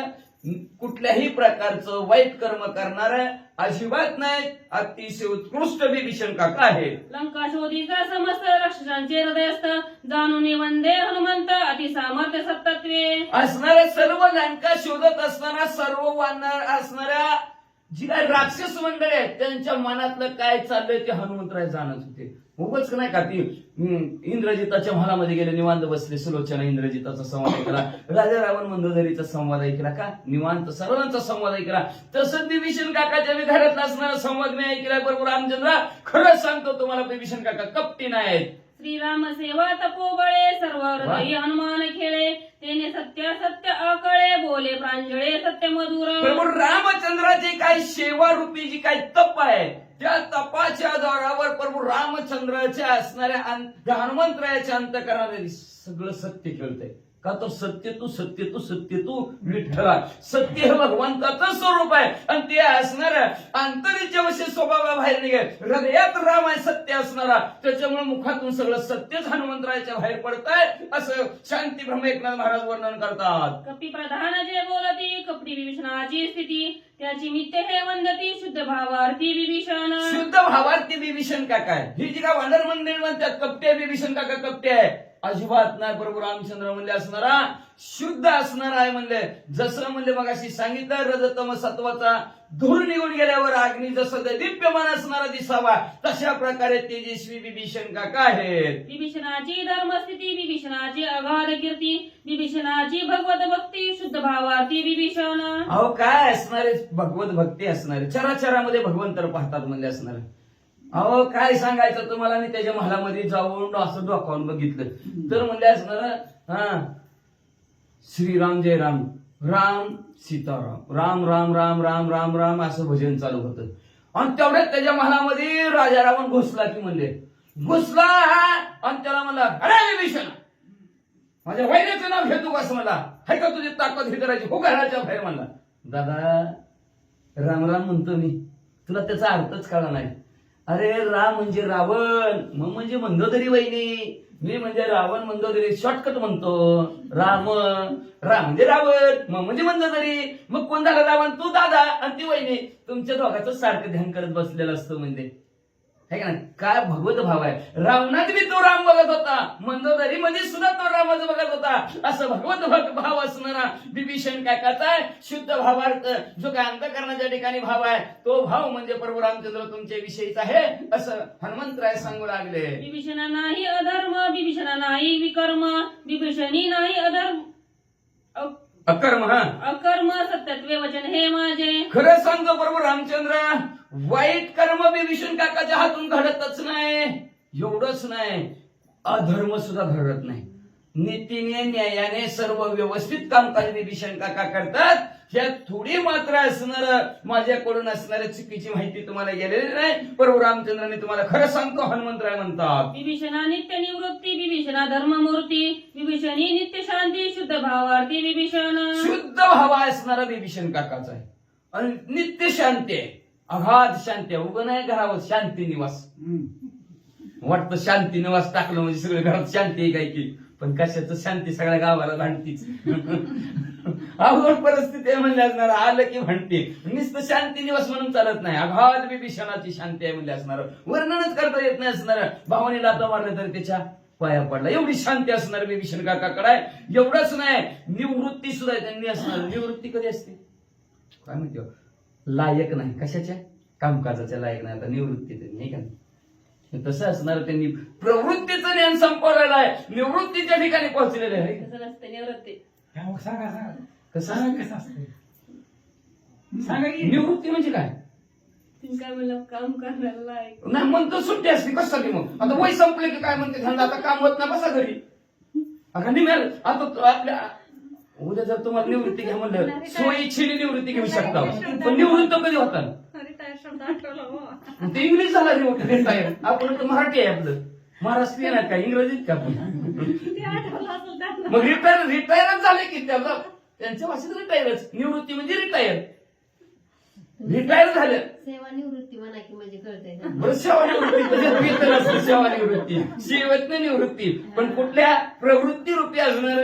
कुठल्याही प्रकारचं वाईट कर्म करणार अजिबात नाही. अतिशय उत्कृष्ट विभीषण काका आहे. लंका शोधीचा समस्त राक्षसांचे हृदय असत जाणून वंदे हनुमंत अति सामर्थ्य सत्तत्वे. असणाऱ्या सर्व लंका शोधत असणारा सर्व वानर असणाऱ्या जी काही राक्षस मंडळी आहेत त्यांच्या मनातलं काय चाललंय ते हनुमंतराय जाणत होते. उगाच नाही का ती इंद्रजिताच्या महालामध्ये गेले निवांत बसले सुलोचना इंद्रजिताचा संवाद ऐकला. राजा रावण मंदोदरीचा संवाद ऐकला का निवांत सर्वांचा संवाद ऐकला. तसंच विभीषण काकाच्या घरातला असणारा संवाद मी ऐकला. बरोबर रामचंद्र खरं सांगतो तुम्हाला विभीषण काका कपटी नाहीत. श्रीराम सेवा तपोबळे सर्व हृदयी हनुमान खेळे तेने सत्य सत्य आकळे बोले प्रांजळे सत्य मधुर. प्रभू रामचंद्राची काही सेवा रूपी जी काही तप आहे त्या तपाच्या द्वारावर प्रभू रामचंद्राच्या असणाऱ्या हनुमंतरायाच्या अंतःकरणामध्ये सगळं सत्य खेळतंय. का तर सत्य तू विठ्ठला. सत्य हे भगवंताचं स्वरूप आहे आणि ते असणार अंतरीच्या वशी स्वभावाबाहेर निघेल. हृदयात राम आहे सत्य असणारा त्याच्यामुळे मुखातून सगळं सत्यच हनुमंतरायाच्या बाहेर पडत आहे असं शांती ब्रह्म एकनाथ महाराज वर्णन करतात. कपटी प्रधान जे बोलती कपटी विभीषणाची स्थिती त्याची मित्य हे वंदती शुद्ध भावार्थी विभीषण. शुद्ध भावार्थी विभीषण काका आहे. ही जी का वानर मंडळी म्हणतात कपटे विभीषण काका कपटे आहे अजिबात नाही. प्रभू रामचंद्र म्हणले असणारा शुद्ध असणार आहे म्हणले. जसं म्हणले मग अशी सांगितलं रजतम सत्वाचा धूर निघून गेल्यावर अग्नी जसं दिव्यमान असणारा दिसावा तशा प्रकारे तेजस्वी विभीषण काका आहेत. विभीषणाची धर्मस्थिती विभीषणाची अगाध कीर्ती विभीषणाची भगवत भक्ती शुद्ध भावार्थी विभीषण. अहो काय असणारे भगवत भक्ती असणारे चराचरामध्ये भगवंतर पाहतात म्हणजे असणारे. अहो काय सांगायचं तुम्हाला. मी त्याच्या महालामध्ये जाऊन असं डोकावून बघितलं तर म्हणजे असणार श्रीराम जय राम राम सीताराम राम राम राम राम राम राम असं भजन चालू होतं. आणि तेवढ्यात त्याच्या महालामध्ये राजा रावण घुसला की म्हणले घुसला आणि त्याला म्हणला अरे विभीषण माझ्या वैद्याचं नाव घेतो कसं म्हणला हाय का तुझी ताकद हे करायची हो घराच्या बाहेर म्हणला. दादा राम राम म्हणतो मी तुला त्याचा अर्थच कळला नाही. अरे राम म्हणजे रावण, मग म्हणजे मंदोदरी वहिनी, मी म्हणजे रावण मंदोदरी शॉर्टकट म्हणतो. राम म्हणजे रावण, मग म्हणजे मंदोदरी. मग कोण झाला रावण? तू दादा आणि ती वहिनी. तुमच्या दोघांचं सारखं ध्यान करत बसलेलं असतं म्हणजे, है का? काय भगवत भाव आहे. रावणात बी तो राम बघत होता, मंदोदरी मध्ये सुद्धा तो रामाचं बघत होता. असं भगवत भाव असणारा विभीषण काकाचा आहे. शुद्ध भावार्थ जो काय अंतःकरणाच्या ठिकाणी भाव आहे, तो भाव म्हणजे प्रभू रामचंद्र तुमच्या विषयीचा आहे, असं हनुमंतराय सांगू लागले. विभीषणा नाही अधर्म, विभीषणा नाही विकर्म, विभीषणी नाही अधर्म अकर्म. हा, अकर्म सत्यत्वे वचन हे माझे. खरं सांगतो प्रभू रामचंद्र, वाईट कर्म विभीषण काकाच्या हातून घडतच नाही. एवढंच नाही, अधर्म सुद्धा घडत नाही. नीतीने न्यायाने सर्व व्यवस्थित कामकाज विभीषण काका करतात. ह्यात थोडी मात्र असणार माझ्याकडून असणाऱ्या चुकीची माहिती तुम्हाला गेलेली नाही. प्रभू रामचंद्राने तुम्हाला खरं सांगतो हनुमंतराय म्हणतात. विभीषणा नित्य निवृत्ती, विभीषणा धर्ममूर्ती, विभीषणी नित्य शांती, शुद्ध भावार्थी विभीषण. शुद्ध भाव असणारा विभीषण काकाचा आहे आणि नित्य शांती आहे, अगाध शांती आहे. उभं नाही घरावर शांती निवास. वाटतं शांती निवास टाकलं म्हणजे सगळं घरात शांती आहे काय की, पण कशाचं शांती, सगळ्या गावाला भांडतीच. अवघड परिस्थिती आहे म्हणले असणार, आलं की भांडते. नुसतं शांती निवास म्हणून चालत नाही, अगाध विभीषणाची शांती आहे म्हणले असणार. वर्णनच करता येत नाही असणार. भावाने लाथा मारलं तरी त्याच्या पाया पडला, एवढी शांती असणार विभीषण काकाकडे आहे. एवढंच नाही, निवृत्ती सुद्धा त्यांनी असणार. निवृत्ती कधी असते काय म्हणते? लायक नाही, कशाच्या? कामकाजाच्या लायक नाही. आता निवृत्ती त्यांनी का तसं असणार. त्यांनी प्रवृत्तीचं ज्ञान संपवलेलं आहे, निवृत्तीच्या ठिकाणी पोहोचलेलं आहे. तसं नसतं निवृत्ती. सांगा कसं कसं असतं सांगा की. निवृत्ती म्हणजे काय? तुम्ही काय म्हणलं? काम करायला लायक. नाही म्हणतो सुट्टी असते. कशासाठी मग? आता वय संपले की काय म्हणते, समजा आता काम होत नाही, बसा घरी. आता निघाल आता आपल्या उद्या जर तुम्हाला निवृत्ती घ्या म्हणलं, स्वइच्छेने निवृत्ती घेऊ शकता. पण निवृत्त कधी होता? ते इंग्लिश झाला रिटायर. आपण तर मराठी आहे, आपलं महाराष्ट्रीयन आहे का, इंग्रजीत का आपण? मग रिटायरच झाले की त्याला, त्यांच्या भाषेत रिटायरच. निवृत्ती म्हणजे रिटायर. रिटायर झालं, सेवानिवृत्ती म्हणा की म्हणजे कळतंय. बरं सेवानिवृत्ती त्याच्यात वेतन असतं. सेवानिवृत्ती सेवेतनं निवृत्ती, पण कुठल्या प्रवृत्ती रूपी असणार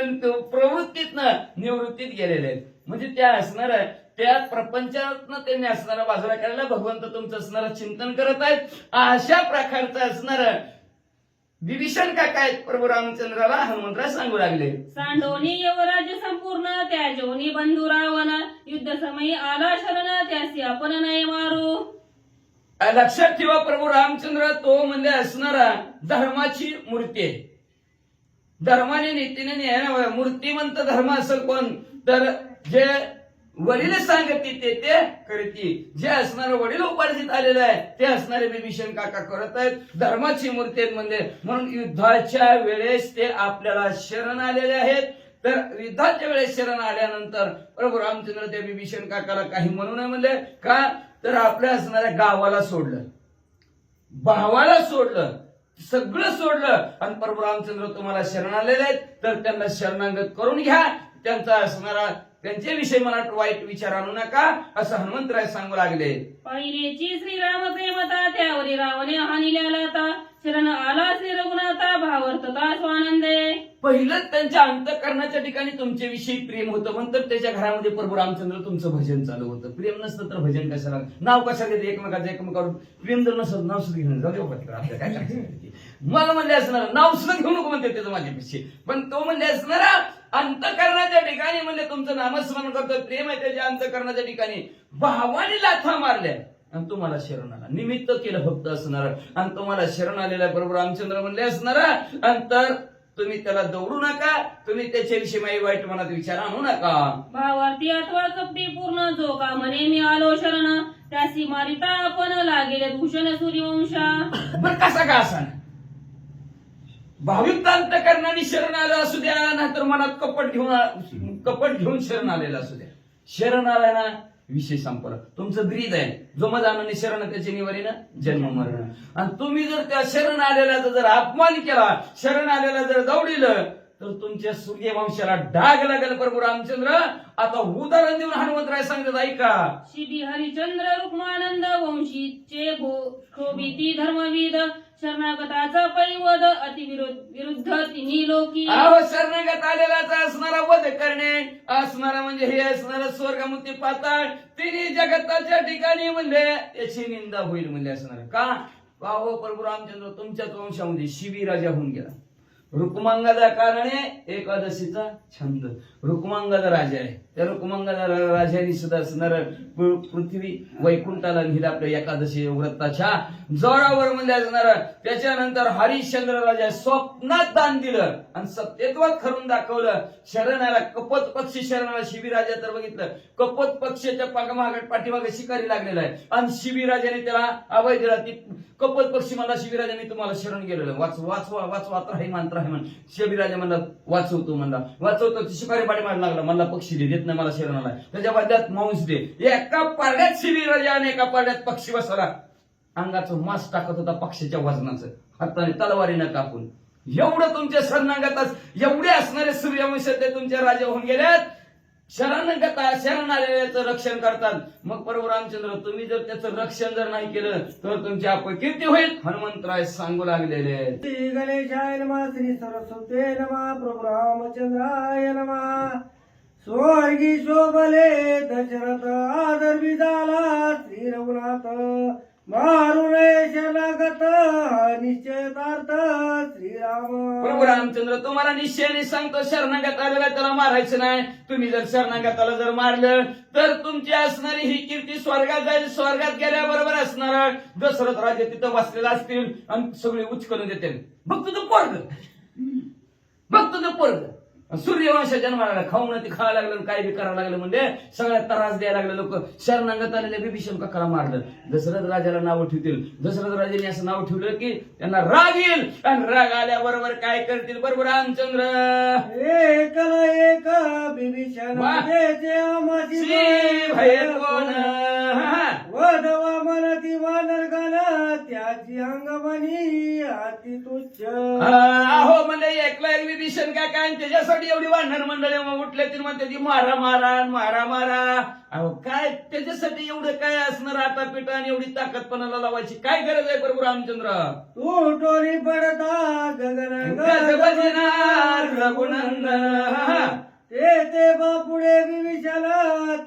प्रवृत्तीतनं निवृत्तीत गेलेले आहेत. म्हणजे त्या असणार त्या प्रपंचातनं त्यांनी असणारा बाजूला करायला भगवंत तुमचं असणारं चिंतन करत आहेत. अशा प्रकारचं असणार विभीषण काका आहेत. प्रभू रामचंद्राला हनुमंतराय सांगू लागले. सांडोनी यवराज्य संपूर्ण, त्याजोनी बंधू रावण, युद्ध समयी आला शरण, त्यासी आपण नाही मारू. लक्षात ठेवा, प्रभू रामचंद्र तो म्हणजे असणारा धर्माची मूर्ती आहे. धर्माने नीतीने न्यायाने मूर्तिमंत धर्म असेल कोण तर जे वडील सांगते ते करते. जे असणारं वडील उपार्जित आलेलं आहे ते असणारे विभीषण काका करत आहेत. धर्माची मूर्ती आहेत म्हणजे, म्हणून युद्धाच्या वेळेस ते आपल्याला शरण आलेले आहेत. तर युद्धाच्या वेळेस शरण आल्यानंतर प्रभू रामचंद्र त्या विभीषण काकाला काही म्हणू नये म्हणले. का तर आपल्या असणाऱ्या गावाला सोडलं, भावाला सोडलं, सगळं सोडलं आणि प्रभू रामचंद्र तुम्हाला शरण आलेले आहेत. तर त्यांना शरणागत करून घ्या. त्यांचा असणारा त्यांच्याविषयी मनात वाईट विचार आणू नका, असं हनुमंतराय सांगू लागले. पहिलेची श्रीराम प्रेमता, त्यावरी रावणे हानिल्याला, शरण आला श्री रघुनाथा, भावार्थता स्वानंदे. पहिलं त्यांच्या अंतःकरणाच्या ठिकाणी तुमच्याविषयी प्रेम होतं, म्हणतात त्याच्या घरामध्ये प्रभू रामचंद्र तुमचं भजन चालू होतं. प्रेम नसतं तर भजन कशाला, नाव कशाला घेते एकमेकावर. प्रेम जर नसत नाव सुद्धा घेऊन जाऊ आपल्या काय करायचं. मला म्हणले असणार नाव सुद्धा घेऊ नको म्हणते त्याचं माझ्यापेक्षा, पण तो म्हणले असणारा अंतःकरणाच्या ठिकाणी म्हणले तुमचं नामस्मरण करतो, प्रेम आहे त्याच्या अंतःकरणाच्या ठिकाणी. भावाने लाथा मारल्या आणि तुम्हाला शरण आला, निमित्त केलं फक्त असणार आणि तुम्हाला शरण आलेला प्रभू रामचंद्र म्हणले असणार. अंतर तुम्ही त्याला दौडू नका, तुम्ही त्याच्याविषयी माझी वाईट मनात विचार आणू नका. भावार्थी अथवा कपटी पूर्ण, जो का म्हणे मी आलो शरण, त्यासी मारिता आपण लागेले भूषण सूर्यवंशा. बरं कसा का असा भाविक अंतःकरणाने शरण आलं असू द्या, नाहीतर मनात कपट घेऊन शरण आलेला असू द्या. शरण आला ना विषय संपला. तुमचं ब्रीद आहे, जो मजानाने शरण त्याच्या निवारीनं जन्म मरण. आणि तुम्ही जर त्या शरण आलेल्याचा जर अपमान केला, शरण आलेला जर दौडिलं, तर तुमच्या सूर्यवंशाला डाग लागेल प्रभू रामचंद्र. आता उदाहरण देऊन हनुमंतराय सांगतात ऐका. शिबी हरिचंद्र रुक्मानंद वंशीचे शोभिती धर्मविद शरणागताचा पैवद अतिविरुद्ध तिन्ही लोकी. अहो शरणागत आलेलाचा असणारा वध करणे असणारा म्हणजे हे असणारा स्वर्गमुक्ती पाताळ तिन्ही जगताच्या ठिकाणी म्हणजे याची निंदा होईल म्हणजे असणार का. हो प्रभू रामचंद्र तुमच्याच वंशामध्ये शिबी राजा होऊन गेला. रुक्मांगदा कारणे एकादशीचा छंद. रुक्मांगदा राजा आहे. त्या रुक्मांगदा राजाने सुद्धा असणार पृथ्वी वैकुंठाला नेला आपल्या एकादशी व्रताच्या जोरावर म्हणजे असणार. त्याच्यानंतर हरिश्चंद्र राजा स्वप्नात दान दिलं आणि सत्यत्वात खरून दाखवलं. शरणाला कपोत पक्षी शरणाला शिबीराजा तर बघितलं कपोत पक्षाच्या पाठीमागे शिकारी लागलेला आहे आणि शिबीराजाने त्याला अभय दिला. ती कपोत पक्षी मला शिबीराजाने तुम्हाला शरण गेलेलं वाचवा राही मंत्र आहे म्हण. शिबीराजा म्हणला वाचवतो म्हणला वाचवतो. शिकारी पाठीमागे लागला म्हणला पक्षी दे देत नाही मला शरणाला. त्याच्या बदल्यात मांस दे. एका पारड्यात शिबीराजा आणि एका पारड्यात पक्षी बसला. अंगाचं मांस टाकत होता पक्षाच्या वजनाचं हाताने तलवारीनं कापून. एवढं तुमच्या शरणागतात एवढे असणारे सूर्यवंशातले तुमच्या राजा होऊन गेल्यात. शरण आलेल्याचं रक्षण करतात. मग प्रभू रामचंद्र तुम्ही जर त्याचं रक्षण जर नाही केलं तर तुमची अपकीर्ती होईल. हनुमंतराय सांगू लागलेले आहेत. श्री गणेशाय नमः श्री सरस्वते नमः प्रभू रामचंद्राय नमः. स्वर्गी शोभले दशरथ आदर विधाला श्री रघुनाथ मारुणे शरणागत निश्चयतार्थ श्रीराम. प्रभू रामचंद्र तुम्हाला निश्चयाने सांगतो शरणागत आलेला त्याला मारायचं नाही. तुम्ही जर शरणागताला जर मारलं तर तुमची असणारी ही कीर्ती स्वर्गात जाईल. स्वर्गात गेल्याबरोबर असणार दशरथ राजे तिथं बसलेला असतील आणि सगळे उचकून देतील. बघ तुझं पोरग सूर्यवंश जन्माला खाऊन ती खायला लागलं काय बी करायला लागलं म्हणजे सगळ्यात त्रास द्यायला लागले लोक. शरणागत आलेल्या बिभीषण काकाला मारलं. दशरथ राजाला नाव ठेवतील. दशरथ राजाने असं नाव ठेवलं की त्यांना राग येईल आणि राग आल्याबरोबर काय करतील प्रभू रामचंद्र. एकला एक बिभीषण भय कोण वधवा मनती वानरगण त्याची अंगमणी अति तुच्छ. अहो म्हणजे एकला एक विभीषण काका आणि त्याच्यासाठी एवढी वाढणार मंडळी उठले ती म्हणते ती मारा मारा मारा मारा. अहो काय त्याच्यासाठी एवढं काय असणार आता पिठा आणि एवढी ताकदपणाला लावायची काय गरज आहे प्रभू रामचंद्र. तू टोरी पडता गगन रघुनंदन ते बापुडे विभीषण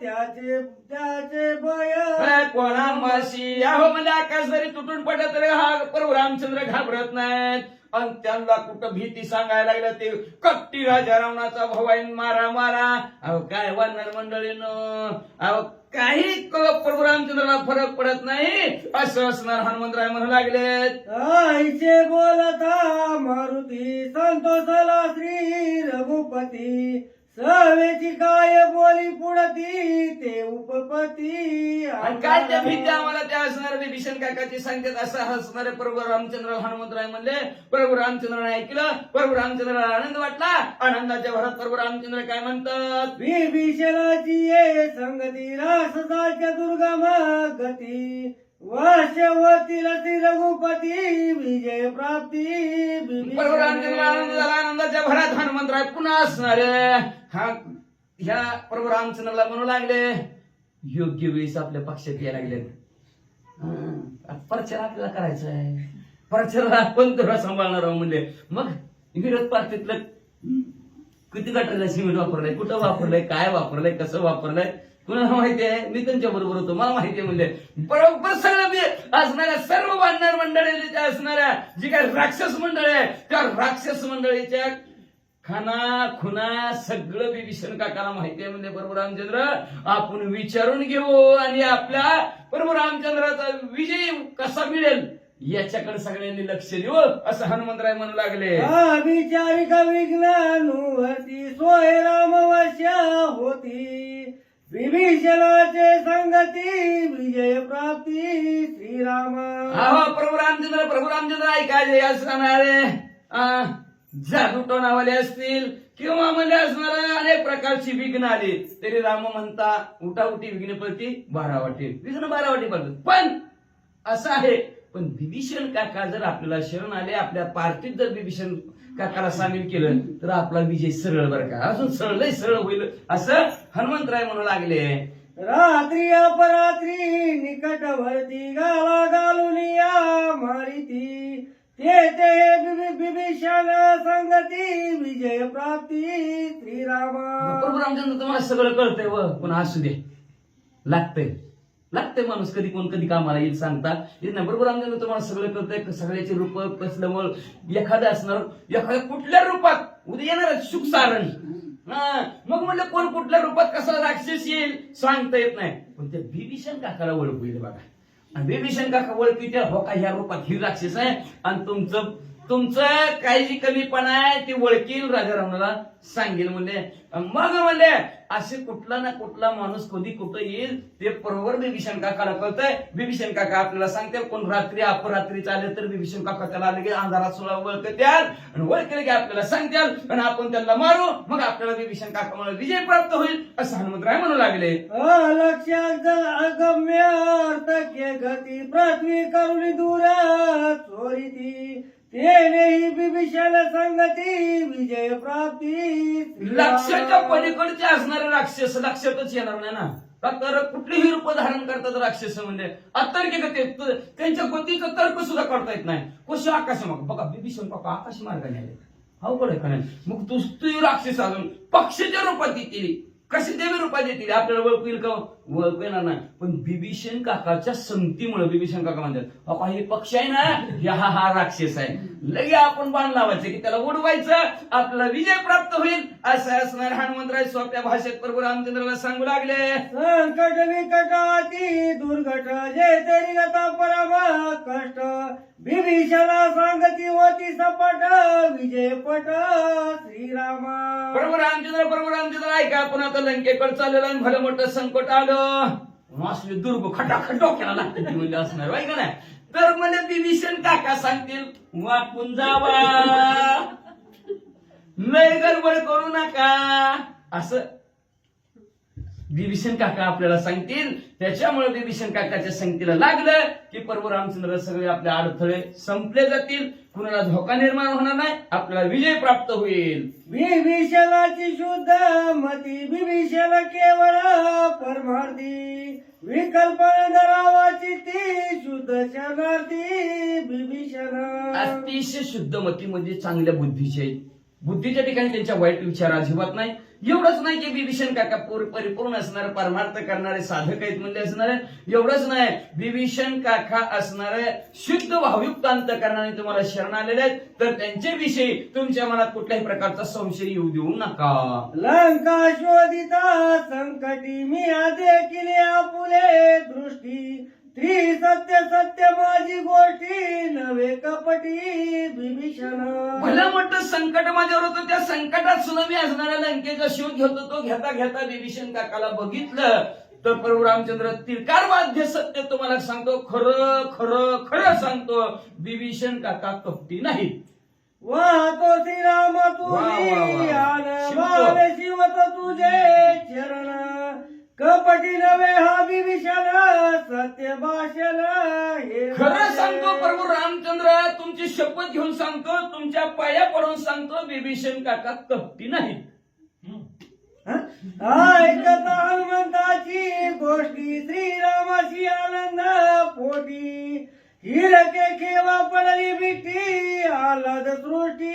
त्याचे भय कोणा माशी. अहो म्हणजे आकाश जरी तुटून पडलं तरी हा प्रभू रामचंद्र घाबरत नाहीत. आणि त्यांना कुठं भीती सांगायला लागलं ते कपटी राजा रावणाचा भवाईन मारा मारा. अहो काय वानर मंडळीनं अहो काही प्रभू रामचंद्राला फरक पडत नाही असं असणार हनुमंतराय म्हणू लागलेत. आईचे बोलता मारुती संतोषला श्री रघुपती सवेची काय बोली पुढती ते उपपती. आणि काय त्या भीती आम्हाला त्या असणारे विभीषण काकाची सांगतात असं हसणारे प्रभू रामचंद्र हनुमंतराय म्हणले. प्रभू रामचंद्राने ऐकलं. प्रभू रामचंद्राला आनंद वाटला. आनंदाच्या भरात प्रभू रामचंद्र काय म्हणतात. विभीषणाची ये संगती रासदाच्या दुर्गम गती वर्षवतील श्री रघुपती विजय प्राप्ती. प्रभू रामचंद्र आनंद झाला. आनंदाच्या भरात हनुमंतराय पुन्हा असणारे ह्या प्रभू रामचंद्राला म्हणू लागले योग्य वेळेस आपल्या पक्षात यायला लागले. प्रचार आपल्याला करायचा आहे. प्रचाराला आपण तुला सांभाळणार आहोत म्हणजे मग विरोध पार्टीतलं किती गटाला सिमेंट वापरलंय कुठं वापरलंय काय वापरलंय कसं वापरलंय कुणाला माहिती आहे. मी त्यांच्या बरोबर होतो मला माहिती आहे म्हणजे बरोबर सगळं असणाऱ्या सर्व वानर मंडळीच्या असणाऱ्या जी काही राक्षस मंडळी आहे त्या राक्षस मंडळीच्या खाना खुना सगळं विभीषण काकाला माहिती आहे म्हणजे प्रभू रामचंद्र आपण विचारून घेऊ आणि आपल्या प्रभू रामचंद्राचा विजय कसा मिळेल याच्याकडे सगळ्यांनी लक्ष देऊ असं हनुमंतराय म्हणू लागले. विचारिका विज्ञानूवरती सोय रामवश्य होती विभीषणाचे संगती विजय प्राप्ती श्रीराम. प्रभू रामचंद्र ऐकायचे असणारे जादूटोणावाले असतील किंवा म्हणजे असणारे अनेक प्रकारची विघ्न आली तरी राम म्हणता उठाउठी विघ्नपती 12 वाटे विघ्न 12 वाटे पडतात. पण असं आहे पण विभीषण काका जर आपल्याला शरण आले आपल्या पार्टीत जर विभीषण काकाला सामील केलं तर आपला विजय सरळ बरं का, अजून सरळ सरळ होईल असं हनुमंतराय म्हणू लागले. रात्री अपरात्री निकटवर्ती गाला घालून या मारिती ते बिभीषण संगती विजय प्राप्ती श्रीरामा. प्रभू रामचंद्र तुम्हाला सगळं कळतंय व पण असू दे, लागतंय माणूस कधी कोण कधी कामाला येईल सांगता येत नाही. बरोबर रामचंद्र तुम्हाला सगळं कळतंय, सगळ्याचे रूप कसलं मग एखादं असणार, एखाद्या कुठल्या रूपात उद्या येणार सुख सारण. मग म्हणलं कोण कुठल्या रूपात कसा राक्षस येईल सांगता येत नाही, पण त्या बिभीषण काकाला ओळखू येईल बघा. आणि बिभीषण काका ओळखी त्या हो का ह्या रूपात ही राक्षस आहे आणि तुमचं काही जी कमीपणा आहे ते ओळखील राजा रावणाला सांगेल म्हणले. मग म्हणले असे कुठला ना कुठला माणूस कधी कुठं येईल ते बरोबर बिभीषण काकाला कळतंय. बिभीषण काका आपल्याला सांगतील, कोण रात्री अपरात्री चालेल तर बिभीषण काका त्याला आले की अंधारात सुद्धा ओळखत्याल आणि ओळखले की आपल्याला सांगत्याल आणि आपण त्यांना मारू, मग आपल्याला बिभीषण काका मला विजय प्राप्त होईल असं हनुमंतराय म्हणू लागले. अलक्ष्य अगम्य अर्थक्य गती पृथ्वी करुणी दूर चोरिती तेनेही बिभीषण संगती विजय प्राप्ती. लक्षाच्या पलीकडचे असणारे राक्षस लक्षातच येणार नाही ना, का तर कुठलीही रूप धारण करतात राक्षस म्हणजे अतर्क गती, त्यांच्या गतीचा तर्क सुद्धा करता येत नाही. कशी आकाश मग बघा बिभीषण काका आकाश मार्गाने आले, अवघड आहे का नाही. मग तू राक्षस अजून पक्षाच्या रूपात येतील, कशी देवी रूपात येतील आपल्याला ओळखू येईल का, ओळखू येणार नाही. पण बिभीषण काकाच्या संगतीमुळे बिभीषण काका म्हणतात अपा हे पक्ष आहे ना, हा राक्षस आहे, लगे आपण बाण लावायचं की त्याला उडवायचं, आपल्याला विजय प्राप्त होईल असं असणार. हनुमंतराय सोप्या भाषेत प्रभू रामचंद्राला सांगू लागले. संकट विकटाती दुर्घट जे तरी गता परमा कष्ट बिभीषणा सांगती होती सपट विजय पट श्रीरामा. प्रभू रामचंद्र ऐका, आपण आता लंकेकडे चाललेलं आणि भलं मोठं संकट आलं, असले दुर्ग खटाखट डोक्याला लागते म्हणजे असणार आहे का नाही. तर म्हणजे बिभीषण काका सांगतील वाटून जावा, लय गडबड करू नका असं बिभीषण काका आपल्याला सांगतील. त्याच्यामुळे बिभीषण काकाच्या संगतीला लागलं की प्रभू रामचंद्र सगळे आपले अडथळे संपले जातील, कुणाला धोका निर्माण होणार नाही, आपल्याला विजय प्राप्त होईल. बिभीषणाची शुद्ध मती बिभीषण केवळ परमार्थी विकल्पना धरावाची ती शुद्ध शरणार्थी बिभीषण. अतिशय शुद्ध मती म्हणजे चांगल्या बुद्धीचे आहेत, बुद्धीच्या ठिकाणी त्यांच्या वाईट विचार अजिबात नाही. एवढंच नाही की बिभीषण काका परिपूर्ण असणारे परमार्थ करणारे साधक आहेत म्हणजे असणारे, एवढंच नाही बिभीषण काका असणारे शुद्ध भावयुक्त अंत करणारे तुम्हाला शरण आलेले आहेत, तर त्यांच्याविषयी तुमच्या मनात कुठल्याही प्रकारचा संशय येऊ देऊ नका. लंका शोधिता संकटी मी देखील आपुले दृष्टी त्रिसत्य सत्य माझी गोष्टी नवे कपटी बिभीषण. भलं मोठं संकट माझ्यावर होतं, त्या संकटात सुद्धा मी असणाऱ्या लंकेचा शोध घेतो. तो घेता घेता बिभीषण काकाला बघितलं तर प्रभू रामचंद्र तिरकार वाद्य सत्य तुम्हाला सांगतो, खरं खरं खरं सांगतो, बिभीषण काका कपटी नाही. वाहतो श्रीराम तुझी आन शिवत तुझे चरण कपटी नवे हा विभीषण सत्य भाषण. खरं सांगतो प्रभू रामचंद्र, तुमची शपथ घेऊन सांगतो, तुमच्या पाया पडून सांगतो, बिभीषण काका कपटी नाही. ऐकत हनुमंताची गोष्टी श्रीरामाची आनंद पोटी हिरके केव्हा पडली बिटी आलाद सृष्टी.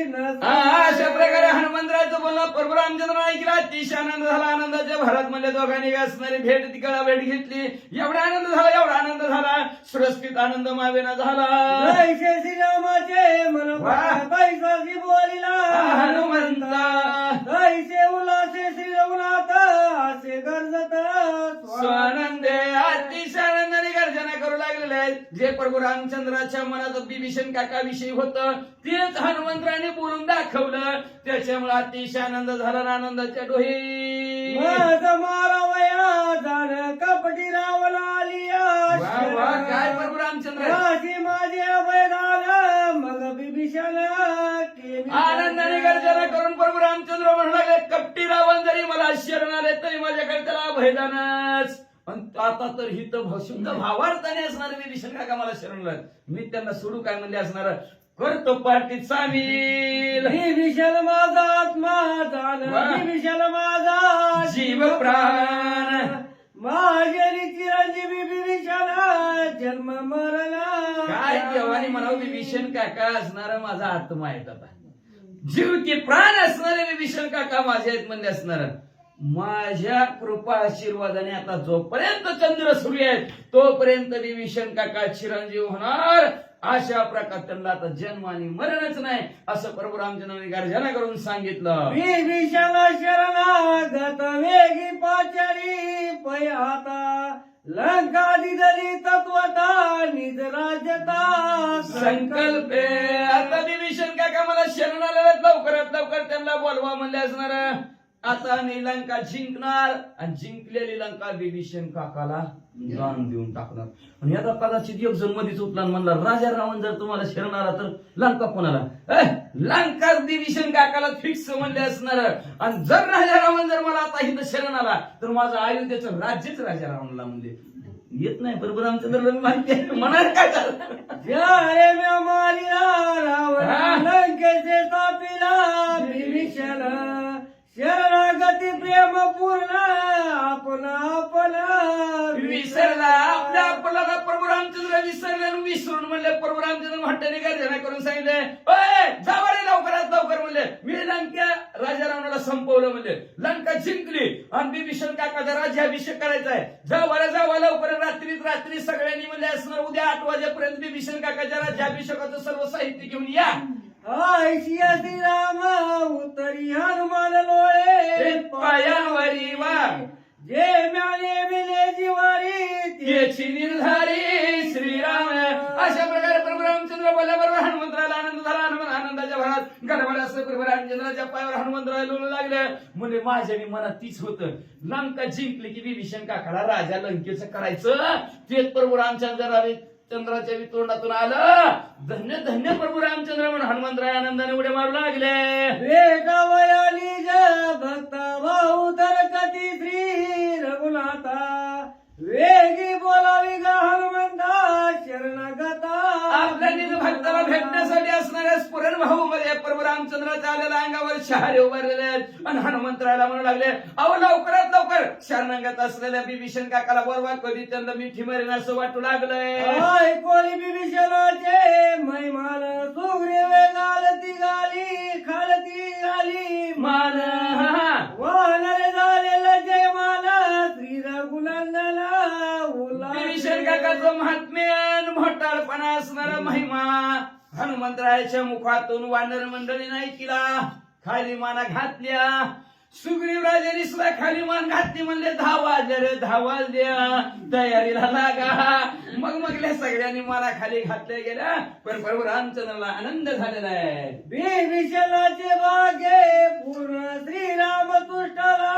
अशा प्रकारे हनुमंतरायचं बोलणं प्रभू रामचंद्र ऐकला, अतिशय आनंद झाला. आनंदाच्या भरात म्हणजे दोघांनी असणारी भेट तिकडा भेट घेतली, एवढा आनंद झाला सुरस्थित आनंद मावेना झाला. जैसे श्रीरामाचे मन तैसाशी बोलिला हनुमंता, तैसे उल्हासे श्री रघुनाथ असे गरजत स्वानंदे अतिशय आनंदाने गर्जना करू लागलेले आहेत. जे प्रभू रामचंद्राच्या मनात बिभीषण काकाविषयी होतं तेच हनुमंतराने बोलून दाखवलं, त्याच्यामुळे अतिशय आनंद झाला. आनंदाच्या डोही मारावया जाण कपटी रावण आलिया काय प्रभू रामचंद्र माझे अभय झालं मग बिभीषण आनंदाने गर्जना करून प्रभू रामचंद्र म्हणू लागले, कपटी रावण जरी मला शरण आले तरी माझ्याकडे त्याला अभयदानच. आता तर ही तर शुद्ध भावार्थाने असणार बिभीषण काका मला शरण, मी त्यांना सोडू काय म्हणजे असणार. करतो पार्टीत सामील विभीषण माझा आत्मा जाण वाह. विभीषण माझा जीव प्राण माझी चिरंजीवी विभीषण जन्म मरण काय देवानी म्हणावं विभीषण काका असणारा माझा आत्मा आहेत आता जीव की प्राण असणारे विभीषण काका माझे आहेत म्हणजे असणार माझ्या कृपा आशीर्वादाने आता जोपर्यंत चंद्र सूर्य आहेत तोपर्यंत विभीषण काका चिरंजीव होणार अशा प्रकारे त्यांना आता जन्म आणि मरणच नाही असं प्रभू रामचंद्रांनी गर्जना करून सांगितलं विभीषण शरणागत वेगी पाचारी पै आता लंका दिदली तत्वता निज राज्यता संकल्पे आता विभीषण काका मला शरण आलेलं लवकरात लवकर त्यांना बोलवा म्हणले असणार आता मी लंका जिंकणार आणि जिंकलेली लंका विभीषण काकाला दान देऊन टाकणार आणि आता कदाचित एक जण मध्येच उठला आणि म्हणला राजा रावण जर तुम्हाला शरण आला तर लंका कोणाला लंका विभीषण काकाला फिक्स म्हणले असणार आणि जर राजा रावण जर मला आता इथं शरण आला तर माझं अयोध्येचं राज्यच राजा रावणला म्हणजे येत नाही बरोबर रामचंद्र माहिती आहे म्हणाल काय जय म्या मारिला रावण लंकेचे तापिला विभीषण शरणागती प्रेम पूर्ण आपण विसरला आपल्या आपल्याला प्रभू रामचंद्र विसरले विसरून म्हणले प्रभू रामचंद्र हट्टाने गर्जना करून सांगितले जावा रे लवकरात लवकर म्हणले मी लंका राजा रावणाला संपवलं म्हणले लंका जिंकली आणि विभीषण काकाचा राज्याभिषेक करायचा आहे जावा लवकर रात्री सगळ्यांनी म्हणले असणार उद्या 8 वाजेपर्यंत विभीषण काकाच्या राज्याभिषेकाचं सर्व साहित्य घेऊन या ऐशिया श्रीराम उत्तरी हनुमान लोळे पायांवरी वार जे म्याने विले जिवारी त्याची निर्धारी श्रीराम अशा प्रकारे प्रभू रामचंद्र बोलल्याबरोबर हनुमंतराला आनंद झाला आनंदाच्या भरात गडबड असं प्रभू रामचंद्राच्या पायावर हनुमंतराला लोळू लागले म्हणजे माझ्या मनात तीच होतं लंका जिंकली की विभीषण काकाला राजा लंकेचं करायचं तेच प्रभू रामचंद्राला चंद्राच्या तोंडातून आलं धन्य धन्य प्रभू रामचंद्र म्हणून हनुमंतराय आनंदाने उड्या मारू लागले वेगावयाली ज भक्त भाऊ दरकती श्री रघुनाथा वेगी बोलावी गा हनुमंता शरणागता आपल्या निज भक्ताला भेटण्यासाठी असणाऱ्या स्फुरण भाऊ मध्ये प्रभू रामचंद्राच्या आलेल्या अंगावर शहारे उभारलेले आहेत आणि हनुमंतरायला म्हणू लागले अहो लवकरात लवकर शरणागत असलेल्या विभीषण काकाला बोलवा कधी त्यांना मिठी मारेन असं वाटू लागलंय कोली विभीषणाचे महिमान सुग्रीव गालती गाली खालती गाली मान वानरे झालेलं जय माला श्री रघुनंदना विभीषण काकाचं महात्म्य मोठाळपणा असणारा महिमा हनुमंतरायाच्या मुखातून वानर मंडळीने ऐकला खाली माना घातल्या सुग्रीव राजाने सुद्धा खाली मान घातली म्हणले 10 वाजले रे 10 वाजल्या तयारीला लागा मगल्या सगळ्यांनी माना खाली घातल्या गेल्या पण प्रभू रामचंद्राला आनंद झालेला आहे विभीषणाचे भाग्य पूर्ण श्रीराम तुष्टाला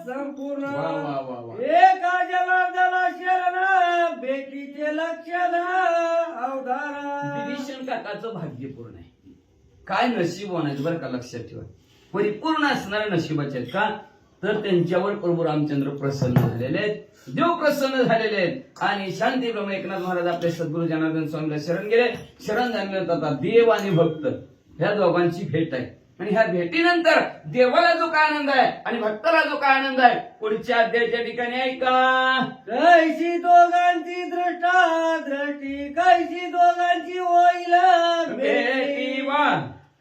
संपूर्ण वा, वा, वा, वा. एका जनार्दना शरण भेटीचे लक्षण अवधारा विभीषण काकाचं भाग्य पूर्ण आहे काय नशीब होण्याचं बरं का लक्षात ठेवा परिपूर्ण असणारे नशिबाचे आहेत का तर त्यांच्यावर प्रभू रामचंद्र प्रसन्न झालेले आहेत देव प्रसन्न झालेले आहेत आणि शांती ब्रह्म एकनाथ महाराज आपले सद्गुरू जनार्दन स्वामीला शरण गेले शरण झाल्यानंतर आता देव आणि भक्त ह्या दोघांची भेट आहे आणि ह्या भेटीनंतर देवाला जो काय आनंद आहे आणि भक्ताला जो काय आनंद आहे पुढच्या अध्यायाच्या ठिकाणी ऐका कैशी दोघांची दृष्टी कैशी दोघांची होईल भेटी वा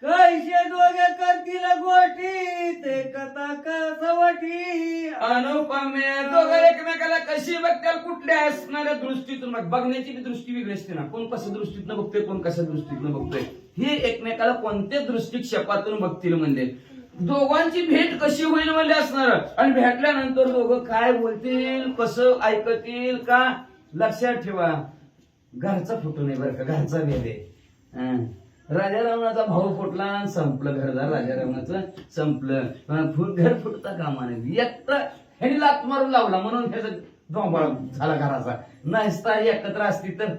कैसे दोघे करतील गोष्टी ते कथा कसवटी अनुपमे दोघं एकमेकाला कशी बघतात कुठल्या असणाऱ्या दृष्टीतून बघण्याची दृष्टी वेगळी असते ना कोण कशा दृष्टीतनं बघतोय कोण कशा दृष्टीतनं बघतोय हे एकमेकाला कोणत्या दृष्टिक्षेपातून बघतील म्हणजे दोघांची भेट कशी होईल म्हणजे असणार आणि भेटल्यानंतर दोघं काय बोलतील कसं ऐकतील का लक्षात ठेवा घरचा फोटो नाही बरं का घरचा भेद आहे राजा रावणाचा भाऊ फुटला आणि संपलं घरदार राजा रावणाचं संपलं घर फुटता कामा नाही एकटा ह्याने लात मारून लावला म्हणून ह्याचा डोंबाळ झाला घराचा नसता एकत्र असती तर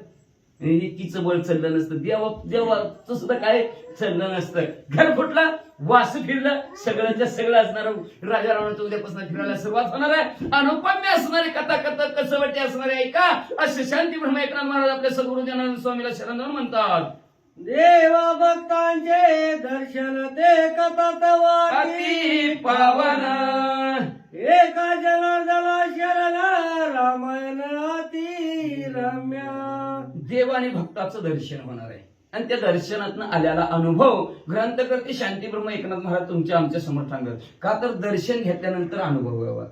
एकीचं बळ चाललं नसतं देवाचं सुद्धा काय चाललं नसतं घर फुटला वास फिरलं सगळ्यांच्या सगळं असणार राजा रावणाचं उद्यापासून फिरायला सुरुवात होणार आहे अनुपम्य असणारी कथा कसवटी असणारे ऐका असे शांती ब्रह्म एकनाथ महाराज आपल्या सद्गुरू जनार्दन स्वामीला शरण म्हणतात देवा भक्तांचे दर्शन ते कथात वाटी अति पावन एका जनार्दना शरण रामायण अति रम्य. देव आणि भक्ताचं दर्शन होणार आहे आणि त्या दर्शनातून आलेला अनुभव ग्रंथकर्ते शांतीब्रह्म एकनाथ महाराज तुमच्या आमच्या समोर सांगत. का तर दर्शन घेतल्यानंतर अनुभव व्हावा.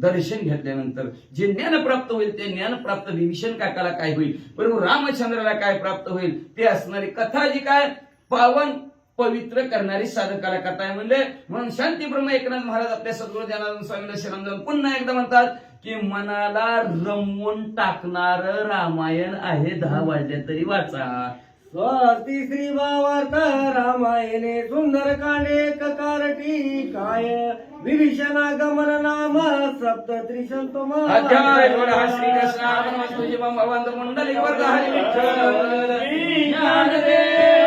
दर्शन घेतल्यानंतर जे ज्ञान प्राप्त होईल ते ज्ञान प्राप्त विभीषण काकाला काय होईल, बरोबर रामचंद्राला काय प्राप्त होईल ते असणारी कथा जी काय पावन पवित्र करणारी साधकाला कथा आहे म्हणले. म्हणून शांतीब्रह्म एकनाथ महाराज आपल्या सद्गुरू ज्ञानानंद स्वामीला शरण जाऊन पुन्हा एकदा म्हणतात की मनाला रमवून टाकणार रामायण आहे 10 वाजल्या तरी वाचा. स्वाती श्री भावार्थ रामायणे सुंदर कांडे ककारटी काय विभीषणा गमन नाम सप्त त्रिशंतम अध्याय थोडा श्रीकृष्ण तुझे मंडलिक वर्ग हरी विठ्ठल ज्ञानदेव